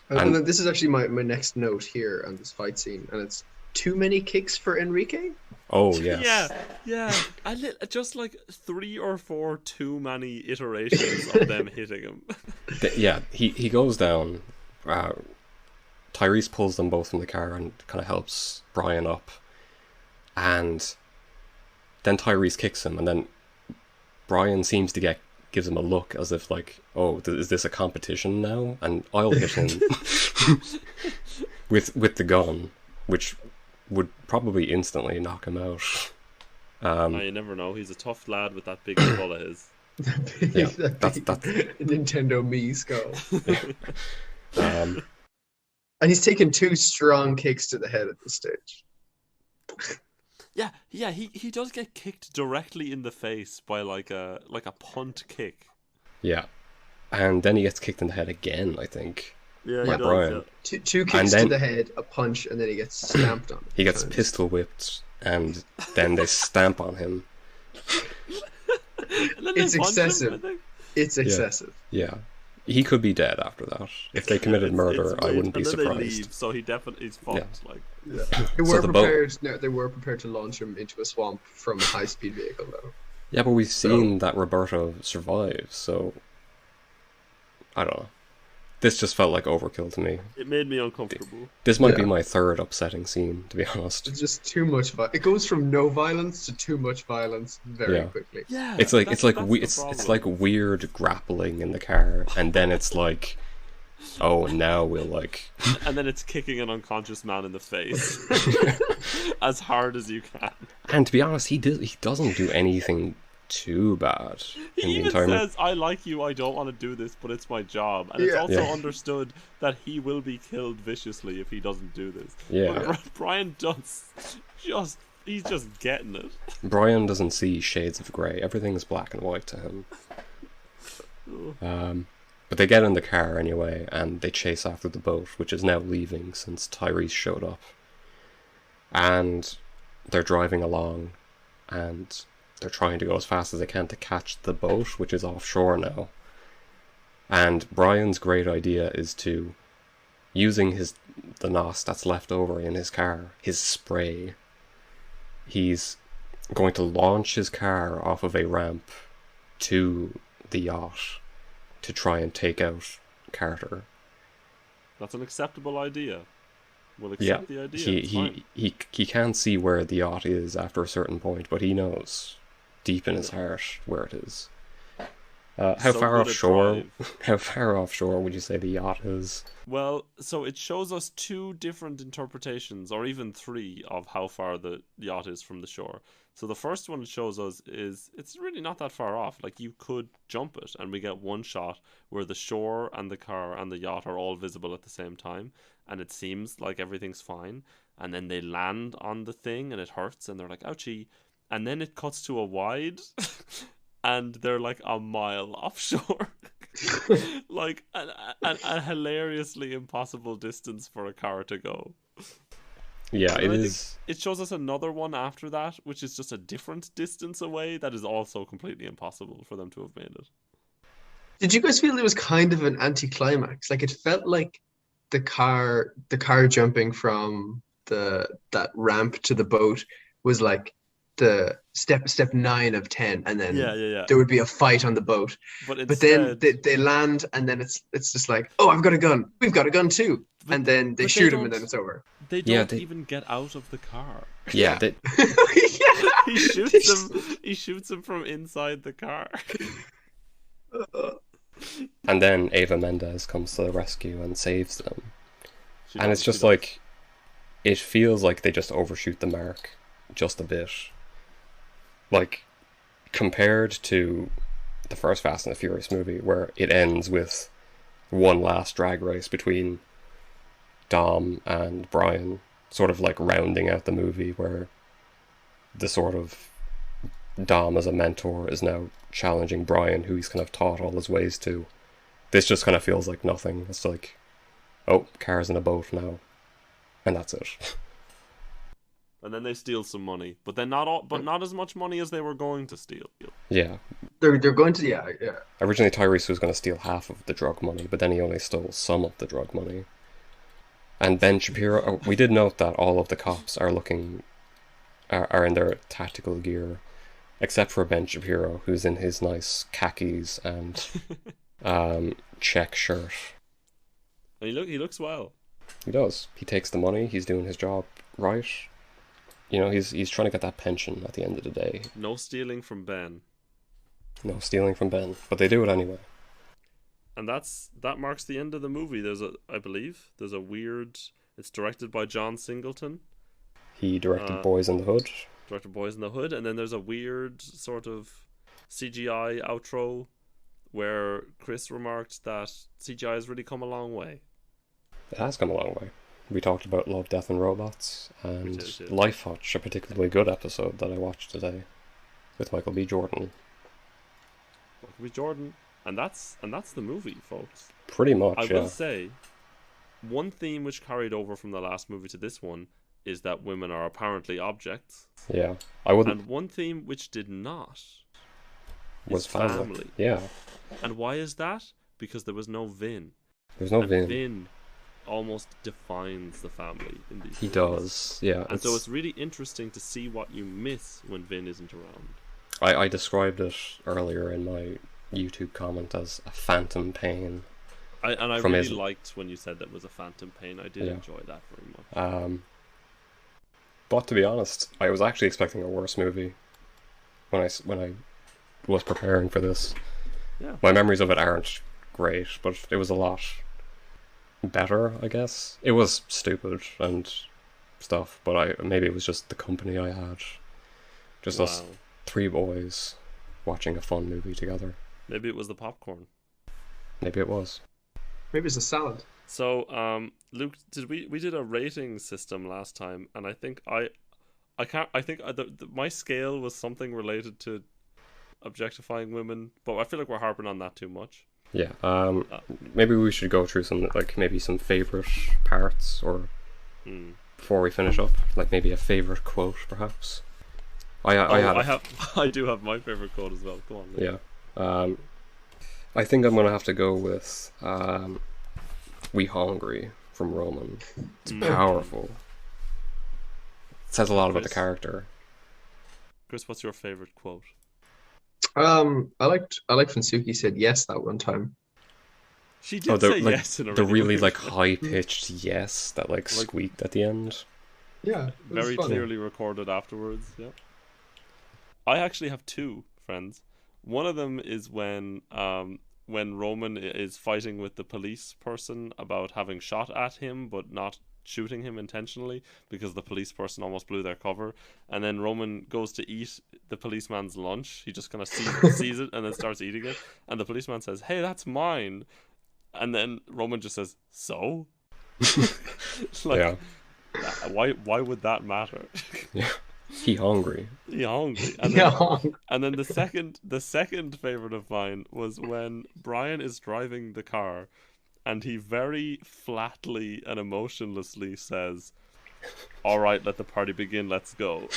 And then this is actually my next note here on this fight scene, and it's too many kicks for Enrique? Oh, yes. Yeah. Just 3 or 4 too many iterations of them hitting him. He goes down. Tyrese pulls them both from the car and kind of helps Brian up. And then Tyrese kicks him, and then Brian seems to gives him a look as if is this a competition now? And I'll hit him with the gun, which would probably instantly knock him out. You never know. He's a tough lad with that big skull of his. Yeah, that's Nintendo Mii skull. Yeah. And he's taken 2 strong kicks to the head at this stage. Yeah, he does get kicked directly in the face by a punt kick. Yeah, and then he gets kicked in the head again, I think. Yeah, by Brian. Yeah. Two kicks to the head, a punch, and then he gets stamped on. He gets pistol whipped, and then they stamp on him. And then It's they punch him, I excessive. think. It's Yeah. excessive. Yeah. He could be dead after that. If they committed It's murder, I weird. wouldn't be And then they surprised. leave, so he definitely is fucked. Like, Yeah. They So were the boat. prepared. No, they were prepared to launch him into a swamp from a high-speed vehicle, though. Yeah, but we've So- seen that Roberto survive, so I don't know. This just felt like overkill to me. it made me uncomfortable. This might be Yeah. my third upsetting scene, to be honest. It's just too much. It goes from no violence to too much violence very Yeah. quickly. Yeah, It's like that's it's the it's problem. like weird grappling in the car, and then it's like, oh, now we'll like, And then it's kicking an unconscious man in the face as hard as you can. and to be honest, he doesn't do anything too bad in He the even entire movie. says, "I like you. I don't want to do this, but it's my job." And it's Yeah. also Yeah. understood that he will be killed viciously if he doesn't do this. Yeah. But Brian Dunst he's just getting it. Brian doesn't see shades of grey. Everything's black and white to him. But they get in the car anyway, and they chase after the boat, which is now leaving since Tyrese showed up. And they're driving along, and they're trying to go as fast as they can to catch the boat, which is offshore now. And Brian's great idea is to, using the NOS that's left over in his car, his spray, he's going to launch his car off of a ramp to the yacht to try and take out Carter. That's an acceptable idea. We'll Yeah, accept the idea. It's fine. he can't see where the yacht is after a certain point, but he knows deep in his heart where it is. How So far good at offshore? drive. How far offshore would you say the yacht is? Well, so it shows us two different interpretations, or even three, of how far the yacht is from the shore. So the first one it shows us is it's really not that far off. Like, you could jump it, and we get one shot where the shore and the car and the yacht are all visible at the same time, and it seems like everything's fine. And then they land on the thing, and it hurts, and they're like, ouchie. And then it cuts to a wide, and they're like a mile offshore. Like a hilariously impossible distance for a car to go. Yeah, And it I think is. It shows us another one after that, which is just a different distance away. That is also completely impossible for them to have made it. Did you guys feel it was kind of an anticlimax? Like, it felt like the car jumping from that ramp to the boat was like the step 9 of 10, and then Yeah. there would be a fight on the boat. But But then instead, they land, and then it's just like, oh, I've got a gun. We've got a gun too. But- And then they but they shoot him, and don't- then it's over. they Yeah, don't they- even get out of the car. Yeah, they, Yeah. He shoots him. He shoots him from inside the car. and then Ava Mendes comes to the rescue and saves them. She And does, it's she just does. like, it feels like they just overshoot the mark just a bit. Like, compared to the first Fast and the Furious movie, where it ends with one last drag race between Dom and Brian, sort of like rounding out the movie, where the sort of Dom as a mentor is now challenging Brian, who he's kind of taught all his ways to. This just kind of feels like nothing. It's like, oh, car's in a boat now, and that's it. And then they steal some money, but then not as much money as they were going to steal. Yeah. They're going to, yeah. Originally, Tyrese was going to steal half of the drug money, but then he only stole some of the drug money. And Ben Shapiro, we did note that all of the cops are are in their tactical gear, except for Ben Shapiro, who's in his nice khakis and check shirt. And he looks well. He does. He takes the money. He's doing his job right. You know, he's trying to get that pension at the end of the day. No stealing from Ben. No stealing from Ben, but they do it anyway. And that marks the end of the movie. I believe there's a weird. It's directed by John Singleton. He directed Boys in the Hood. Directed Boys in the Hood, and then there's a weird sort of CGI outro where Chris remarked that CGI has really come a long way. It has come a long way. We talked about Love, Death and Robots, and did. Life Hutch, a particularly good episode that I watched today with Michael B. Jordan. Michael B. Jordan, and that's the movie, folks. Pretty much, I yeah. will say, one theme which carried over from the last movie to this one is that women are apparently objects, Yeah, I wouldn't. and one theme which did not was his family. family. Yeah, And why is that? Because there was no Vin. there's no And Vin. Vin almost defines the family in these He movies. does, yeah. And so it's really interesting to see what you miss when Vin isn't around. I described it earlier in my YouTube comment as a phantom pain. I From really his- liked when you said that was a phantom pain. I did Yeah. enjoy that very much. But to be honest, I was actually expecting a worse movie when I was preparing for this. Yeah. My memories of it aren't great, but it was a lot better, I guess. It was stupid and stuff, but maybe it was just the company I had. Just us Wow. three boys watching a fun movie together. Maybe it was the popcorn. Maybe it was. Maybe it's a salad. So, Luke, we did a rating system last time, and I think my scale was something related to objectifying women, but I feel like we're harping on that too much. Yeah. Maybe we should go through some maybe some favorite parts, or before we finish up, maybe a favorite quote, perhaps. I do have my favorite quote as well. Go on. Luke. Yeah. I think I'm gonna have to go with "We hungry" from Roman. It's powerful. It says a lot about the Chris? character. Chris, what's your favorite quote? I liked when Suki said yes that one time. She did say yes in a the really weird way. high pitched yes that squeaked at the end. Yeah, it was Very fun. clearly recorded afterwards. Yeah. I actually have two friends. One of them is when Roman is fighting with the police person about having shot at him but not shooting him intentionally because the police person almost blew their cover, and then Roman goes to eat the policeman's lunch. He just kind of sees it and then starts eating it, and the policeman says, "Hey, that's mine," and then Roman just says, "So?" Yeah. Why would that matter? Yeah. He hungry. He hungry. And then, Yeah. and then the second favorite of mine was when Brian is driving the car, and he very flatly and emotionlessly says, "All right, let the party begin. Let's go."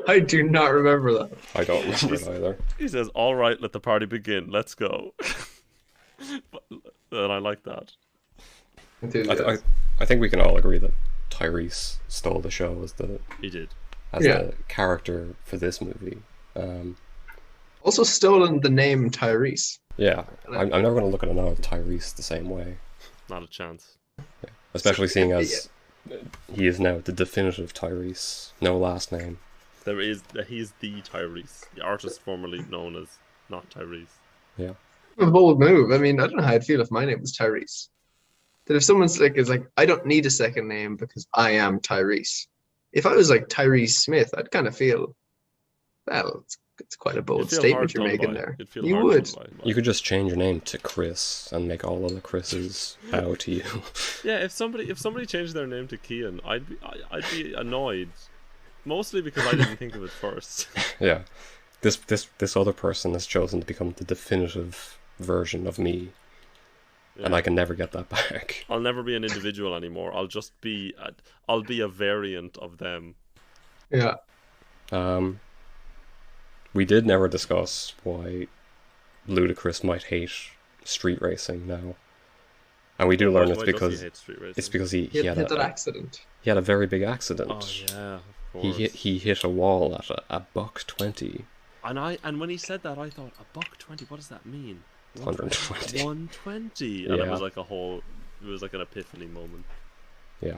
I do not remember that. I don't remember it either. He says, "All right, let the party begin. Let's go." And I like that. I think we can all agree that Tyrese stole the show as He did. the character for this movie. Also stolen the name Tyrese. Yeah, I'm never going to look at another Tyrese the same way. Not a chance. Especially seeing as he is now the definitive Tyrese, no last name. He's the Tyrese, the artist formerly known as not Tyrese. Yeah. A bold move. I mean, I don't know how I'd feel if my name was Tyrese. That if someone's I don't need a second name because I am Tyrese. If I was like Tyrese Smith, I'd kind of feel, well, it's quite a bold statement you're making there. You would. You could just change your name to Chris and make all of the Chris's bow to you. Yeah, if somebody changed their name to Kian, I'd be annoyed, mostly because I didn't think of it first. Yeah, this other person has chosen to become the definitive version of me, and I can never get that back. I'll never be an individual anymore. I'll just be a variant of them. Yeah. We did never discuss why Ludacris might hate street racing now, and we do learn it's because he had that accident. He had a very big accident. Oh yeah, of course. He hit a wall at a $1.20. And when he said that, I thought $1.20. What does that mean? 120. 120. And Yeah. it was like an epiphany moment. Yeah.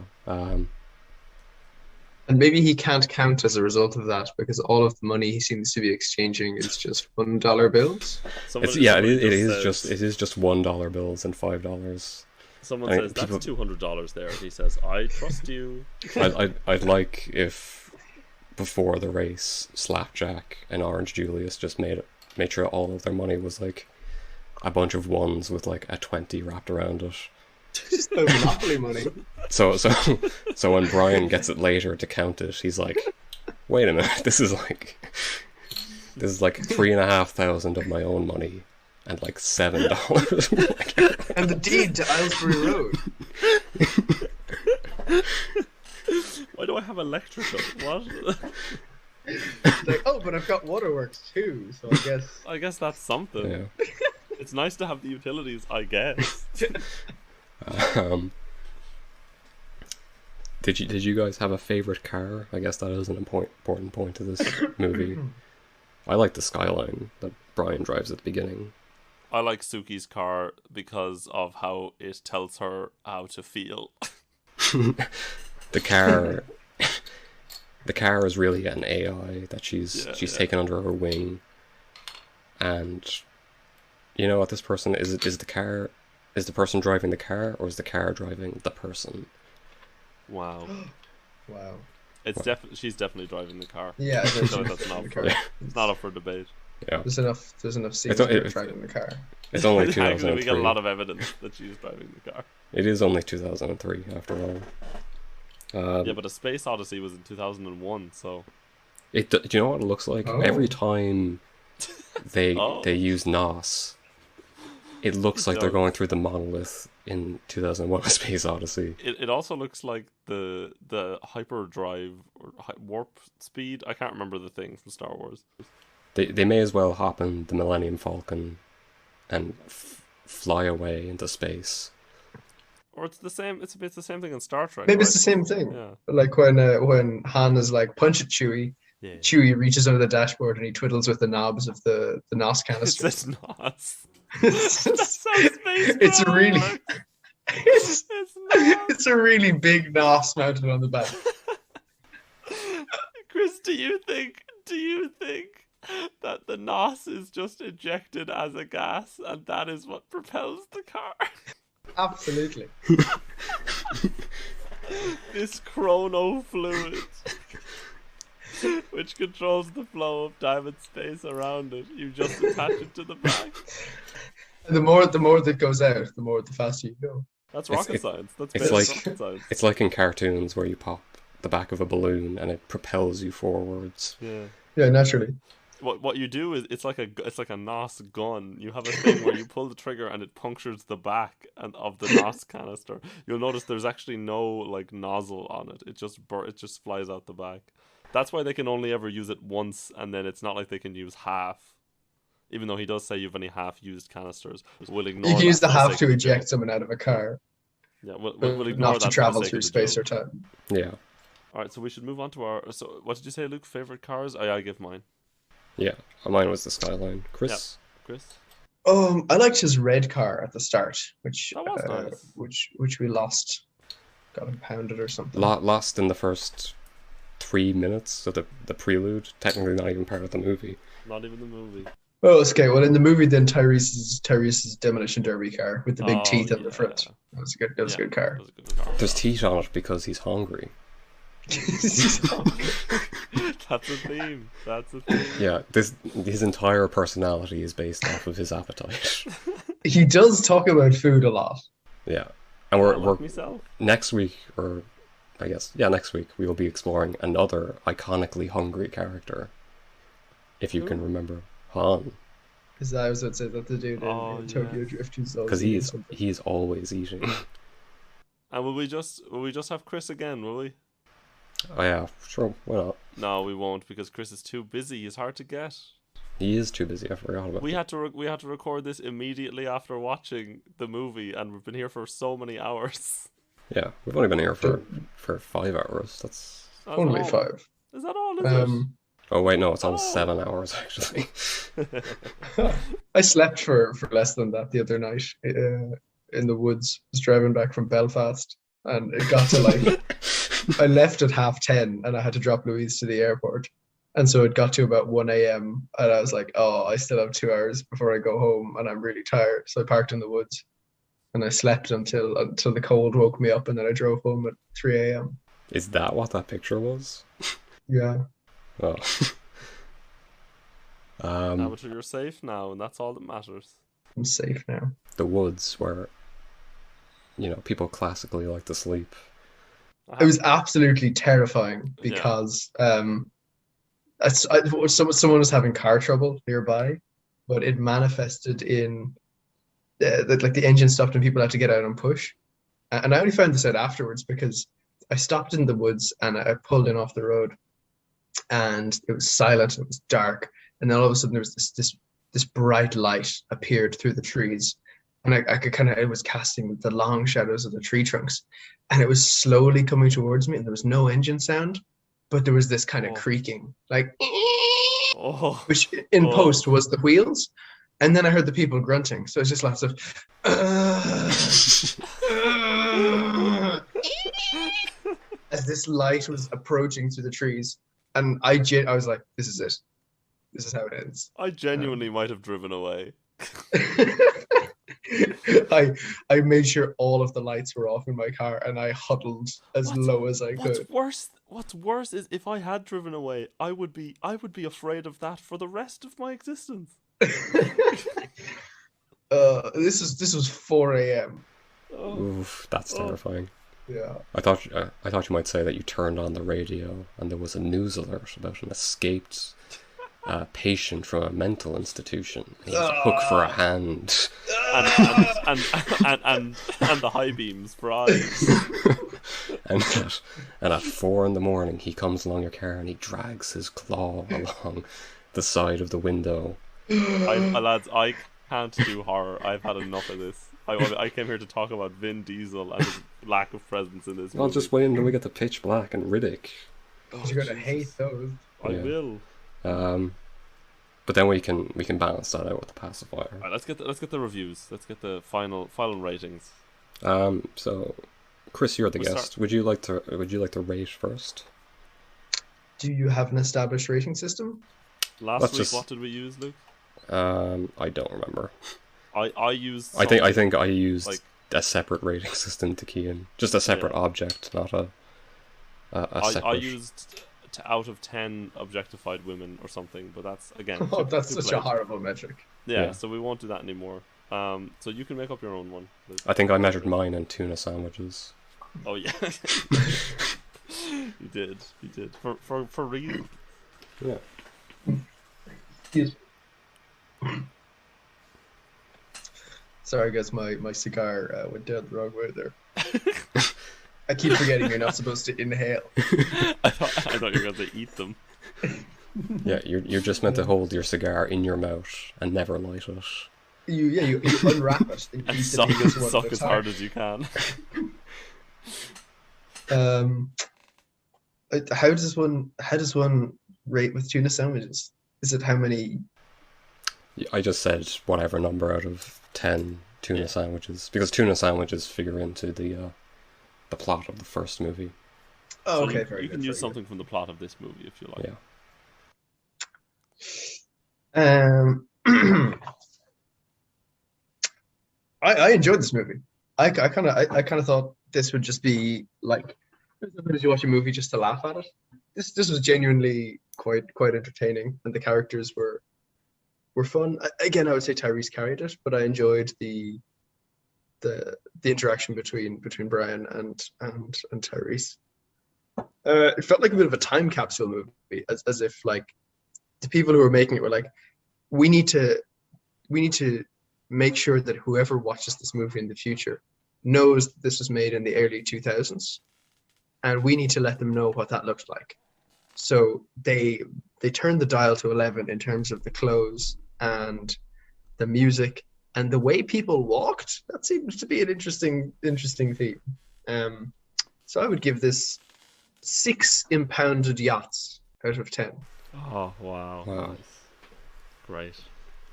And maybe he can't count as a result of that because all of the money he seems to be exchanging is just $1 bills. It is just $1 bills and $5. Someone says that's $200 there. He says, "I trust you." I'd like if before the race, Slapjack and Orange Julius just made sure all of their money was like a bunch of ones with like a 20 wrapped around it. Just the monopoly money. So when Brian gets it later to count it, he's like, "Wait a minute, this is like 3,500 of my own money and like $7." And the deed to Aylesbury Road. Why do I have electrical? What? It's like, oh, but I've got waterworks too, so I guess that's something. Yeah. It's nice to have the utilities, I guess. Um, did you guys have a favorite car? I guess that is an important point to this movie. I like the skyline that Brian drives at the beginning. I like Suki's car because of how it tells her how to feel. The car, the car is really an AI that she's Yeah. taken under her wing, and you know what this person is the person driving the car, or is the car driving the person? Wow. Wow. She's definitely driving the car. Yeah, So that's not the for, car. it's not up for debate. Yeah, There's enough scenes It's- of her it- driving the car. it's only Actually, 2003. we get a lot of evidence that she's driving the car. It is only 2003 after all. Yeah, but A Space Odyssey was in 2001, so Do you know what it looks like? Oh. Every time they Oh. they use NOS, it looks like they're does. going through the monolith in 2001: A Space Odyssey. it also looks like the hyperdrive or warp speed. I can't remember the thing from Star Wars. They may as well hop in the Millennium Falcon and fly away into space. Or it's the same. It's the same thing in Star Trek. Maybe right? it's the same thing. Yeah. Like when Han is like, punch it, Chewie. Yeah. Chewie reaches under the dashboard and he twiddles with the knobs of the NOS It canister. says NOS. It's, That's how space it's travel really works. it's, It's NOS. it's a really big NOS mounted on the back. Chris, do you think that the NOS is just ejected as a gas and that is what propels the car? Absolutely. This chrono fluid which controls the flow of time and space around it. You just attach it to the back. And the more that goes out, the faster you go. That's It's- rocket science. That's it's basic like- rocket science. It's like in cartoons where you pop the back of a balloon and it propels you forwards. Yeah. Yeah, naturally. What you do is it's like a NOS gun. You have a thing where you pull the trigger and it punctures the back of the NOS canister. You'll notice there's actually no like nozzle on it. It just flies out the back. That's why they can only ever use it once, and then it's not like they can use half. Even though he does say you've only half used canisters, we'll ignore. You can use that the for half sake to of the eject joke. someone out of a car, Yeah, we'll ignore not that to for the travel sake through of the space joke. or time. Yeah, All right, so we should move on to our. So, what did you say, Luke? Favorite cars? I give mine. yeah. Mine was the Skyline. Chris? Chris. I liked his red car at the start, which That was nice. which we lost, got impounded or something. Lost in the first 3 minutes, so the prelude, technically not even part of the movie. Not even the movie. Oh, okay. Well, in the movie, then Tyrese's demolition derby car with the big Oh, teeth on yeah. the front. That was a good. That was a good car. That was a good car. There's teeth on it because he's hungry. That's a theme. That's a theme. Yeah, his entire personality is based off of his appetite. He does talk about food a lot. Yeah, and I we're like myself. next week, or I guess next week we will be exploring another iconically hungry character. If you can remember Han, Because I was about to say that the dude Oh, in Tokyo yeah. Drift who's always because eating something. he's always eating. And will we just have Chris again? Will we? Oh yeah, sure, why not? No, we won't because Chris is too busy. He's hard to get. He is too busy. I forgot about We that. had to record this immediately after watching the movie, and we've been here for so many hours. Yeah, we've only been here for 5 hours. That's Only all. 5. Is that all? Is oh wait, no, it's almost Oh. 7 hours actually. it? I slept for less than that the other night in the woods. I was driving back from Belfast, and it got to like I left at 10:30, and I had to drop Louise to the airport, and so it got to about 1 a.m. and I was like, oh, I still have 2 hours before I go home, and I'm really tired, so I parked in the woods, and I slept until the cold woke me up, and then I drove home at 3 a.m. Is that what that picture was? Yeah. Oh. Now, but you're safe now, and that's all that matters. I'm safe now. The woods where people classically like to sleep. It was absolutely terrifying because someone was having car trouble nearby, but it manifested in the engine stopped and people had to get out and push. And I only found this out afterwards because I stopped in the woods and I pulled in off the road, and it was silent, and it was dark, and then all of a sudden there was this bright light appeared through the trees, and I could kind of, it was casting the long shadows of the tree trunks, and it was slowly coming towards me, and there was no engine sound, but there was this kind of creaking, like, Oh. which in post was the wheels, and then I heard the people grunting, so it's just lots of as this light was approaching through the trees, and I was like, this is it. This is how it ends. I genuinely might have driven away. I made sure all of the lights were off in my car, and I huddled as low as I could. What's worse is if I had driven away, I would be afraid of that for the rest of my existence. This was 4 a.m. Oof, that's terrifying. Yeah. I thought you might say that you turned on the radio and there was a news alert about an escaped patient from a mental institution. He was a hook for a hand. And the high beams for eyes. and at 4 a.m. he comes along your car and he drags his claw along the side of the window. Lads, I can't do horror. I've had enough of this. I came here to talk about Vin Diesel and his lack of presence in this movie. I'll just wait until we get to Pitch Black and Riddick. You're gonna hate those. I will. But then we can balance that out with the pacifier. Right, let's get the reviews. Let's get the final ratings. So Chris, you're the guest. Would you like to rate first? Do you have an established rating system? Last week, what did we use, Luke? I don't remember. I used. I think I used a separate rating system to key in, just a separate object, not a separate. I used out of 10 objectified women or something, but that's again. That's such a horrible metric. Yeah, so we won't do that anymore. So you can make up your own one, Luke. I think I measured mine in tuna sandwiches. Oh yeah. You did for real. Yeah. Excuse me. Sorry guys, my cigar went down the wrong way there. I keep forgetting you're not supposed to inhale. I thought you were going to eat them. Yeah, you're just meant to hold your cigar in your mouth and never light it. You unwrap it and suck as hard as you can. How does one rate with tuna sandwiches? Is it how many? I just said whatever number out of 10 tuna sandwiches, because tuna sandwiches figure into the plot of the first movie. Oh, so okay, very good. You can use something from the plot of this movie if you like. Yeah. I enjoyed this movie. I kind of thought this would just be like, as you watch a movie just to laugh at it. This was genuinely quite entertaining, and the characters were fun. Again, I would say Tyrese carried it, but I enjoyed the interaction between Brian and Tyrese. It felt like a bit of a time capsule movie, as if like the people who were making it were like, we need to make sure that whoever watches this movie in the future knows that this was made in the early 2000s, and we need to let them know what that looks like. So they turned the dial to 11 in terms of the clothes and the music and the way people walked. That seems to be an interesting theme. So I would give this 6 impounded yachts out of 10. Oh wow. Nice. Great.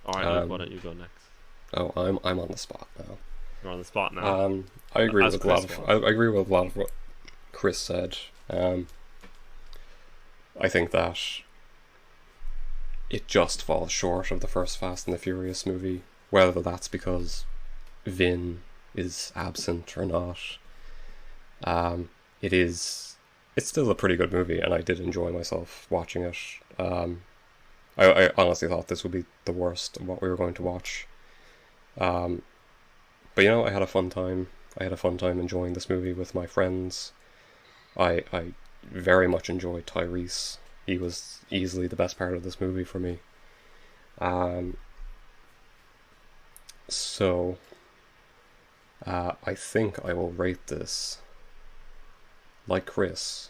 All right, Luke, why don't you go next? Oh, I'm on the spot now. You're on the spot now. I agree with a lot of what Chris said. I think that it just falls short of the first Fast and the Furious movie, whether that's because Vin is absent or not. It's still a pretty good movie, and I did enjoy myself watching it. I honestly thought this would be the worst of what we were going to watch. But I had a fun time. I had a fun time enjoying this movie with my friends. I very much enjoyed Tyrese. He was easily the best part of this movie for me. So I think I will rate this like Chris.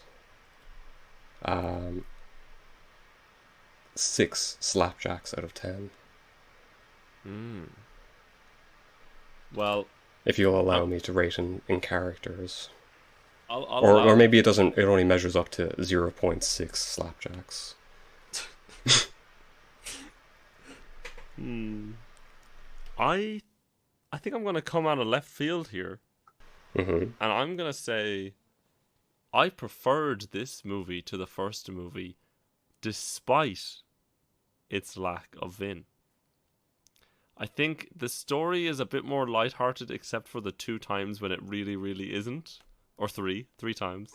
6 slapjacks out of 10. Well, If you'll allow me to rate in characters. I'll Or maybe it only measures up to 0.6 slapjacks. I think I'm going to come out of left field here. Mm-hmm. And I'm going to say I preferred this movie to the first movie despite its lack of Vin. I think the story is a bit more lighthearted except for the 2 times when it really, really isn't. Or 3 times.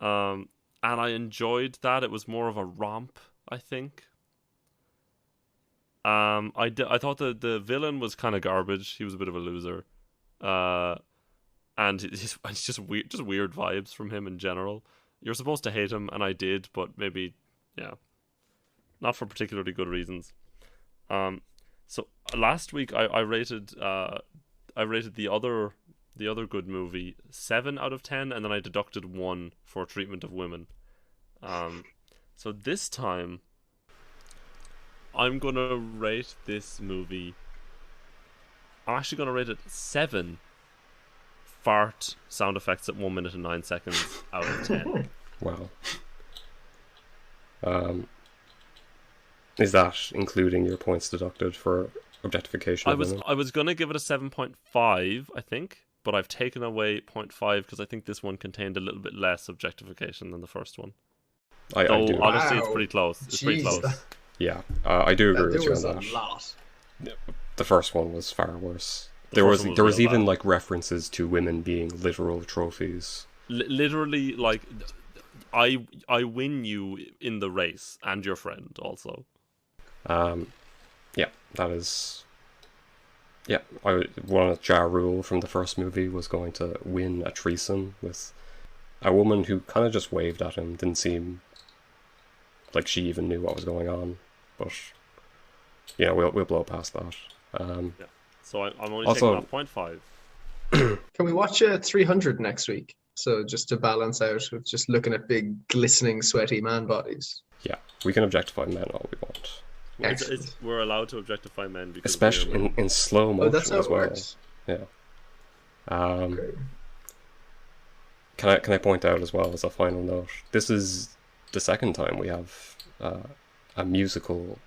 And I enjoyed that. It was more of a romp, I think. I thought the villain was kind of garbage. He was a bit of a loser. And it's just weird vibes from him in general. You're supposed to hate him, and I did, but maybe, not for particularly good reasons. So last week I rated the other good movie 7 out of 10, and then I deducted 1 for treatment of women. So this time I'm gonna rate this movie. I'm actually gonna rate it 7 fart sound effects at 1 minute and 9 seconds out of 10. Wow. Is that including your points deducted for objectification of women? I was gonna give it a 7.5, I think, but I've taken away 0.5 because I think this one contained a little bit less objectification than the first one. I do. Honestly, it's pretty close. It's pretty close. Yeah, I do agree with you on that. There was a lot. The first one was far worse. There was even like references to women being literal trophies. Literally, like, I win you in the race and your friend also. Yeah, that is. Yeah, one Ja Rule from the first movie was going to win a threesome with a woman who kind of just waved at him. Didn't seem like she even knew what was going on. But yeah, we'll blow past that. So I'm only also, taking off 0.5. Can we watch 300 next week? So just to balance out with just looking at big, glistening, sweaty man bodies. Yeah, we can objectify men all we want. We're allowed to objectify men because especially in slow motion that's how as it well. works. Yeah. Okay. Can I point out as well as a final note? This is the second time we have a musical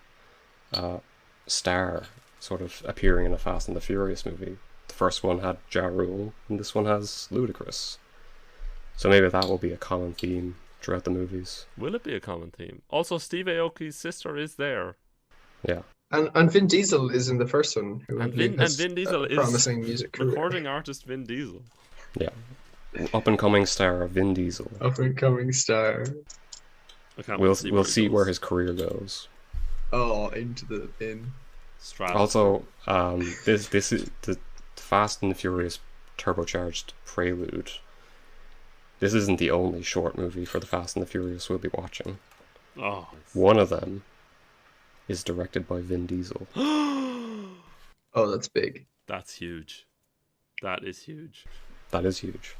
star sort of appearing in a Fast and the Furious movie. The first one had Ja Rule, and this one has Ludacris. So maybe that will be a common theme throughout the movies. Will it be a common theme? Also, Steve Aoki's sister is there. Yeah. And Vin Diesel is in the first one. And Vin Diesel is promising music career. recording artist Vin Diesel. Yeah. Up and coming star Vin Diesel. Up and coming star. We'll see where his career goes. Oh, into the bin. Also, this is the Fast and the Furious turbocharged prelude. This isn't the only short movie for the Fast and the Furious we'll be watching. Oh, one of them is directed by Vin Diesel. Oh, that's big. That's huge. That is huge. That is huge.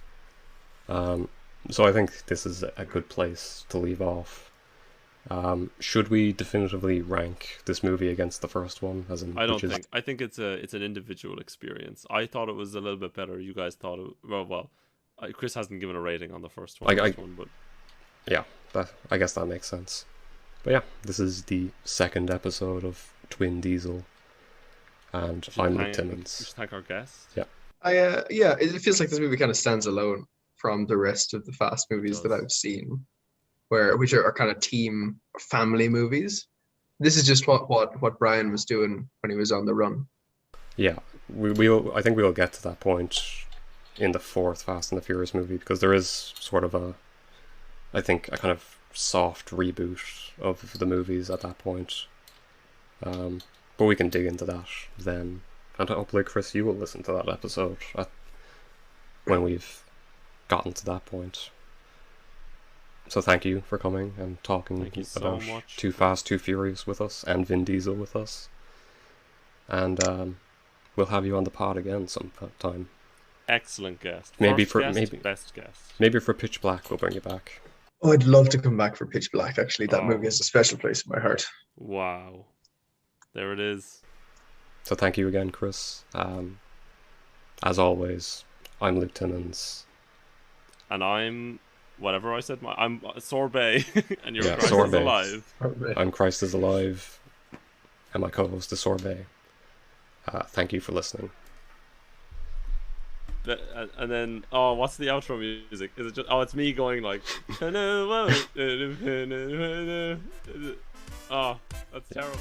So I think this is a good place to leave off. Should we definitively rank this movie against the first one? I don't think. I think it's an individual experience. I thought it was a little bit better. You guys thought it. Well. Chris hasn't given a rating on the first one. But yeah, I guess that makes sense. But yeah, this is the second episode of Twin Diesel, and I'm Luke Timmons. We should thank our guest. Yeah. It feels like this movie kind of stands alone from the rest of the Fast movies that I've seen, which are kind of team family movies. This is just what Brian was doing when he was on the run. Yeah, I think we'll get to that point in the fourth Fast and the Furious movie, because there is sort of a kind of soft reboot of the movies at that point. But we can dig into that then. And hopefully, Chris, you will listen to that episode when we've gotten to that point. So thank you for coming and talking about Too Fast, Too Furious with us, and Vin Diesel with us. And we'll have you on the pod again sometime. Excellent guest. Maybe best guest. Maybe for Pitch Black we'll bring you back. Oh, I'd love to come back for Pitch Black. Actually, that Oh, movie has a special place in my heart. wow. There it is. So thank you again, Chris. As always, I'm Luke Timmins. And I'm whatever I said. I'm Sorbet, and you're Yeah, Christ is Sorbet. alive. I'm Christ is Alive, and my co-host is Sorbet. Thank you for listening. And then, oh, what's the outro music? Is it just? Oh, it's me going like. Oh, that's terrible.